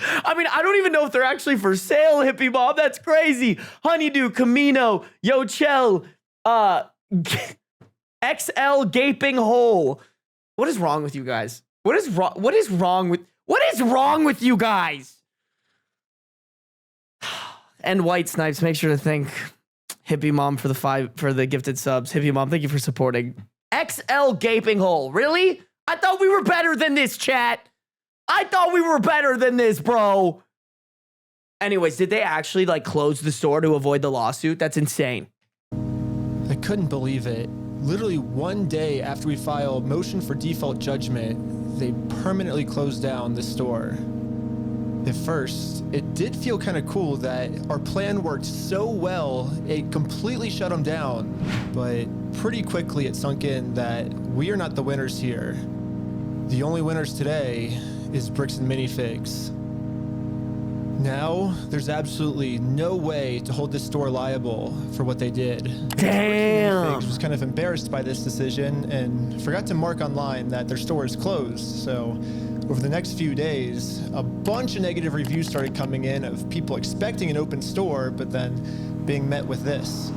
I mean, I don't even know if they're actually for sale, Hippie Mom. That's crazy. Honeydew, Camino, Yochel, XL Gaping Hole. What is wrong with you guys? What is wrong with you guys? And White Snipes, make sure to thank Hippie Mom for the gifted subs. Hippie Mom, thank you for supporting. XL Gaping Hole. Really? I thought we were better than this, chat. I thought we were better than this, bro. Anyways, did they actually like close the store to avoid the lawsuit? That's insane. I couldn't believe it. Literally one day after we filed motion for default judgment, they permanently closed down the store. At first, it did feel kind of cool that our plan worked so well, it completely shut them down. But pretty quickly it sunk in that we are not the winners here. The only winners today is Bricks and Minifigs. Now, there's absolutely no way to hold this store liable for what they did. Damn! Minifigs was kind of embarrassed by this decision and forgot to mark online that their store is closed. So over the next few days, a bunch of negative reviews started coming in of people expecting an open store, but then being met with this.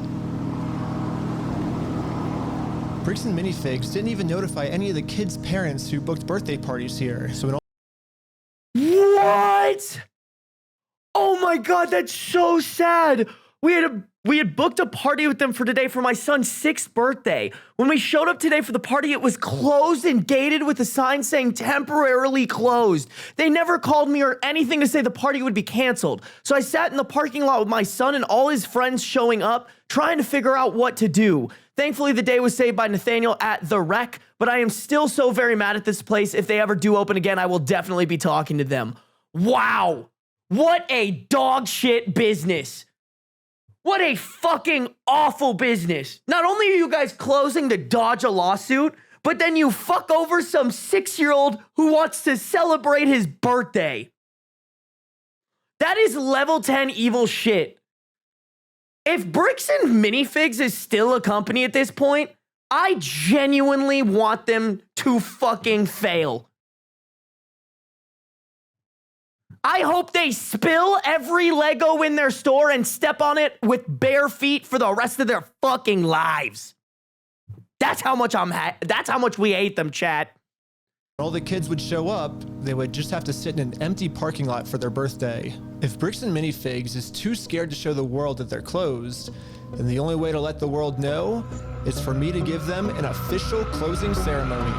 Bricks and Minifigs didn't even notify any of the kids' parents who booked birthday parties here. So What? Oh my god, that's so sad. We had booked a party with them for today for my son's 6th birthday. When we showed up today for the party, it was closed and gated with a sign saying temporarily closed. They never called me or anything to say the party would be canceled. So I sat in the parking lot with my son and all his friends showing up, trying to figure out what to do. Thankfully, the day was saved by Nathaniel at The Rec, but I am still so very mad at this place. If they ever do open again, I will definitely be talking to them. Wow. What a dog shit business. What a fucking awful business. Not only are you guys closing to dodge a lawsuit, but then you fuck over some 6-year-old who wants to celebrate his birthday. That is level 10 evil shit. If Bricks and Minifigs is still a company at this point, I genuinely want them to fucking fail. I hope they spill every Lego in their store and step on it with bare feet for the rest of their fucking lives. That's how much that's how much we hate them, chat. All the kids would show up, they would just have to sit in an empty parking lot for their birthday. If Bricks and Minifigs is too scared to show the world that they're closed, then the only way to let the world know is for me to give them an official closing ceremony.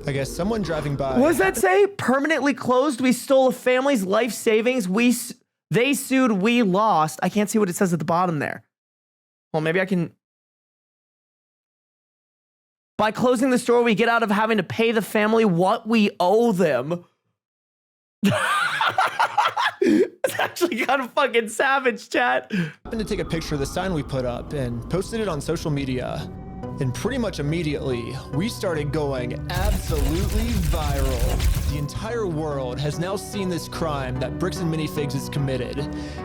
I I guess someone driving by. What does that say? Permanently closed. We stole a family's life savings. They sued. We lost. I can't see what it says at the bottom there. Well, maybe I can. By closing the store, we get out of having to pay the family what we owe them. It's actually kind of fucking savage, chat. I happened to take a picture of the sign we put up and posted it on social media. And pretty much immediately, we started going absolutely viral. The entire world has now seen this crime that Bricks and Minifigs has committed.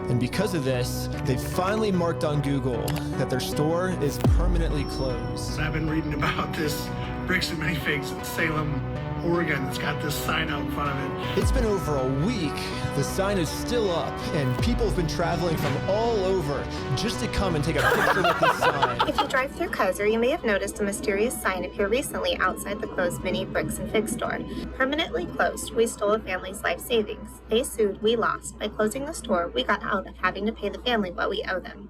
And because of this, they finally marked on Google that their store is permanently closed. I've been reading about this Bricks and Minifigs in Salem, Oregon that's got this sign out in front of it. It's been over a week. The sign is still up, and people have been traveling from all over just to come and take a picture with the sign. If you drive through Kaiser, you may have noticed a mysterious sign appear recently outside the closed Mini Bricks and Fig store. Permanently closed, we stole a family's life savings. They sued, we lost. By closing the store, we got out of having to pay the family what we owe them.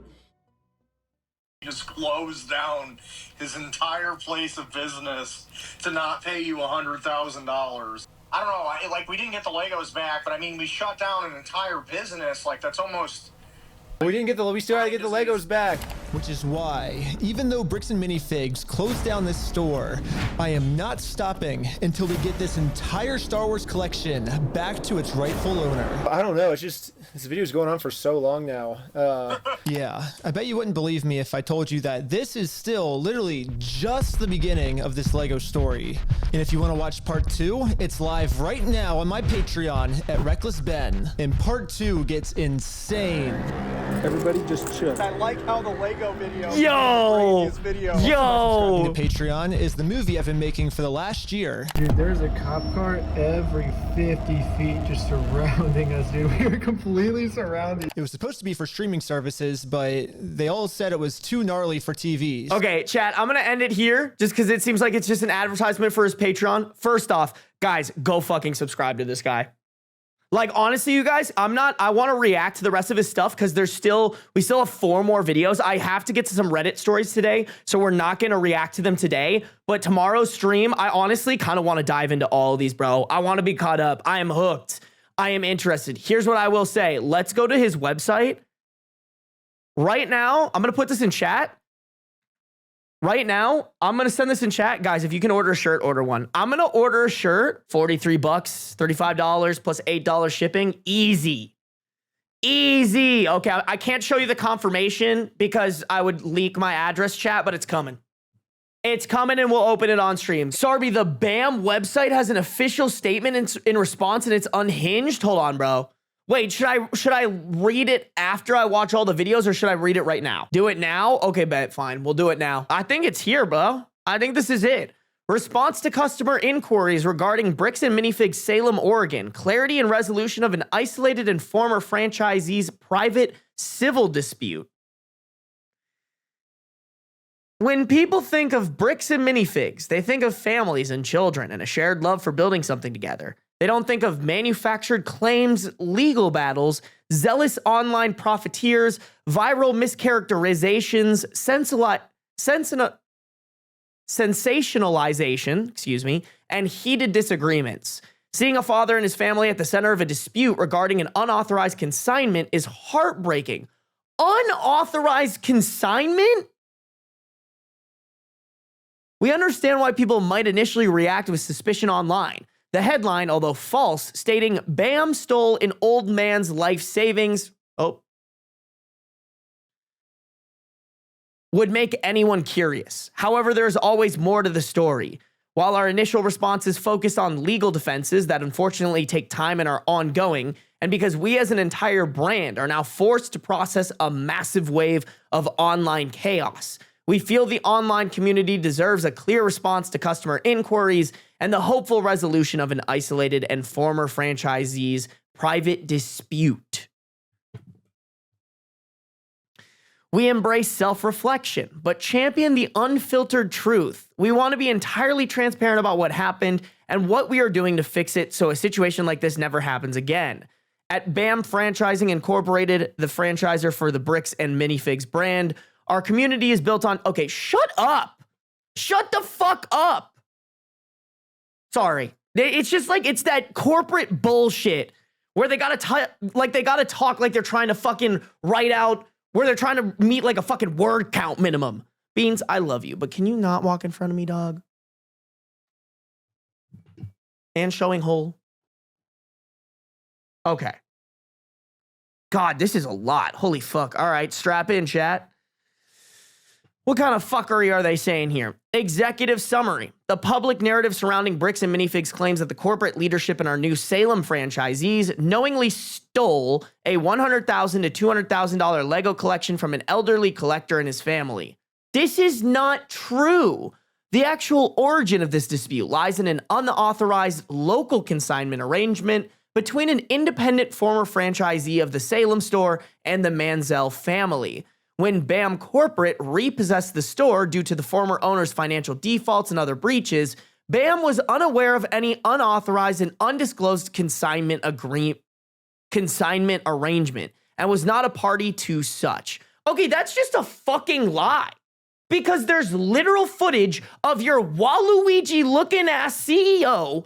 Just closed down his entire place of business to not pay you $100,000. I don't know, like we didn't get the Legos back, but I mean, we shut down an entire business. Like that's almost. We still had to get the Legos back. Which is why, even though Bricks and Minifigs closed down this store, I am not stopping until we get this entire Star Wars collection back to its rightful owner. I don't know, it's just, this video's going on for so long now. Yeah, I bet you wouldn't believe me if I told you that this is still literally just the beginning of this Lego story. And if you want to watch part 2, it's live right now on my Patreon at Reckless Ben. And part 2 gets insane. Everybody just chill. I like how the Lego video. Yo! Yo! The Patreon is the movie I've been making for the last year. Dude, there's a cop car every 50 feet just surrounding us, dude. We were completely surrounded. It was supposed to be for streaming services, but they all said it was too gnarly for TVs. Okay, chat, I'm gonna end it here just because it seems like it's just an advertisement for his Patreon. First off, guys, go fucking subscribe to this guy. Like, honestly, you guys, I want to react to the rest of his stuff because we still have 4 more videos. I have to get to some Reddit stories today, so we're not going to react to them today. But tomorrow's stream, I honestly kind of want to dive into all of these, bro. I want to be caught up. I am hooked. I am interested. Here's what I will say. Let's go to his website. Right now, I'm going to put this in chat. Right now, I'm going to send this in chat. Guys, if you can order a shirt, order one. I'm going to order a shirt, $43, $35 plus $8 shipping. Easy. Easy. Okay, I can't show you the confirmation because I would leak my address, chat, but it's coming. It's coming and we'll open it on stream. Sarby, the BAM website has an official statement in response and it's unhinged. Hold on, bro. Wait, should I read it after I watch all the videos or should I read it right now? Do it now? Okay, bet, fine. We'll do it now. I think it's here, bro. I think this is it. Response to customer inquiries regarding Bricks and Minifigs Salem, Oregon. Clarity and resolution of an isolated and former franchisee's private civil dispute. When people think of Bricks and Minifigs, they think of families and children and a shared love for building something together. They don't think of manufactured claims, legal battles, zealous online profiteers, viral mischaracterizations, sensationalization, and heated disagreements. Seeing a father and his family at the center of a dispute regarding an unauthorized consignment is heartbreaking. Unauthorized consignment? We understand why people might initially react with suspicion online. The headline, although false, stating BAM stole an old man's life savings, would make anyone curious. However, there's always more to the story. While our initial response is focused on legal defenses that unfortunately take time and are ongoing, and because we as an entire brand are now forced to process a massive wave of online chaos, we feel the online community deserves a clear response to customer inquiries and the hopeful resolution of an isolated and former franchisee's private dispute. We embrace self-reflection, but champion the unfiltered truth. We want to be entirely transparent about what happened and what we are doing to fix it so a situation like this never happens again. At BAM Franchising Incorporated, the franchisor for the Bricks and Minifigs brand, our community is built on... Okay, shut up. Shut the fuck up. Sorry. It's just like, it's that corporate bullshit where they gotta talk like they're trying to fucking write out, where they're trying to meet like a fucking word count minimum. Beans, I love you, but can you not walk in front of me, dog? And showing hole. Okay. God, this is a lot. Holy fuck. All right, strap in, chat. What kind of fuckery are they saying here? Executive summary. The public narrative surrounding Bricks and Minifigs claims that the corporate leadership and our new Salem franchisees knowingly stole a $100,000 to $200,000 Lego collection from an elderly collector and his family. This is not true. The actual origin of this dispute lies in an unauthorized local consignment arrangement between an independent former franchisee of the Salem store and the Manziel family. When BAM Corporate repossessed the store due to the former owner's financial defaults and other breaches, BAM was unaware of any unauthorized and undisclosed consignment arrangement and was not a party to such. Okay, that's just a fucking lie. Because there's literal footage of your Waluigi-looking ass CEO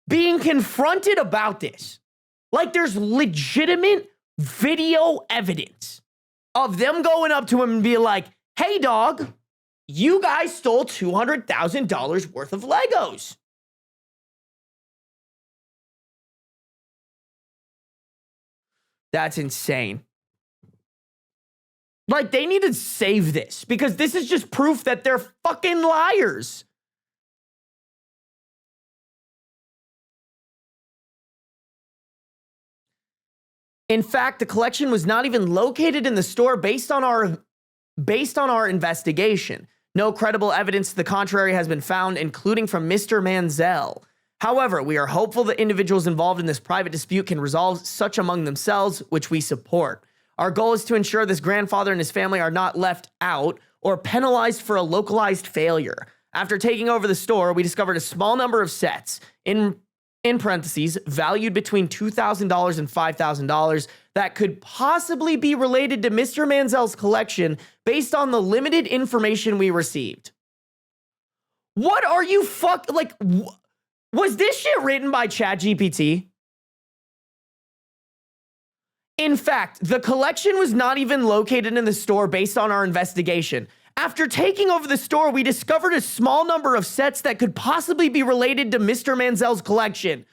being confronted about this. Like, there's legitimate video evidence of them going up to him and being like, hey, dog, you guys stole $200,000 worth of Legos. That's insane. Like, they need to save this because this is just proof that they're fucking liars. In fact, the collection was not even located in the store based on our investigation. No credible evidence to the contrary has been found, including from Mr. Manziel. However, we are hopeful that individuals involved in this private dispute can resolve such among themselves, which we support. Our goal is to ensure this grandfather and his family are not left out or penalized for a localized failure. After taking over the store, we discovered a small number of sets, in parentheses, valued between $2,000 and $5,000, that could possibly be related to Mr. Manziel's collection based on the limited information we received. What are you was this shit written by ChatGPT? In fact, the collection was not even located in the store based on our investigation. After taking over the store, we discovered a small number of sets that could possibly be related to Mr. Manziel's collection.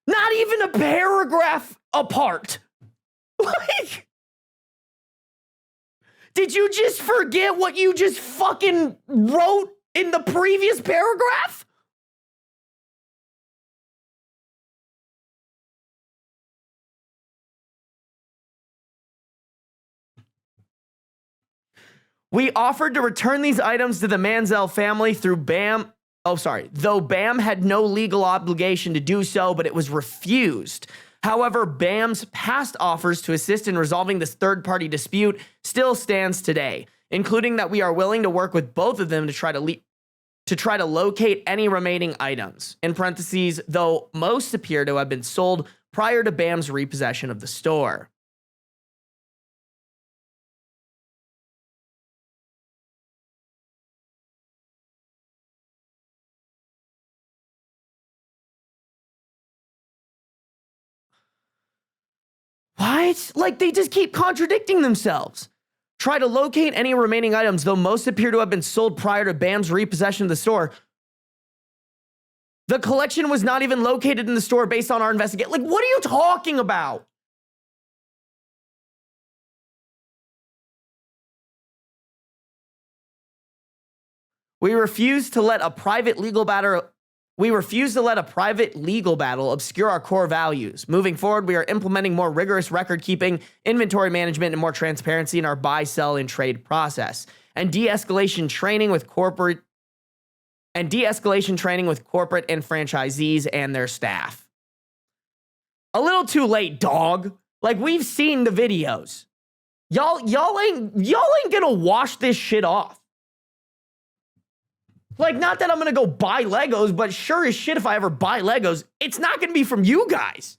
Not even a paragraph apart. Like, did you just forget what you just fucking wrote in the previous paragraph? We offered to return these items to the Manziel family through BAM. Though BAM had no legal obligation to do so, but it was refused. However, BAM's past offers to assist in resolving this third-party dispute still stands today, including that we are willing to work with both of them to try to locate any remaining items. In parentheses, though most appear to have been sold prior to BAM's repossession of the store. What? Like, they just keep contradicting themselves. Try to locate any remaining items, though most appear to have been sold prior to BAM's repossession of the store. The collection was not even located in the store based on our investigation. Like, what are you talking about? We refuse to let a private legal battle obscure our core values. Moving forward, we are implementing more rigorous record keeping, inventory management, and more transparency in our buy, sell, and trade process. And de-escalation training with corporate and franchisees and their staff. A little too late, dog. Like, we've seen the videos. Y'all ain't gonna wash this shit off. Like, not that I'm going to go buy Legos, but sure as shit if I ever buy Legos, it's not going to be from you guys.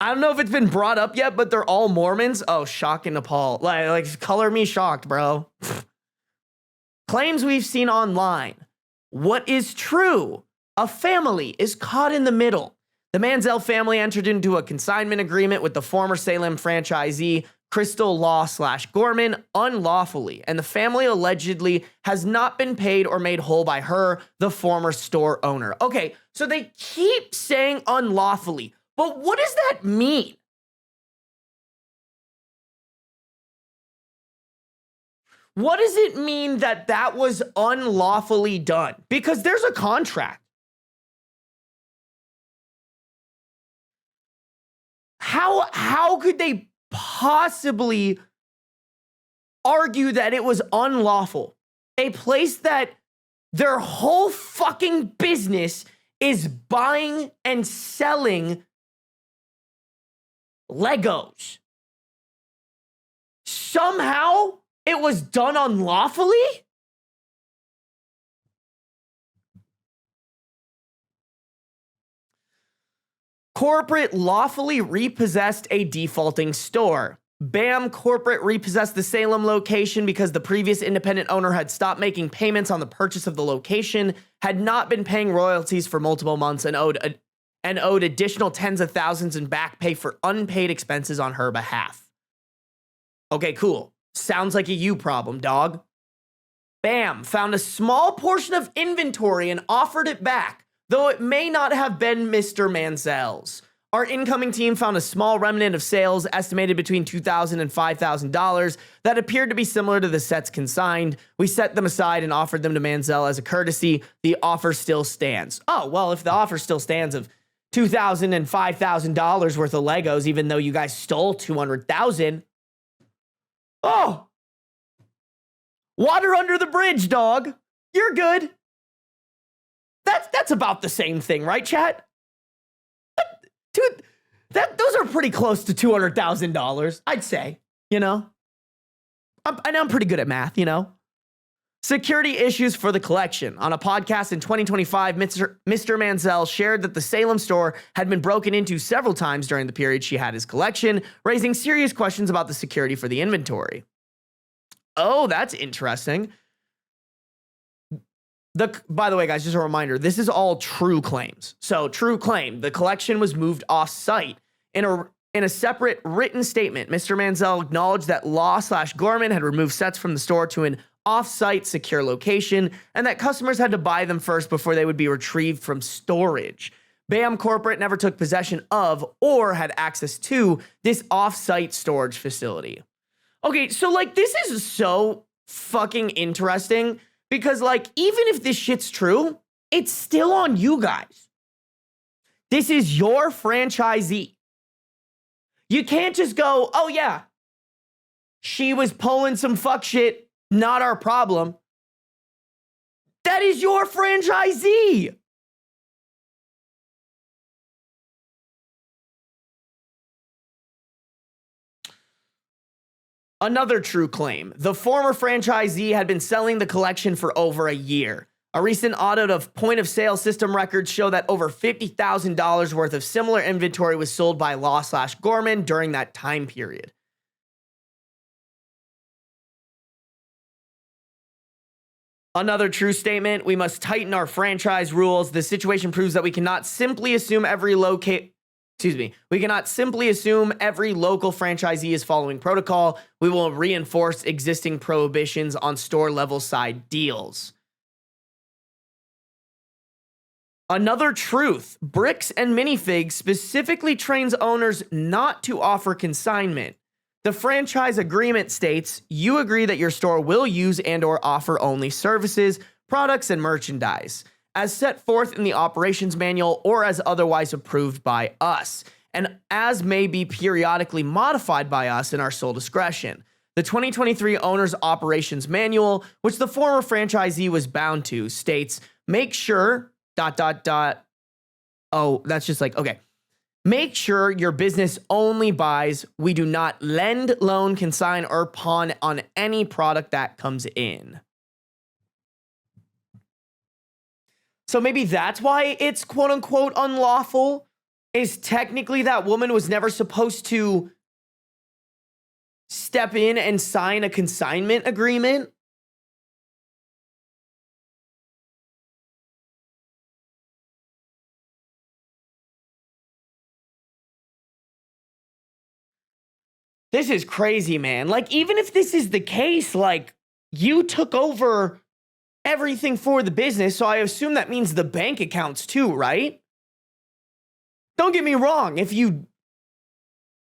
I don't know if it's been brought up yet, but they're all Mormons. Oh, shock and appall. Like color me shocked, bro. Claims we've seen online. What is true? A family is caught in the middle. The Manziel family entered into a consignment agreement with the former Salem franchisee, Crystal Law/Gorman, unlawfully, and the family allegedly has not been paid or made whole by her, the former store owner. Okay, so they keep saying unlawfully, but what does that mean? What does it mean that that was unlawfully done? Because there's a contract. How could they possibly argue that it was unlawful? A place that their whole fucking business is buying and selling Legos. Somehow it was done unlawfully? Corporate lawfully repossessed a defaulting store. BAM Corporate repossessed the Salem location because the previous independent owner had stopped making payments on the purchase of the location, had not been paying royalties for multiple months, and owed additional tens of thousands in back pay for unpaid expenses on her behalf. Okay, cool. Sounds like a you problem, dog. BAM found a small portion of inventory and offered it back, though it may not have been Mr. Manziel's. Our incoming team found a small remnant of sales estimated between $2,000 and $5,000 that appeared to be similar to the sets consigned. We set them aside and offered them to Manziel as a courtesy. The offer still stands. Oh, well, if the offer still stands of $2,000 and $5,000 worth of Legos, even though you guys stole $200,000. Oh, water under the bridge, dog. You're good. That's about the same thing, right, chat? Dude, those are pretty close to $200,000, I'd say, you know? I'm pretty good at math, you know? Security issues for the collection. On a podcast in 2025, Mr. Manziel shared that the Salem store had been broken into several times during the period she had his collection, raising serious questions about the security for the inventory. Oh, that's interesting. By the way, guys, just a reminder, this is all true claims. So, true claim, the collection was moved off-site. In a separate written statement, Mr. Manziel acknowledged that Law/Gorman had removed sets from the store to an off-site secure location, and that customers had to buy them first before they would be retrieved from storage. BAM Corporate never took possession of or had access to this off-site storage facility. Okay, so, like, this is so fucking interesting. Because, like, even if this shit's true, it's still on you guys. This is your franchisee. You can't just go, oh, yeah, she was pulling some fuck shit, not our problem. That is your franchisee. Another true claim. The former franchisee had been selling the collection for over a year. A recent audit of point-of-sale system records show that over $50,000 worth of similar inventory was sold by Law/Gorman during that time period. Another true statement. We must tighten our franchise rules. The situation proves that we cannot simply assume every we cannot simply assume every local franchisee is following protocol. We will reinforce existing prohibitions on store-level side deals. Another truth. Bricks and Minifigs specifically trains owners not to offer consignment. The franchise agreement states, you agree that your store will use and/or offer only services, products, and merchandise, as set forth in the operations manual or as otherwise approved by us, and as may be periodically modified by us in our sole discretion. The 2023 Owner's Operations Manual, which the former franchisee was bound to, states, make sure, ... Oh, that's just like, okay. Make sure your business only buys. We do not lend, loan, consign, or pawn on any product that comes in. So maybe that's why it's quote unquote unlawful, is technically that woman was never supposed to step in and sign a consignment agreement. This is crazy, man. Like, even if this is the case, like, you took over everything for the business, so I assume that means the bank accounts too, right? Don't get me wrong. If your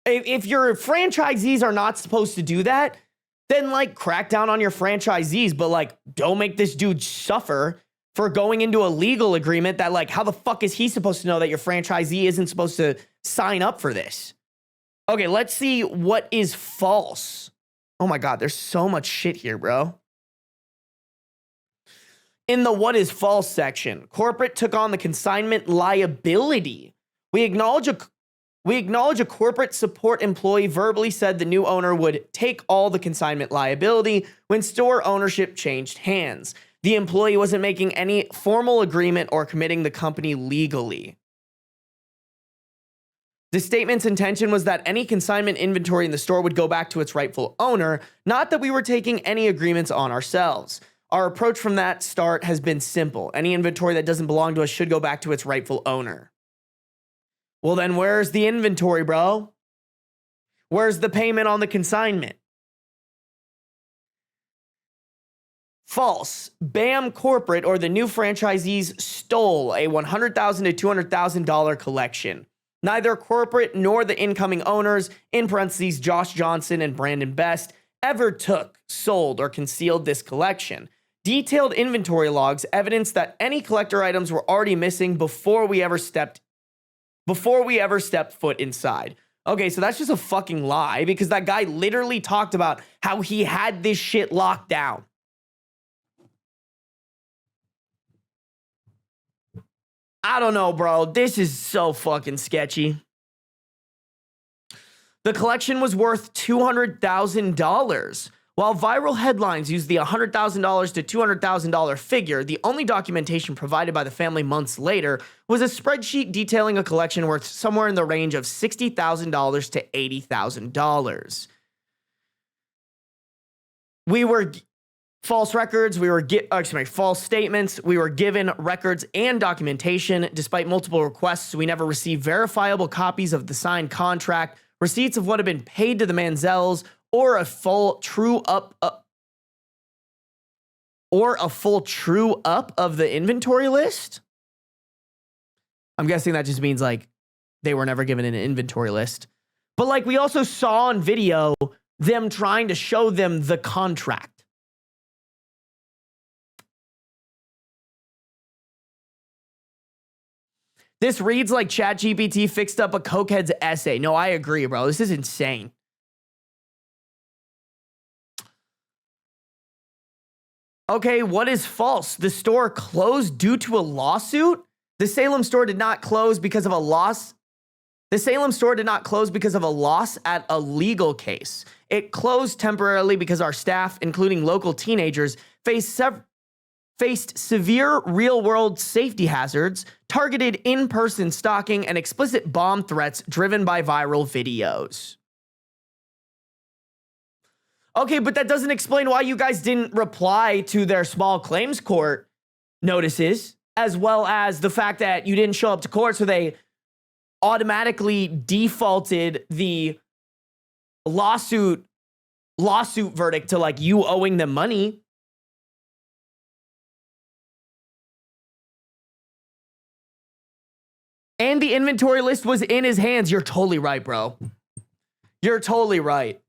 franchisees are not supposed to do that, then, like, crack down on your franchisees, but, like, don't make this dude suffer for going into a legal agreement that, like, how the fuck is he supposed to know that your franchisee isn't supposed to sign up for this? Okay, let's see what is false. Oh my God, there's so much shit here, bro. In the what is false section, corporate took on the consignment liability. We acknowledge a corporate support employee verbally said the new owner would take all the consignment liability when store ownership changed hands. The employee wasn't making any formal agreement or committing the company legally. The statement's intention was that any consignment inventory in the store would go back to its rightful owner, not that we were taking any agreements on ourselves. Our approach from that start has been simple. Any inventory that doesn't belong to us should go back to its rightful owner. Well, then where's the inventory, bro? Where's the payment on the consignment? False. BAM Corporate or the new franchisees stole a $100,000 to $200,000 collection. Neither corporate nor the incoming owners, in parentheses Josh Johnson and Brandon Best, ever took, sold, or concealed this collection. Detailed inventory logs evidence that any collector items were already missing before we ever stepped foot inside. Okay, so that's just a fucking lie because that guy literally talked about how he had this shit locked down. I don't know, bro. This is so fucking sketchy. The collection was worth $200,000. While viral headlines used the $100,000 to $200,000 figure, the only documentation provided by the family months later was a spreadsheet detailing a collection worth somewhere in the range of $60,000 to $80,000. We were false records, false statements. We were given records and documentation. Despite multiple requests, we never received verifiable copies of the signed contract, receipts of what had been paid to the Manzels, or a full true up of the inventory list. I'm guessing that just means like they were never given an inventory list. But like we also saw on video them trying to show them the contract. This reads like ChatGPT fixed up a cokehead's essay. No, I agree, bro. This is insane. Okay, what is false? The store closed due to a lawsuit? The Salem store did not close because of a loss. The Salem store did not close because of a loss at a legal case. It closed temporarily because our staff, including local teenagers, faced severe real-world safety hazards, targeted in-person stalking, and explicit bomb threats driven by viral videos. Okay, but that doesn't explain why you guys didn't reply to their small claims court notices, as well as the fact that you didn't show up to court, so they automatically defaulted the lawsuit verdict to like you owing them money. And the inventory list was in his hands. You're totally right, bro. You're totally right.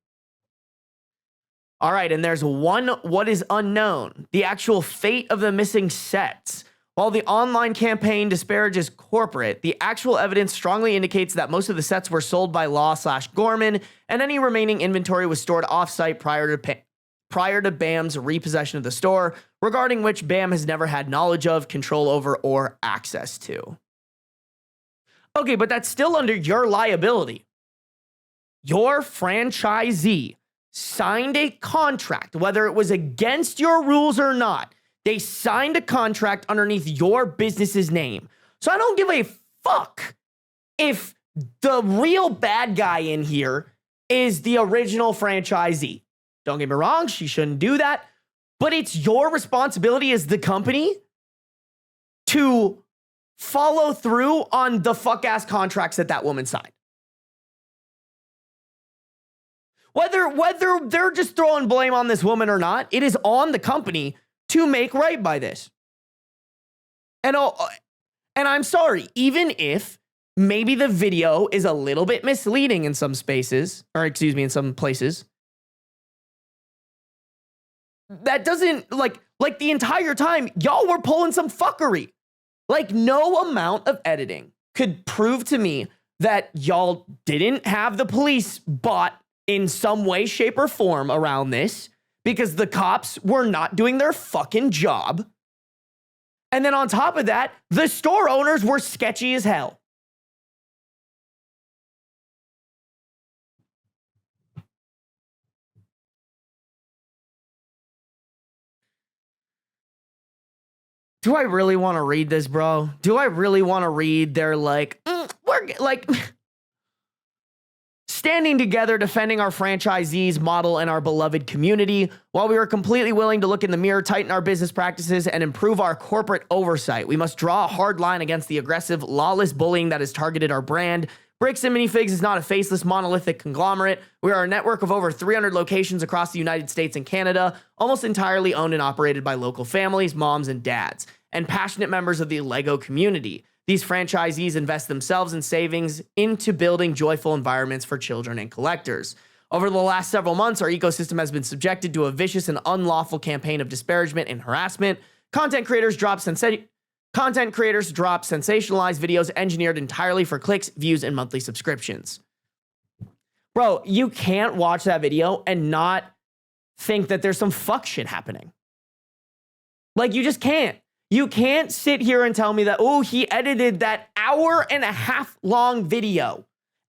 All right, and there's one what is unknown, the actual fate of the missing sets. While the online campaign disparages corporate, the actual evidence strongly indicates that most of the sets were sold by Law/Gorman, and any remaining inventory was stored off-site prior to BAM's repossession of the store, regarding which BAM has never had knowledge of, control over, or access to. Okay, but that's still under your liability. Your franchisee signed a contract, whether it was against your rules or not. They signed a contract underneath your business's name. So I don't give a fuck if the real bad guy in here is the original franchisee. Don't get me wrong, she shouldn't do that. But it's your responsibility as the company to follow through on the fuck-ass contracts that woman signed. Whether they're just throwing blame on this woman or not, it is on the company to make right by this. And I'm sorry, even if maybe the video is a little bit misleading in some spaces, or excuse me, in some places, that doesn't, like the entire time, y'all were pulling some fuckery. Like, no amount of editing could prove to me that y'all didn't have the police bought in some way, shape, or form around this, because the cops were not doing their fucking job. And then on top of that, the store owners were sketchy as hell. Do I really want to read this, bro? Do I really want to read their we're like standing together, defending our franchisees, model, and our beloved community, while we are completely willing to look in the mirror, tighten our business practices, and improve our corporate oversight. We must draw a hard line against the aggressive, lawless bullying that has targeted our brand. Bricks and Minifigs is not a faceless, monolithic conglomerate. We are a network of over 300 locations across the United States and Canada, almost entirely owned and operated by local families, moms, and dads, and passionate members of the LEGO community. These franchisees invest themselves and savings into building joyful environments for children and collectors. Over the last several months, our ecosystem has been subjected to a vicious and unlawful campaign of disparagement and harassment. Content creators drop sensationalized videos engineered entirely for clicks, views, and monthly subscriptions. Bro, you can't watch that video and not think that there's some fuck shit happening. Like, you just can't. You can't sit here and tell me that, oh, he edited that 1.5 hour long video.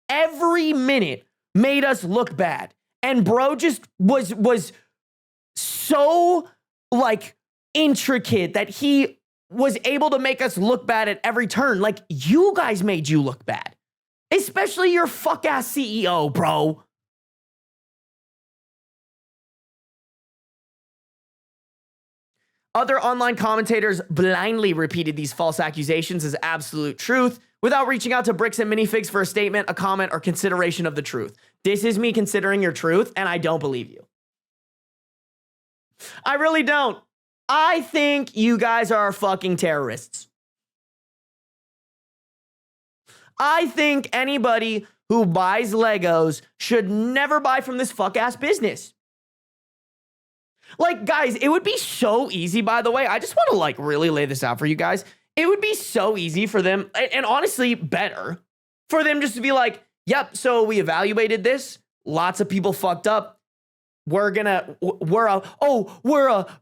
Every minute made us look bad. And bro just was so, like, intricate that he was able to make us look bad at every turn. Like, you guys made you look bad. Especially your fuck-ass CEO, bro. Other online commentators blindly repeated these false accusations as absolute truth without reaching out to Bricks and Minifigs for a statement, a comment, or consideration of the truth. This is me considering your truth, and I don't believe you. I really don't. I think you guys are fucking terrorists. I think anybody who buys Legos should never buy from this fuck-ass business. Like, guys, it would be so easy, by the way. I just want to, like, really lay this out for you guys. It would be so easy for them, and honestly, better, for them just to be like, yep, so we evaluated this. Lots of people fucked up. We're a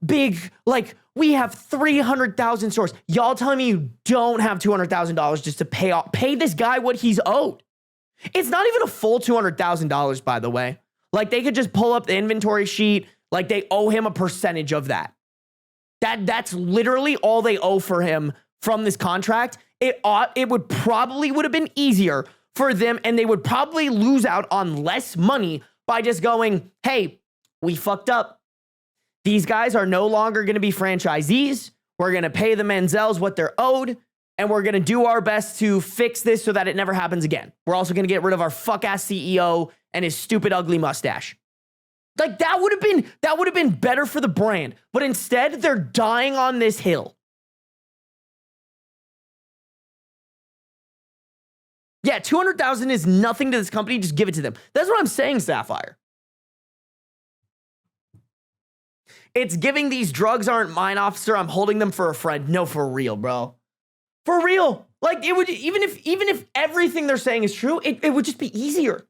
big, like, we have 300,000 stores. Y'all telling me you don't have $200,000 just to pay this guy what he's owed. It's not even a full $200,000, by the way. Like, they could just pull up the inventory sheet. Like, they owe him a percentage of that. That's literally all they owe for him from this contract. It would have been easier for them, and they would probably lose out on less money by just going, hey, we fucked up. These guys are no longer going to be franchisees. We're going to pay the Manzels what they're owed, and we're going to do our best to fix this so that it never happens again. We're also going to get rid of our fuck-ass CEO and his stupid, ugly mustache. Like, that would have been better for the brand. But instead, they're dying on this hill. Yeah, $200,000 is nothing to this company. Just give it to them. That's what I'm saying, Sapphire. It's giving these drugs aren't mine, officer. I'm holding them for a friend. No, for real, bro. For real. Like, it would, even if everything they're saying is true, it would just be easier.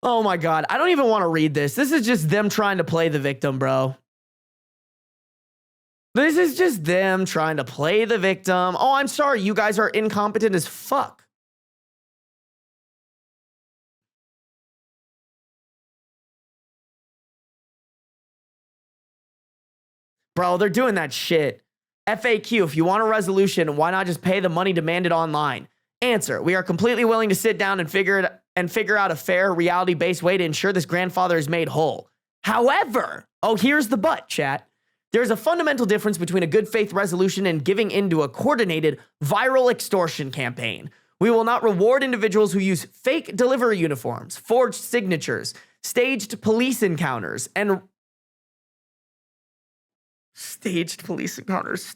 Oh my God. I don't even want to read this. This is just them trying to play the victim, bro. This is just them trying to play the victim. Oh, I'm sorry. You guys are incompetent as fuck. Bro, they're doing that shit. FAQ, if you want a resolution, why not just pay the money demanded online? Answer, we are completely willing to sit down and figure out a fair, reality-based way to ensure this grandfather is made whole. However, oh, here's the but, chat. There's a fundamental difference between a good faith resolution and giving into a coordinated viral extortion campaign. We will not reward individuals who use fake delivery uniforms, forged signatures, staged police encounters, and staged police encounters.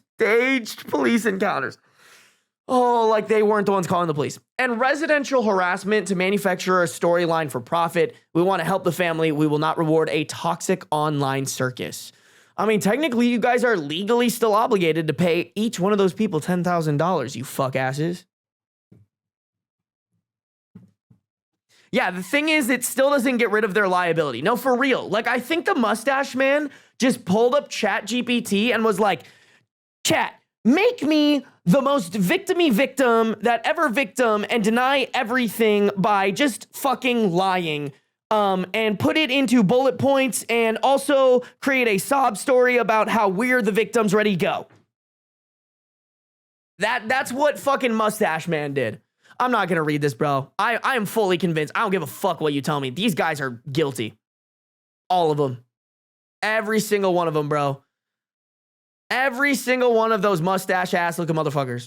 Oh, like they weren't the ones calling the police. And residential harassment to manufacture a storyline for profit. We want to help the family. We will not reward a toxic online circus. I mean, technically, you guys are legally still obligated to pay each one of those people $10,000, you fuck asses. Yeah, the thing is, it still doesn't get rid of their liability. No, for real. Like, I think the mustache man just pulled up ChatGPT and was like, chat, make me the most victim-y victim that ever victim and deny everything by just fucking lying. And put it into bullet points and also create a sob story about how weird the victim's ready to go. That's what fucking Mustache Man did. I'm not gonna read this, bro. I am fully convinced. I don't give a fuck what you tell me. These guys are guilty. All of them. Every single one of them, bro. Every single one of those mustache ass looking motherfuckers.